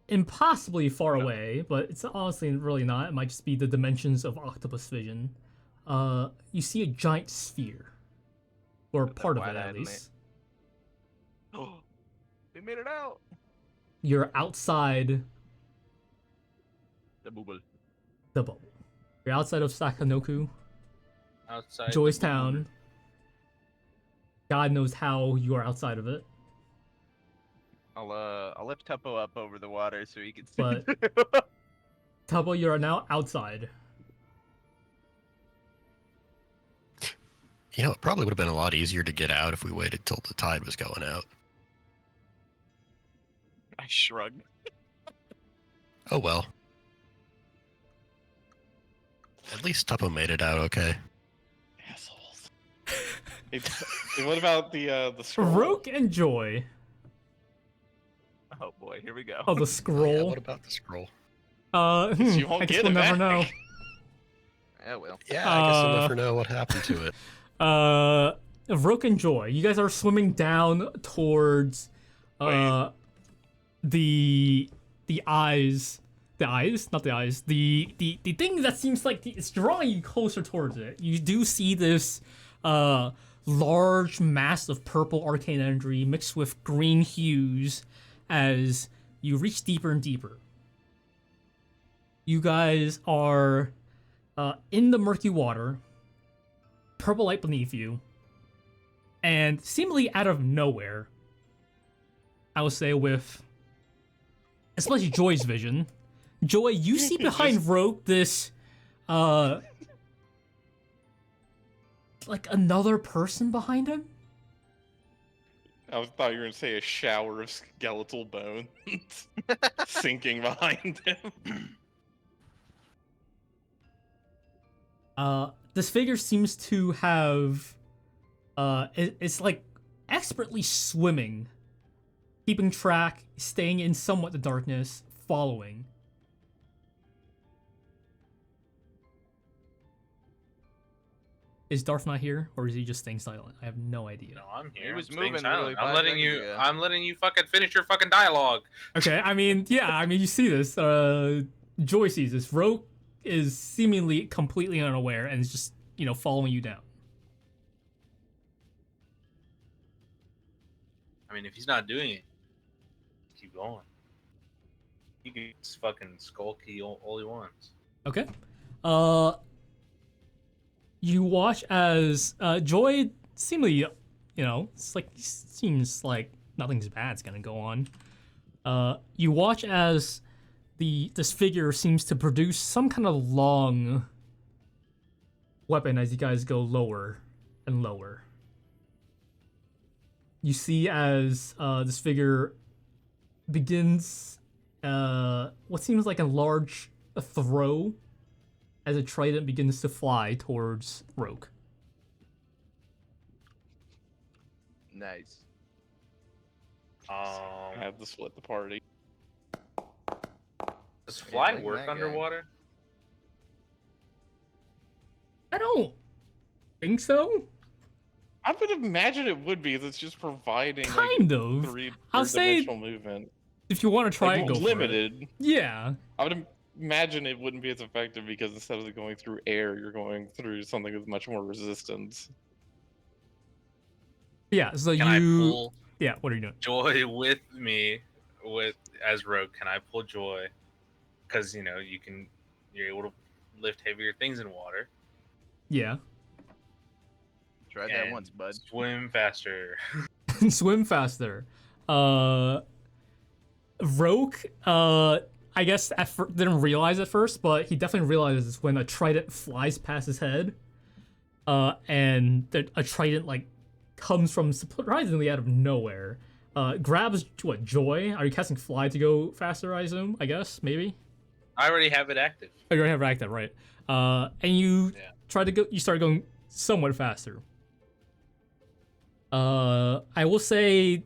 impossibly far away, but it's honestly really not. It might just be the dimensions of octopus vision. You see a giant sphere, or With that part of it wide-eyed at least. Oh, we made it out. You're outside The bubble. the bubble. You're outside of Sakanoku, Outside Joy's the town. God knows how you are outside of it. I'll lift Tuppo up over the water so he can see. But- Tubbo, you are now outside. You know, it probably would have been a lot easier to get out if we waited till the tide was going out. I shrugged. Oh well. At least Tuppo made it out okay. Assholes. Hey, what about the scroll? Roque and Joy. Oh boy, here we go. Oh, the Oh, yeah, scroll. what about the scroll? You won't I guess get we'll it never back. know. Yeah, well. Yeah, I guess we'll never know what happened to it. Roque and Joy, you guys are swimming down towards the eyes. The eyes? Not the eyes. The thing that seems like it's drawing you closer towards it. You do see this large mass of purple arcane energy mixed with green hues as you reach deeper and deeper. You guys are in the murky water, purple light beneath you, and seemingly out of nowhere, I would say with especially Joy's vision. Joy, you see behind Roque this like another person behind him. I thought you were gonna say a shower of skeletal bones sinking behind him. This figure seems to have it's like expertly swimming, keeping track, staying in somewhat the darkness, following. Is Darth not here, or is he just staying silent? I have no idea. No, I'm here. He was I'm staying moving silent. really I'm 5 letting seconds you. ago. I'm letting you fucking finish your fucking dialogue. Okay, I mean, yeah, I mean, you see this. Joy sees this. Roque is seemingly completely unaware and is just, following you down. I mean, if he's not doing it, keep going. He can fucking skull key all he wants. Okay. You watch as Joy seemingly, seems like nothing's bad's gonna go on. You watch as this figure seems to produce some kind of long weapon as you guys go lower and lower. You see as this figure begins what seems like a throw as a trident begins to fly towards Roque. Nice. I have to split the party. Does fly look at work that guy. underwater? I don't think so. I would imagine it would be. It's just providing Kind of. I'll say three-dimensional movement. if you want to try Like, and go limited. for it. Yeah. I would imagine it wouldn't be as effective because instead of going through air, you're going through something with much more resistance. Yeah. So Can I you. pull Yeah. What are you doing? Joy with me, as Rogue? Can I pull Joy? Because you're able to lift heavier things in water. Yeah. Try that and once, bud. Swim faster. Swim faster. Roque, I guess didn't realize at first, but he definitely realizes when a trident flies past his head, and a trident comes from surprisingly out of nowhere. Grabs what, Joy? Are you casting Fly to go faster? I assume. I guess maybe. I already have it active. Oh, you already have it active, right? And you Yeah. try to go. You start going somewhat faster. I will say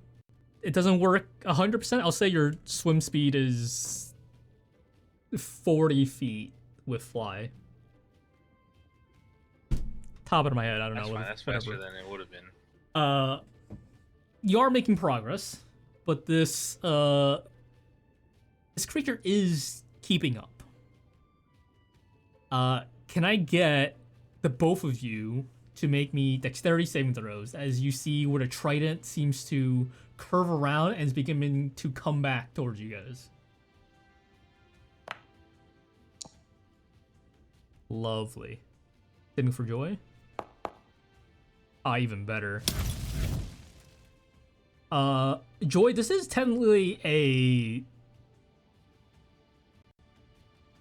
it doesn't work 100%. I'll say your swim speed is 40 feet with fly. Top of my head, I don't That's know. fine. That's faster than it would have been. You are making progress, but this creature is keeping up. Can I get the both of you to make me dexterity saving throws as you see where the trident seems to curve around and is beginning to come back towards you guys? Lovely. Saving for joy? Ah, even better. Joy, this is technically a,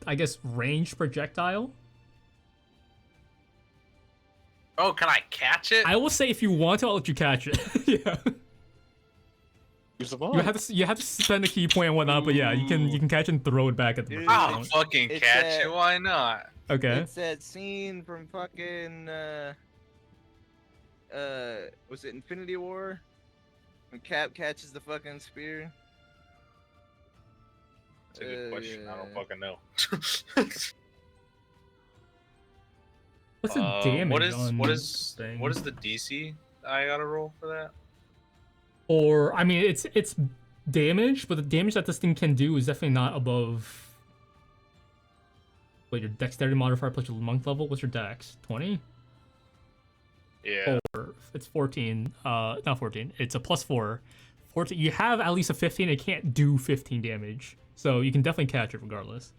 I guess, ranged projectile. Oh, can I catch it? I will say if you want to, I'll let you catch it. Yeah. Use the You have to spend a key point and whatnot, but yeah, you can catch and throw it back at the Dude. I'll point. fucking It's catch a- it. Why not? Okay. It's that scene from fucking was it Infinity War? When Cap catches the fucking spear. That's a good question. I don't Yeah. fucking know. What's the damage what is on what is thing? what is the DC I gotta roll for that? Or I mean, it's damage, but the damage that this thing can do is definitely not above. Wait, your dexterity modifier plus your monk level. What's your dex? 20? Yeah. Or it's 14. Not 14. It's a plus 4. 14. You have at least a 15. It can't do 15 damage, so you can definitely catch it regardless.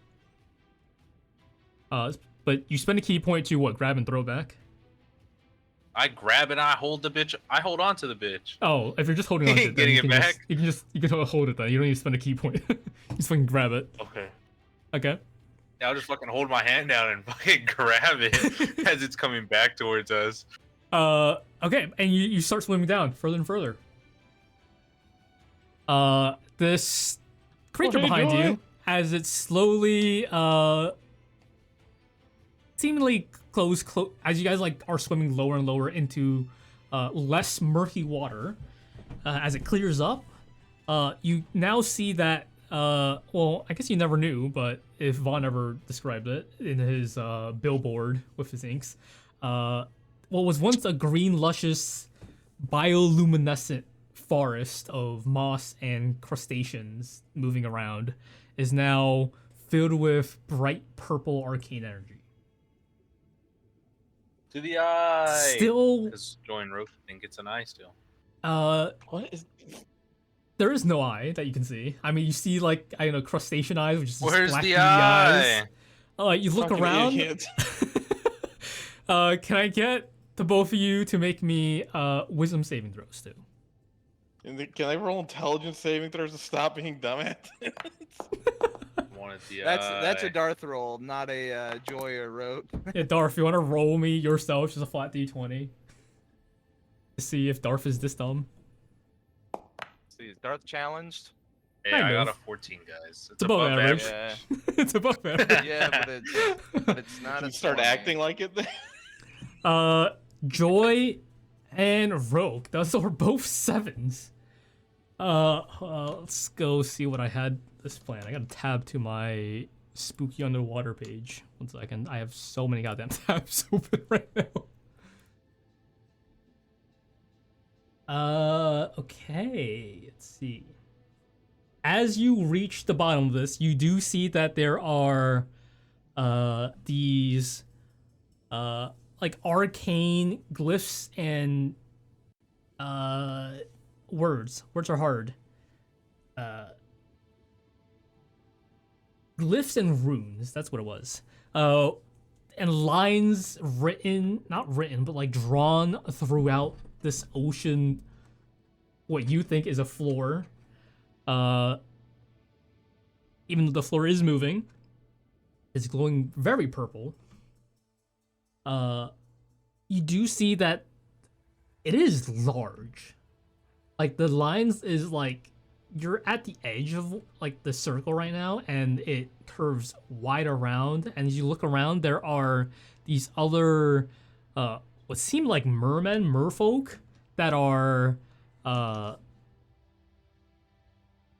But you spend a key point to what? Grab and throw back. I grab it and I hold the bitch. I hold on to the bitch. Oh, if you're just holding on to it, then Getting you it can back? you can hold it then. You don't need to spend a key point. You just fucking grab it. Okay. Okay. Yeah, I'll just fucking hold my hand down and fucking grab it as it's coming back towards us. Okay, and you start swimming down further and further. This creature hey, behind Joy. you, as it slowly, seemingly close, as you guys like are swimming lower and lower into, less murky water, as it clears up, you now see that, well, I guess you never knew, but if Vaughn ever described it in his, billboard with his inks, what was once a green, luscious, bioluminescent forest of moss and crustaceans moving around is now filled with bright purple arcane energy. To the eye. Still, Because Joy and Roque think it's an eye still. What is? there is no eye that you can see. I mean, you see like, I don't know, crustacean eyes, which is just Where's black the beady eye? eyes. You look Fucking around. idiot. Can I get the both of you to make me wisdom saving throws too? Can I roll intelligence saving throws to stop being dumbass? Wanted the That's eye. a Darth roll, not a Joy or Rogue. Yeah, Darth, you want to roll me yourself just a flat d20 to see if Darth is this dumb? See, is Darth challenged? Yeah, Kind I got a of. 14, guys. It's above average. Yeah, It's above average. yeah, but it's not Can a you start 20. acting like it then? Joy and Rogue. Those are both 7s. Let's go see what I had this plan. I gotta tab to my spooky underwater page. 1 second. I have so many goddamn tabs open right now. Okay. Let's see. As you reach the bottom of this, you do see that there are these like arcane glyphs and words. Words are hard. Glyphs and runes, that's what it was. And lines written, not written, but like drawn throughout this ocean, what you think is a floor. Even though the floor is moving, it's glowing very purple. You do see that it is large. Like the lines is like you're at the edge of like the circle right now, and it curves wide around. And as you look around, there are these other what seem like merfolk that are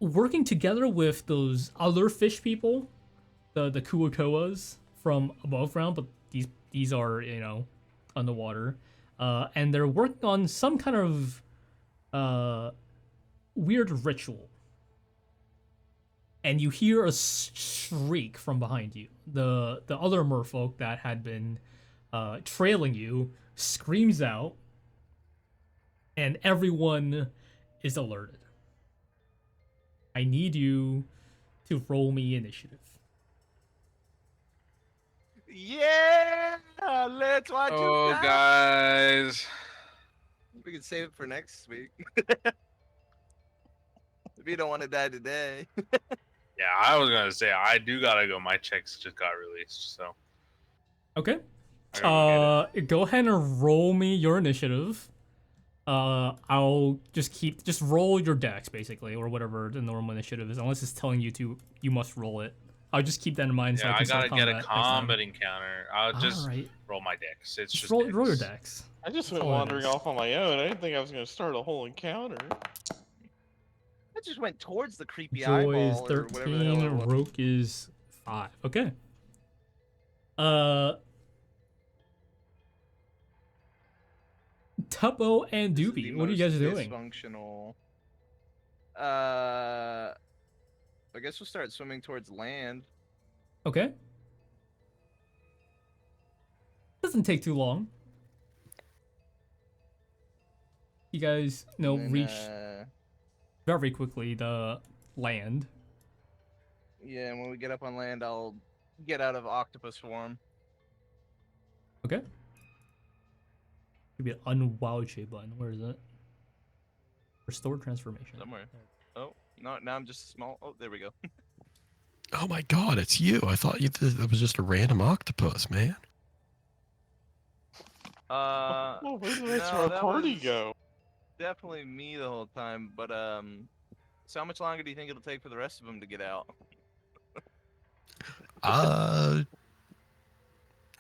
working together with those other fish people, the Kuokoas from above ground, but these are, you know, underwater. And they're working on some kind of weird ritual. And you hear a shriek from behind you. The other merfolk that had been trailing you screams out, and everyone is alerted. I need you to roll me initiative. Yeah, let's watch Oh, you die. guys. We can save it for next week. If you don't want to die today. Yeah, I was gonna say I do gotta go. My checks just got released, so Okay. I gotta go Go ahead and roll me your initiative. I'll just roll your dex basically, or whatever the normal initiative is, unless it's telling you must roll it. I'll just keep that in mind. get So it. I Yeah, can I start gotta get a combat next time. combat encounter. I'll just Alright. roll my dex. It's Just just roll your dex. dex. I just That's went all it wandering is. off on my own. I didn't think I was going to start a whole encounter. I just went towards the creepy Joy is eyeball or whatever the hell 13. it was. Roque is 5. Okay. Tuppo and This is Dooby, the what are you guys most doing? Dysfunctional. I guess we'll start swimming towards land. Okay. Doesn't take too long. You guys, and then, reach very quickly the land. Yeah, and when we get up on land, I'll get out of octopus form. Okay. Should be an unwild shape button. Where is it? Restore transformation. Somewhere. Oh, no, now I'm just small. Oh, there we go. Oh my god, it's you. I thought that was just a random octopus, man. Oh, where did the rest no, of our that party was go? definitely me the whole time, but so how much longer do you think it'll take for the rest of them to get out? Well,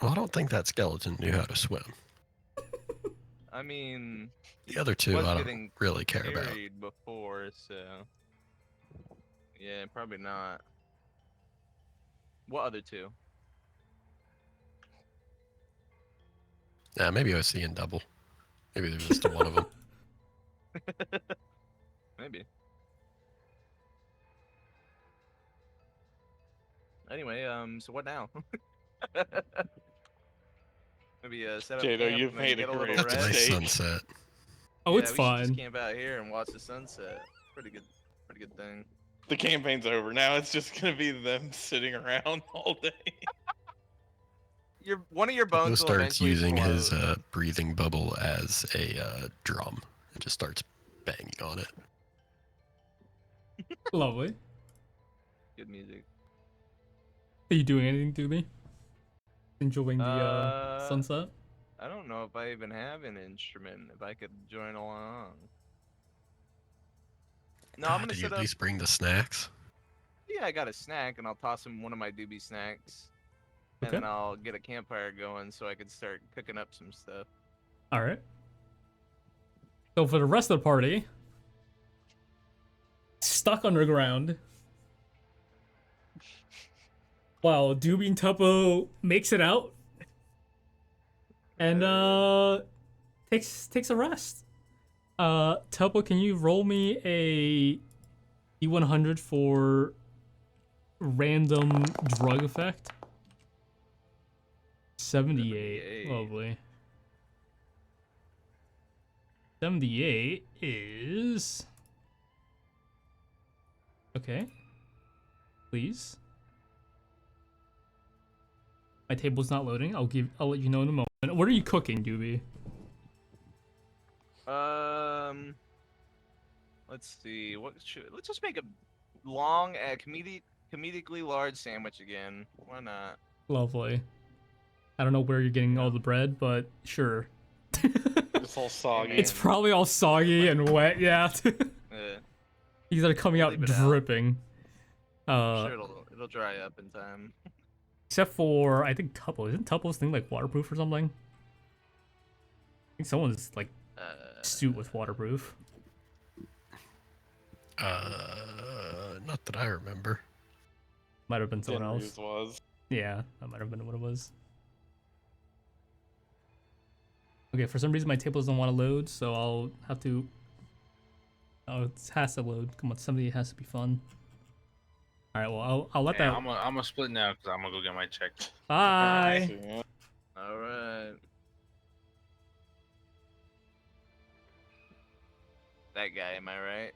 I don't think that skeleton knew how to swim. I mean, The other two, was I don't getting really care about. carried before, so yeah, probably not. What other two? Nah, maybe I was seeing double. Maybe there was just one of them. Maybe. Anyway, so what now? Maybe set up Jadow, camp you've and then made a get a little great That's a rest. nice mistake. sunset. Oh, Yeah, it's we should fine. just camp out here and watch the sunset. Pretty good thing. The campaign's over. Now it's just going to be them sitting around all day. One of your Tuppo bones will starts eventually using his float. breathing bubble as a drum and just starts banging on it. Lovely. Good music. Are you doing anything, Dooby? Enjoying the sunset? I don't know if I even have an instrument. If I could join along. No, I'm gonna Did you set at up. least bring the snacks? Yeah, I got a snack, and I'll toss him one of my Dooby snacks, Okay. and then I'll get a campfire going so I can start cooking up some stuff. All right. So for the rest of the party, stuck underground. Wow, Dooby and Tuppo makes it out, and takes a rest. Tuppo, can you roll me a D100 for random drug effect? 78. 78. Lovely. 78 is... Okay. Please. My table's not loading. I'll let you know in a moment. What are you cooking, Dooby? Let's see. Let's just make a long, comedically large sandwich again. Why not? Lovely. I don't know where you're getting all the bread, but sure. It's all soggy. It's probably all soggy and wet, yeah. These are coming out Leave it out. dripping. I'm sure it'll dry up in time. Except for, I think Tuppo. Isn't Tuppo's thing like waterproof or something? I think someone's like suit was waterproof. Not that I remember. Might have been someone else. Genry's was. Yeah, that might have been what it was. Okay, for some reason my table doesn't want to load, so I'll have to. Oh, it has to load. Come on, somebody has to be fun. All right, well I'll let Hey, that. I'm gonna split now because I'm gonna go get my check. Bye. Yeah. All right. That guy, am I right?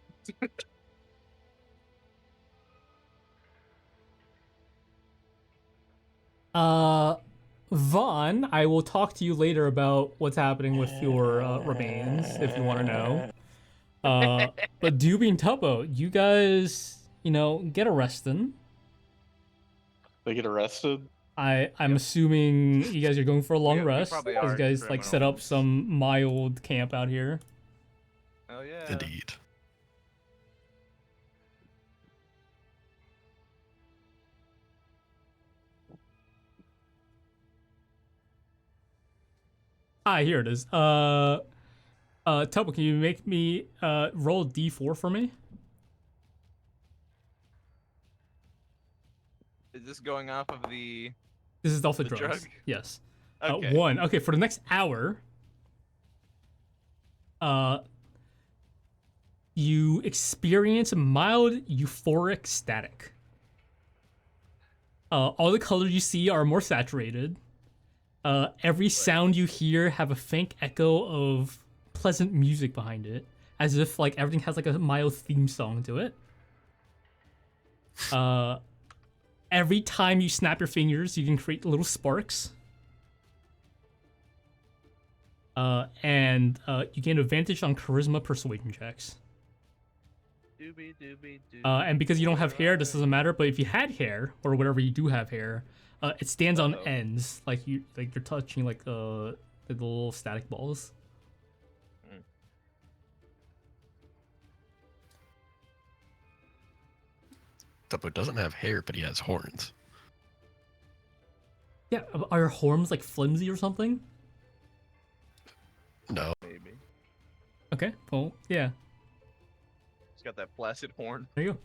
Vaughn, I will talk to you later about what's happening with your remains if you want to know. But Dooby and Tuppo, you guys, get arrested. They get arrested. I'm assuming you guys are going for a long We rest. probably You are guys like set up criminals. some mild camp out here. Oh yeah. Indeed. Ah, here it is. Tuppo, can you make me roll a d4 for me? Is this going off of the? This is off the The drugs. drug? Yes. Okay. 1. Okay, for the next hour, you experience mild euphoric static. All the colors you see are more saturated. Every sound you hear have a faint echo of pleasant music behind it, as if like everything has like a mild theme song to it. Every time you snap your fingers, you can create little sparks. And you gain advantage on charisma persuasion checks. Dooby, dooby, dooby. And because you don't have hair, this doesn't matter. But if you had hair, or whatever you do have hair, it stands on ends, like you're touching like the little static balls. Tuppo doesn't have hair, but he has horns. Yeah, are your horns like flimsy or something? No. Maybe. Okay, well, yeah, He's got that placid horn. there you go.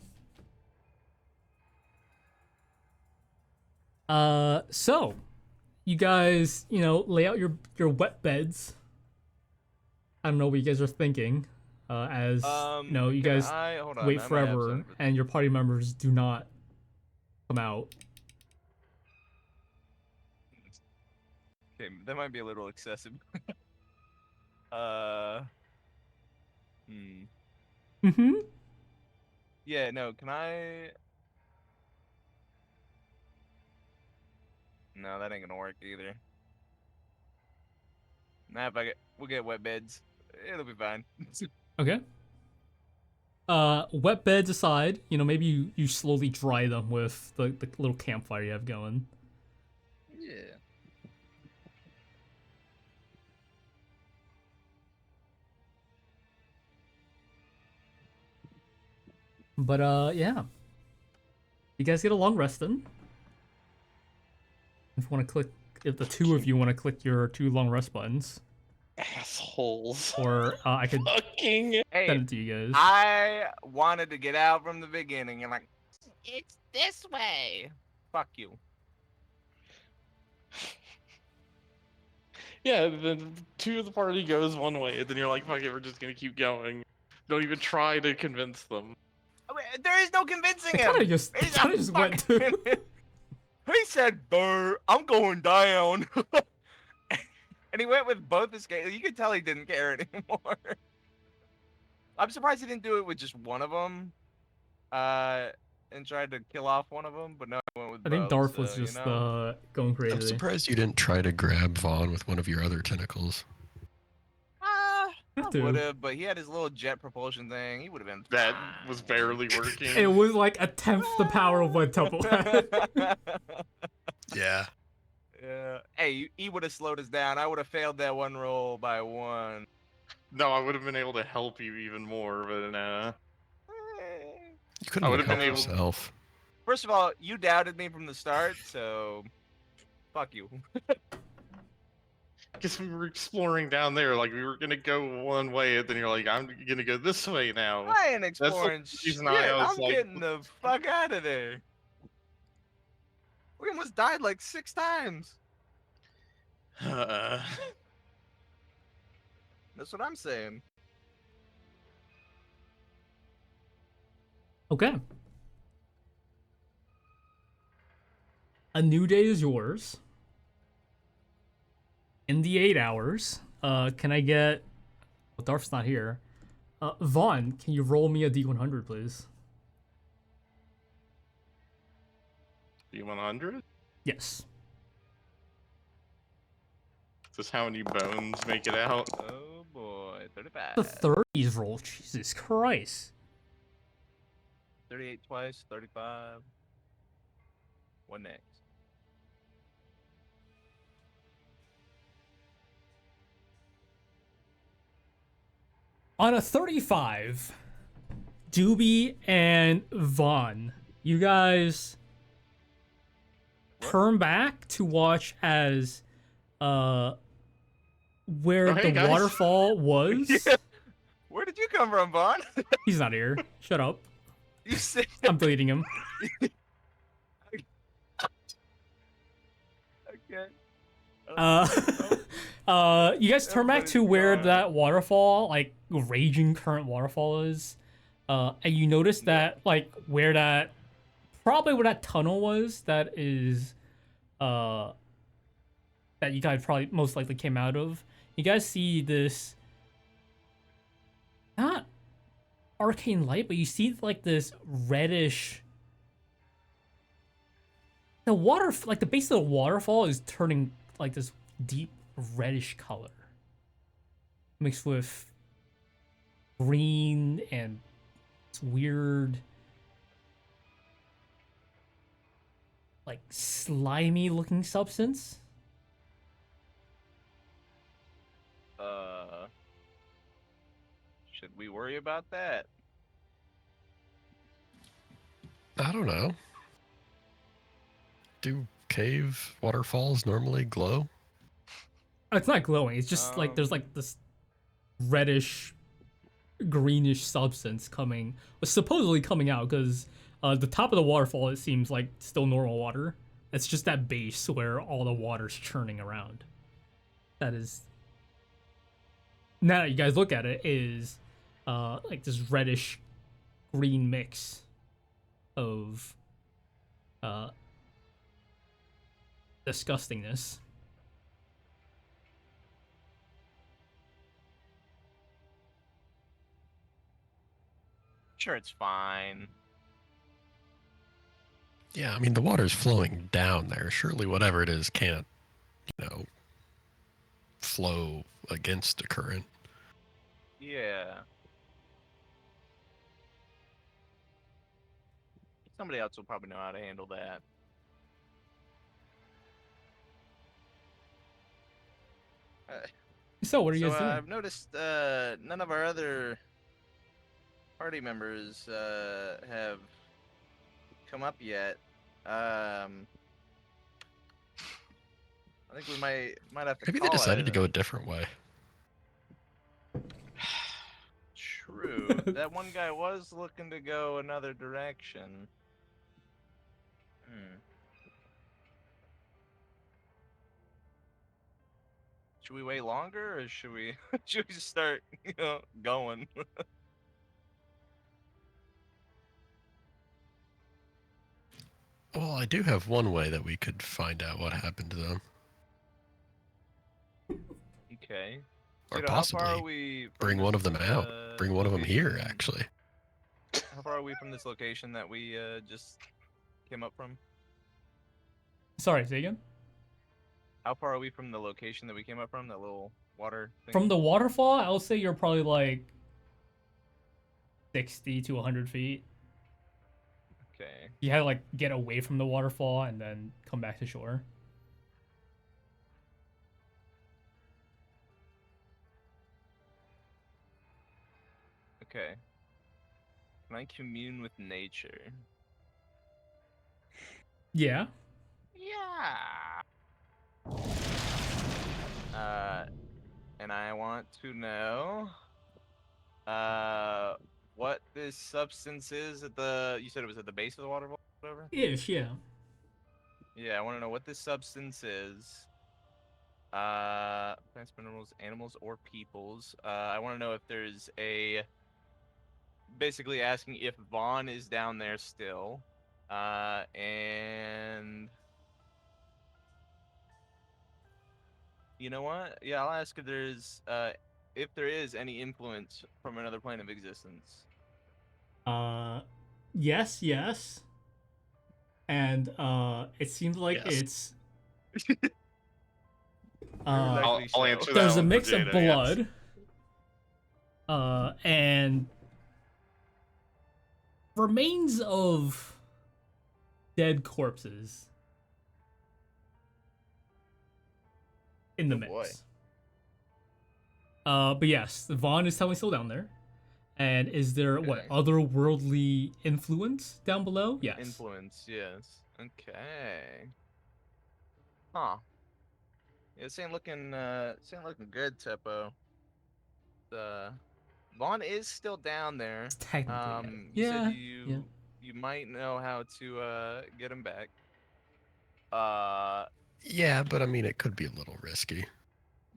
So you guys, lay out your wet beds. I don't know what you guys are thinking. As you can guys hold on, wait I might have forever, some- and your party members do not come out. Okay, that might be a little excessive. Mm-hmm. Yeah, no, can I? No, that ain't gonna work either. Nah, we'll get wet beds. It'll be fine. Okay. Wet beds aside, maybe you slowly dry them with the little campfire you have going. Yeah. But yeah. You guys get a long rest in. If the two of you want to click your 2 long rest buttons, Assholes. or I could Fucking. Hey, send it to you guys. I wanted to get out from the beginning, and like, it's this way. Fuck you. Yeah, then 2 of the party goes one way, and then you're like, fuck it, we're just gonna keep going. Don't even try to convince them. I mean, there is no convincing They him. kind of just, He's kinda a just went to. fucking- He said, "Burr, I'm going down," and he went with both his skates. You could tell he didn't care anymore. I'm surprised he didn't do it with just one of them, and tried to kill off one of them. But no, he went with I think both, Darth was so, just you know. going I'm crazy. surprised you didn't try to grab Vaughn with one of your other tentacles. I Dude. would have, but he had his little jet propulsion thing. He would have been. That was barely working. It was like a tenth the power of what Tuppo had. Yeah. Yeah. Hey, he would have slowed us down. I would have failed that one roll by 1. No, I would have been able to help you even more, but You couldn't I have would've been helped able- yourself. First of all, you doubted me from the start, so fuck you. Because we were exploring down there, like we were gonna go one way, and then you're like, I'm gonna go this way now. I ain't That's the exploring shit. reason I was I'm like, getting the fuck out of there. We almost died like 6 times. uh, That's what I'm saying. Okay. A new day is yours. In the 8 hours, can I get... Well, Darf's not here. Vaughn, can you roll me a D100, please? D100? Yes. Is this how many bones make it out? Oh boy, 35. The 30s roll, Jesus Christ. 38 twice, 35. What next? On a 35, Dooby and Vaughn, you guys turn back to watch as where Oh, hey, the guys. waterfall was. Yeah. Where did you come from, Vaughn? He's not here. Shut up. You said I'm deleting him. okay. You guys turn back to where Everybody's that waterfall, like raging current waterfall is, and you notice that like where that tunnel was, that is, that you guys probably most likely came out of. You guys see this, not arcane light, but you see like this reddish. The water, like the base of the waterfall, is turning like this deep reddish color mixed with green and it's weird like slimy looking substance. Should we worry about that? I don't know. Do cave waterfalls normally glow? It's not glowing, it's just like there's like this reddish greenish substance supposedly coming out, because the top of the waterfall, it seems like still normal water. It's just that base where all the water's churning around. That is, now that you guys look at it, is like this reddish green mix of disgustingness. Sure, it's fine. Yeah, I mean, the water's flowing down there. Surely whatever it is can't, flow against the current. Yeah. Somebody else will probably know how to handle that. So what are you guys doing? I've noticed none of our other party members have come up yet. I think we might have to Maybe they call decided to it. go a different way. True. That one guy was looking to go another direction. Should we wait longer, or should we should we just start, going? Well, I do have one way that we could find out what happened to them. Okay. Or Jadow, how far are possibly we from bring one of them this, out. Bring one of them here, location? actually. How far are we from this location that we just came up from? Sorry, say again? How far are we from the location that we came up from? That little water thing? From the waterfall, I would say you're probably like 60 to 100 feet. Okay. You had to like get away from the waterfall and then come back to shore. Okay. Can I commune with nature? Yeah. Yeah. And I want to know what this substance is at the. You said it was at the base of the waterfall, whatever. Ish, yeah. Yeah, I want to know what this substance is. Plants, minerals, animals, or peoples. I want to know if there's a. Basically asking if Vaughn is down there still. And. You know what? Yeah, I'll ask if there is any influence from another plane of existence. Yes, yes. And it seems like Yes. it's Very likely I'll so. answer that. there's a one for mix of Jadow, yes. blood, and remains of dead corpses in the Oh, mix. boy. But yes, Vaughn is definitely still down there. And is there what Okay. otherworldly influence down below? Yes. Influence, yes. Okay. Huh. Yeah, this ain't looking good, Tuppo. Vaughn is still down there. Technically, You yeah. said Yeah. you might know how to get him back. Yeah, but I mean, it could be a little risky.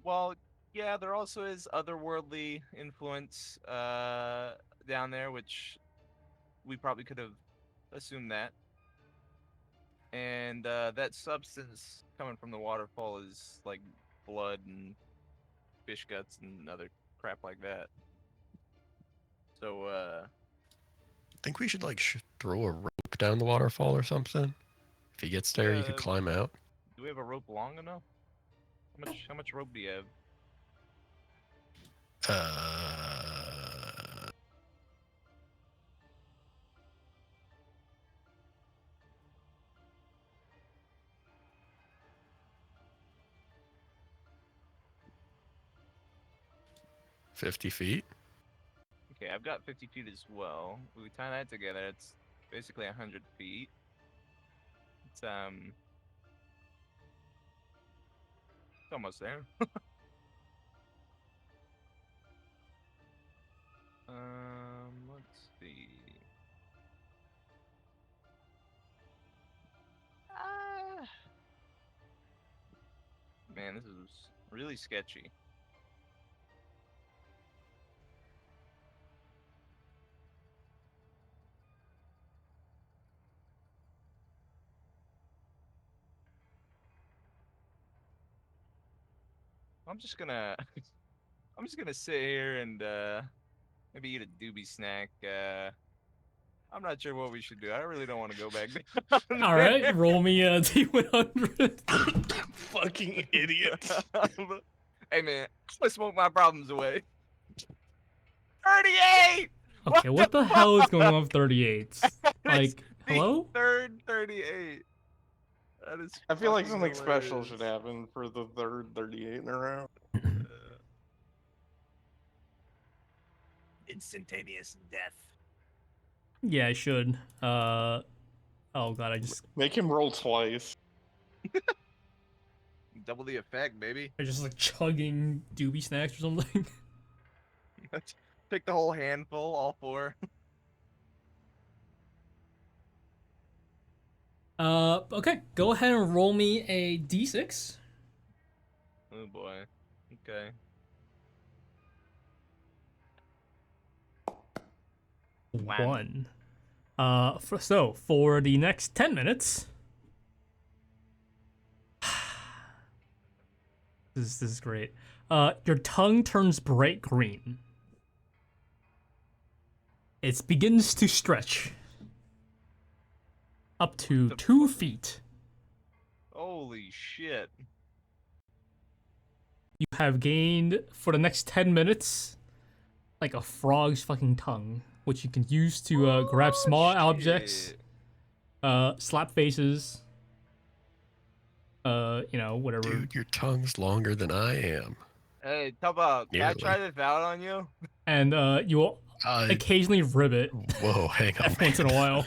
Well, yeah, there also is otherworldly influence down there, which we probably could have assumed that. And that substance coming from the waterfall is like blood and fish guts and other crap like that. So, I think we should like throw a rope down the waterfall or something. If he gets there, you could climb out. do we have a rope long enough? How much rope do you have? 50 feet. Okay, I've got 50 feet as well. We tie that together, it's basically 100 feet. It's almost there. Let's see. Man, this is really sketchy. I'm just gonna sit here and maybe eat a Dooby snack. I'm not sure what we should do. I really don't want to go back down All there. right, roll me a D100. Fucking idiot. Hey man, I'm gonna smoke my problems away. 38! Okay, what the hell is going on with 38s? Like, hello? Third 38. That is. I feel like fucking something special hilarious. should happen for the third 38 in a row. Instantaneous death. Yeah, I should. Oh god, I Make him roll twice. Double the effect, baby. just like chugging doobie snacks or something. Take the whole handful, all four. Okay, go ahead and roll me a D6. Oh boy. Okay. Wow. 1. So for the next 10 minutes, this is great. Your tongue turns bright green. It begins to stretch up to 2 feet. Holy shit. You have gained for the next 10 minutes like a frog's fucking tongue, which you can use to grab small objects, shit. slap faces, you know, whatever. Dude, your tongue's longer than I am. Hey, Tuppo, can I Nearly. try this out on you? And you will occasionally ribbit Whoa, hang on. once in a while.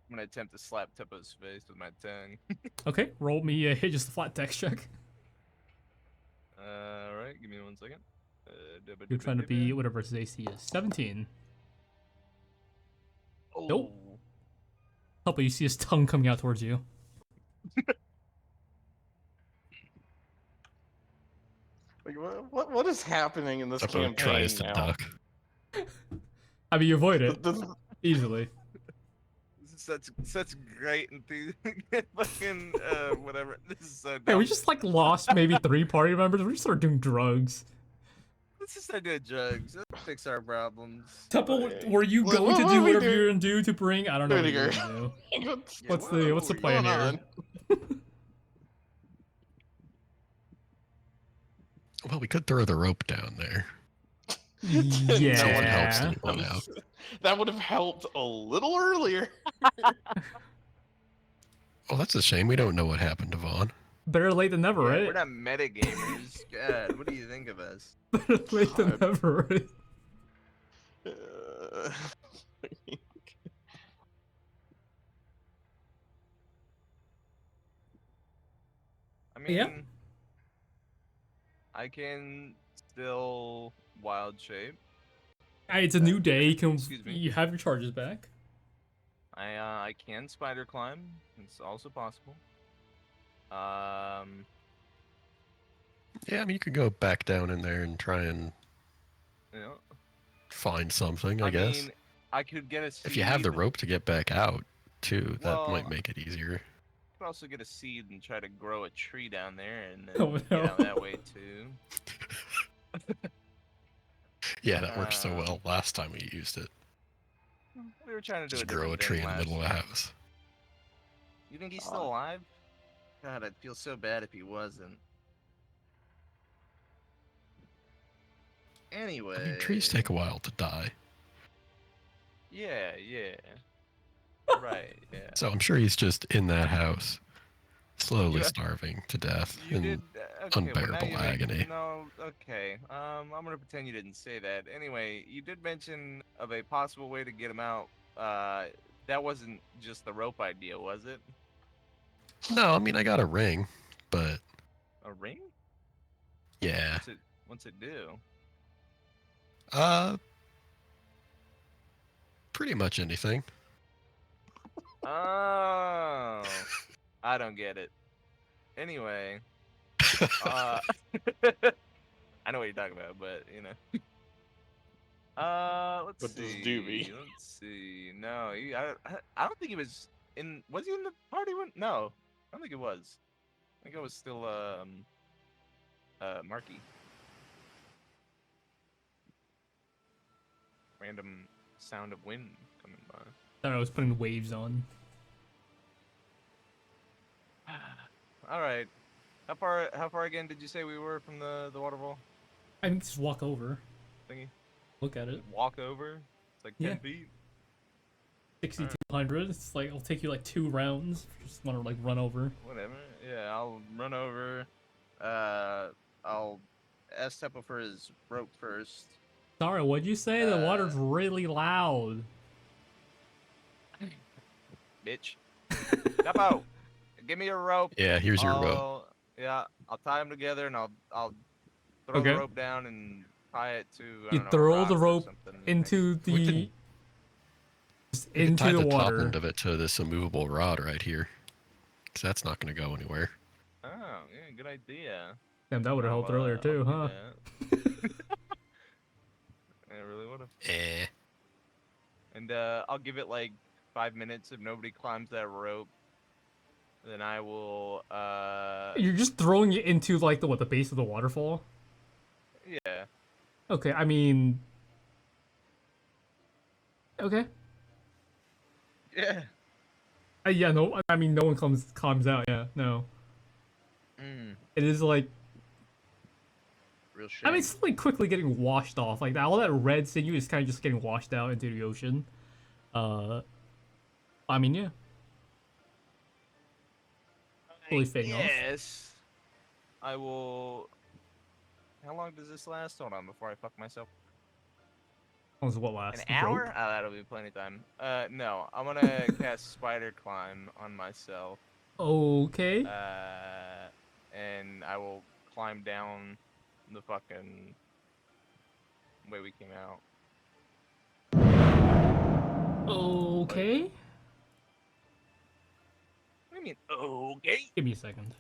I'm gonna attempt to slap Tuppo's face with my tongue. Okay, roll me a hit, just a flat dex check. Alright, give me 1 second. You're trying to be whatever his AC is. 17. Nope. Tuppo, you see his tongue coming out towards you. Like, what is happening in this Tuppo campaign tries to now? duck. I mean, you avoid it This- easily. Such great enthusiasm. Fucking whatever. This is so dumb. Hey, we just like lost maybe 3 party members. We just started doing drugs. Let's just start doing drugs. Let's fix our problems. Tuppo, were you What- going to what do are we whatever doing? you're gonna do to bring? I don't know what you're Rudiger. gonna do. Yeah, What's what the are plan going here? on? Well, we could throw the rope down there. Yeah. No one helps anyone out. That would have helped a little earlier. Well, that's a shame. We don't know what happened to Vaughn. Better late than never, Yeah, right? we're not metagamers. God, what do you think of us? Better late than God. never, right? I mean, Yeah. I can still wild shape. Hey, it's a new day. You can Excuse me. you have your charges back. I can spider climb. It's also possible. Yeah, I mean, you could go back down in there and try and You know, find something, I guess. mean, I could get a seed. If you have the rope to get back out, too, that Well, might make it easier. I could also get a seed and try to grow a tree down there and then Oh, get no. out that way too. Yeah, that worked so Uh, well last time we used it. We were trying to do Just a grow a different tree thing in the last middle of the time. house. You think he's still alive? God, I'd feel so bad if he wasn't. Anyway. I mean, trees take a while to die, Yeah, yeah. Right, yeah. so I'm sure he's just in that house, slowly Yeah. starving to death. You And did okay, well, now unbearable you agony. No, okay. I'm gonna pretend you didn't say that. Anyway, you did mention of a possible way to get him out. That wasn't just the rope idea, was it? no, I mean, I got a ring, but A ring? yeah. What's it do? Pretty much anything. Oh, I don't get it. Anyway, I know what you're talking about, but you know. Let's But see. this Dooby. Let's see. No, I don't think he was in. Was he in the party when? No, I don't think it was. I think it was still Marky. Random sound of wind coming by. I don't know, I was putting waves on. All right. How far again did you say we were from the waterfall I think just walk over, thingy? look at it. Walk over. It's like 10 Yeah. feet. 6,200. It's like it'll take you like 2 rounds. If you just want to like run over. Whatever. Yeah, I'll run over. I'll ask Tuppo for his rope first. Sorry, what'd you say? The water's really loud. Bitch. Tuppo, give me your rope. Yeah, here's your rope. Yeah, I'll tie them together and I'll throw Okay. the rope down and tie it to. I You don't know, a throw rock the or rope something. into We the can- just You can into tie the the top water. end of it to this immovable rod right here, because that's not going to go anywhere. Oh, yeah, good idea. Damn, that would have helped earlier too, huh? It really would have. Eh. And I'll give it like 5 minutes. If nobody climbs that rope, then I will. You're just throwing it into like the base of the waterfall. Yeah. Okay, I mean. Okay. Yeah. Yeah, no, I mean no one climbs out. Yeah, no. It is like. Real shame. I mean, it's like quickly getting washed off. Like that, all that red sinew is kind of just getting washed out into the ocean. I mean, yeah. Fully fading off. Yes. I will. How long does this last? Hold on, before I fuck myself. That was what last? An The hour? rope? Oh, that'll be plenty of time. No, I'm gonna cast Spider Climb on myself. Okay. And I will climb down the fucking way we came out. Okay. What do you mean? Okay. Give me a second.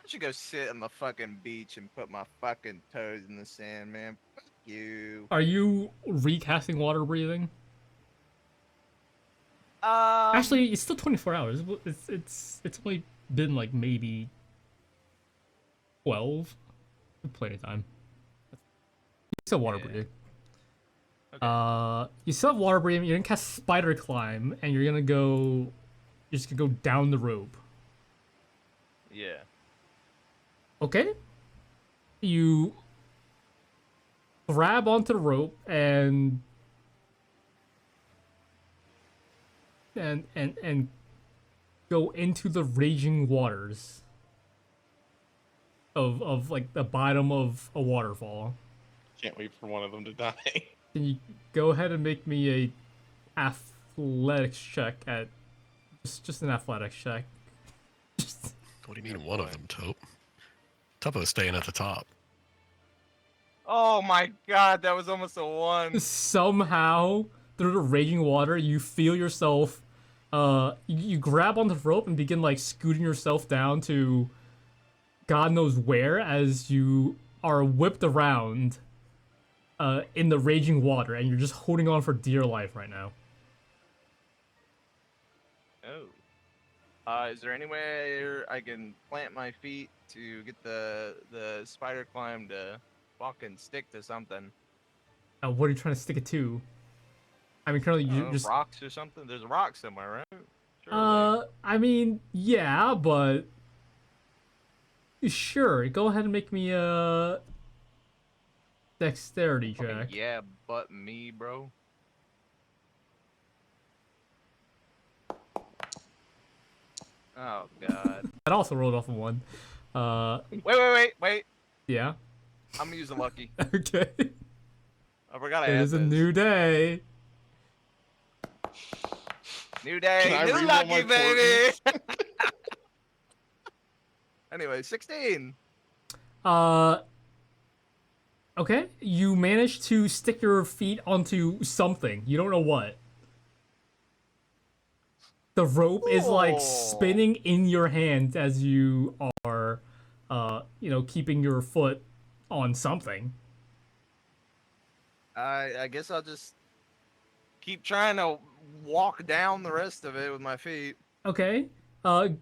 I should go sit on the fucking beach and put my fucking toes in the sand, man. Fuck you. Are you recasting water breathing? Actually, Actually, it's still 24 hours. It's only been like maybe 12. Plenty of time. You still have water Yeah. breathing. Okay. You still have water breathing. You're gonna cast Spider Climb, and you're gonna go. You're just gonna go down the rope. yeah. Okay. You grab onto the rope and go into the raging waters of like the bottom of a waterfall. Can't wait for one of them to die. Can you go ahead and make me a athletics check at just an athletics check? Just, What do you mean one of them, Tope? Tuppo's staying at the top. Oh my god, that was almost a 1. somehow through the raging water you feel yourself you grab on the rope and begin like scooting yourself down to God knows where as you are whipped around in the raging water, and you're just holding on for dear life right now. Oh. Is there any way I can plant my feet to get the spider climb to fucking stick to something? What are you trying to stick it to? I mean, currently I don't you know, just rocks or something. There's a rock somewhere, right? Surely. I mean, yeah, but sure, go ahead and make me a dexterity Fucking check. yeah, but me, bro. Oh god. That also rolled off a 1. Wait. Yeah. I'm gonna use a lucky. Okay. I forgot I It had is a this. new day. New day, Can I new reroll lucky, my baby. Anyway, 16. Okay. You managed to stick your feet onto something. You don't know what. The rope is like Cool. spinning in your hand as you are, keeping your foot on something. I guess I'll just keep trying to walk down the rest of it with my feet. Okay. Down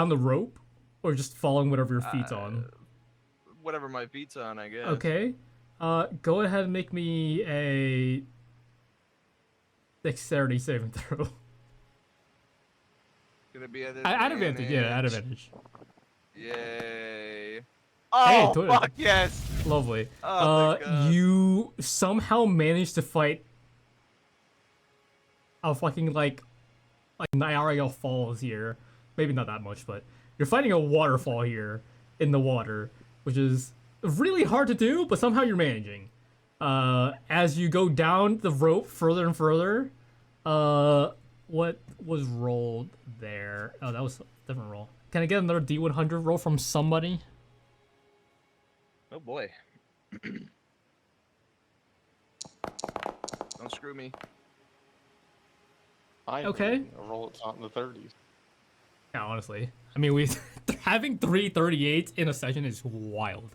the rope, or just following whatever your feet's on. Whatever my feet's on, I guess. Okay. Go ahead and make me a dexterity saving throw. Gonna be at At advantage, yeah, at advantage. Yay. Oh, do it. fuck yes. Lovely. Oh, thank God. You somehow managed to fight a fucking like Niagara Falls here. Maybe not that much, but you're fighting a waterfall here in the water, which is really hard to do, but somehow you're managing. As you go down the rope further and further, what was rolled there? Oh, that was a different roll. Can I get another D100 roll from somebody? Oh boy. Don't screw me. Okay. A roll at top in the 30s. Yeah, honestly. I mean, we having 338s in a session is wild.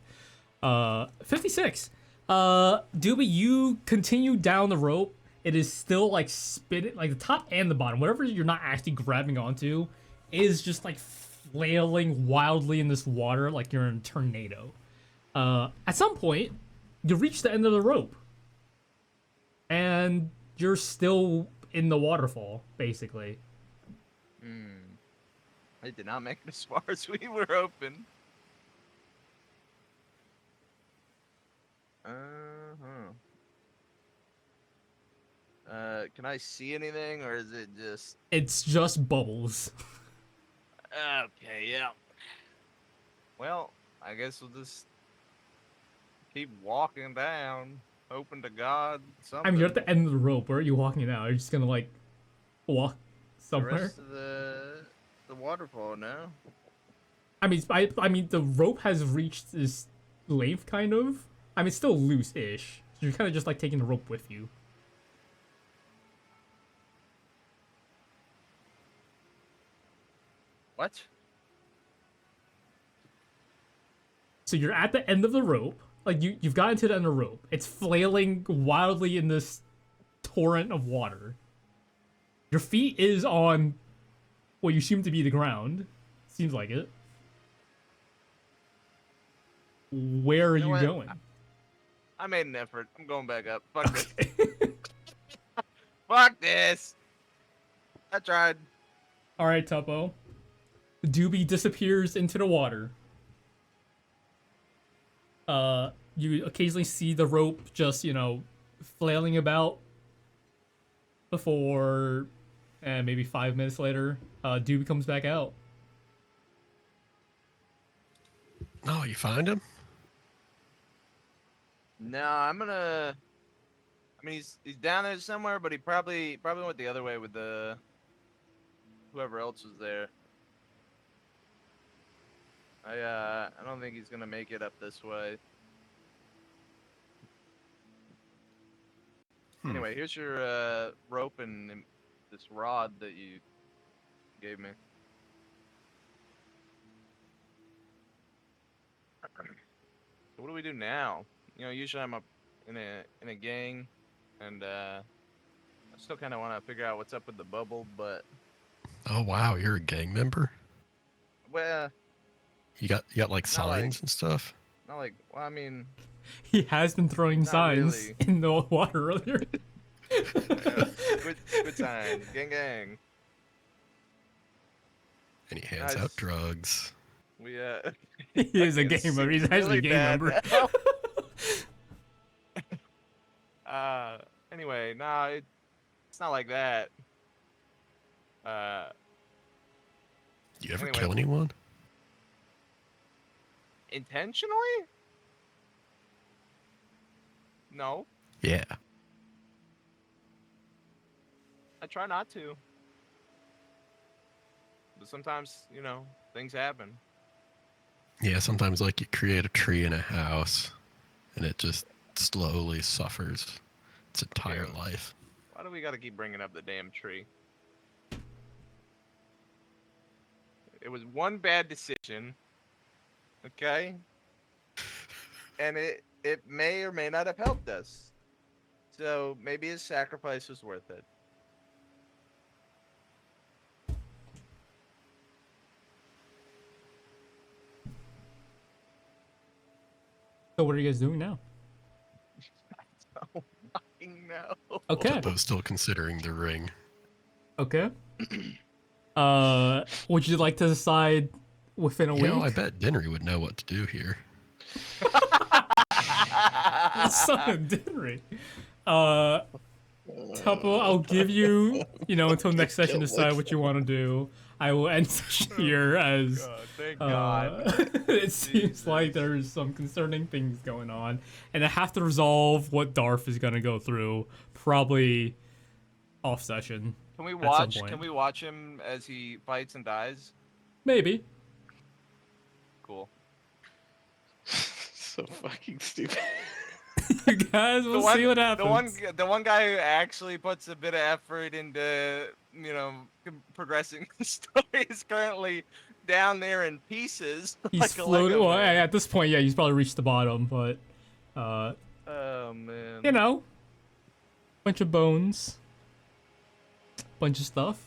56. Dooby, you continue down the rope. It is still like spinning, like the top and the bottom. Whatever you're not actually grabbing onto is just like flailing wildly in this water like you're in a tornado. At some point, you reach the end of the rope. And you're still in the waterfall, basically. I did not make it as far as we were hoping. Can I see anything, or is it just... It's just bubbles. Okay, yeah. Well, I guess we'll just keep walking down, hoping to God something. I mean, you're at the end of the rope. Where are you walking now? Are you just gonna like walk The somewhere? rest of the waterfall now. I mean, the rope has reached this length, kind of. I mean, it's still loose-ish. So you're kind of just like taking the rope with you. What? So you're at the end of the rope. Like you've gotten to the end of the rope. It's flailing wildly in this torrent of water. Your feet is on what you assume to be the ground. Seems like it. Where are You know you what? going? I made an effort. I'm going back up. Fuck this. Okay. Fuck this. I tried. All right, Tuppo. Dooby disappears into the water. You occasionally see the rope just, flailing about before, and maybe 5 minutes later, Dooby comes back out. No, you find him? No, I'm gonna. I mean, he's down there somewhere, but he probably went the other way with the whoever else was there. I don't think he's gonna make it up this way. Anyway, here's your rope and this rod that you gave me. So what do we do now? Usually I'm up in a gang, and I still kind of want to figure out what's up with the bubble, but Oh wow, you're a gang member? well, You got like Not like- signs and stuff? not like. Well, I mean, He has been throwing Not signs really. in the water earlier. good time, gang. And he hands out Nice. drugs. We He is a Fucking gamer. He's seems actually a really game bad member. now. Anyway, nah, it's not like that. You ever Anyway. kill anyone? Intentionally? No, Yeah. I try not to. But sometimes, things happen. Yeah, sometimes like you create a tree in a house and it just slowly suffers its entire Yeah. life. Why do we gotta keep bringing up the damn tree? It was one bad decision, okay? And it may or may not have helped us. So maybe his sacrifice was worth it. So what are you guys doing now? Oh, fucking no. Okay. Tuppo's still considering the ring. Okay. Would you like to decide within a You week? know, I bet Denry would know what to do here. Son of Denry. Tuppo, I'll give you, until next session to decide what you want to do. I will end session here as God, thank God. it seems like there's some concerning things going on, and I have to resolve what Darth is gonna go through, probably off session. Can we some watch? point. Can we watch him as he fights and dies? Maybe. Cool. So fucking stupid. You guys will see what happens. The one guy who actually puts a bit of effort into, progressing the story is currently down there in pieces. He's like a floating. Lego Well, man. at this point, yeah, he's probably reached the bottom, but Oh man. bunch of bones, bunch of stuff.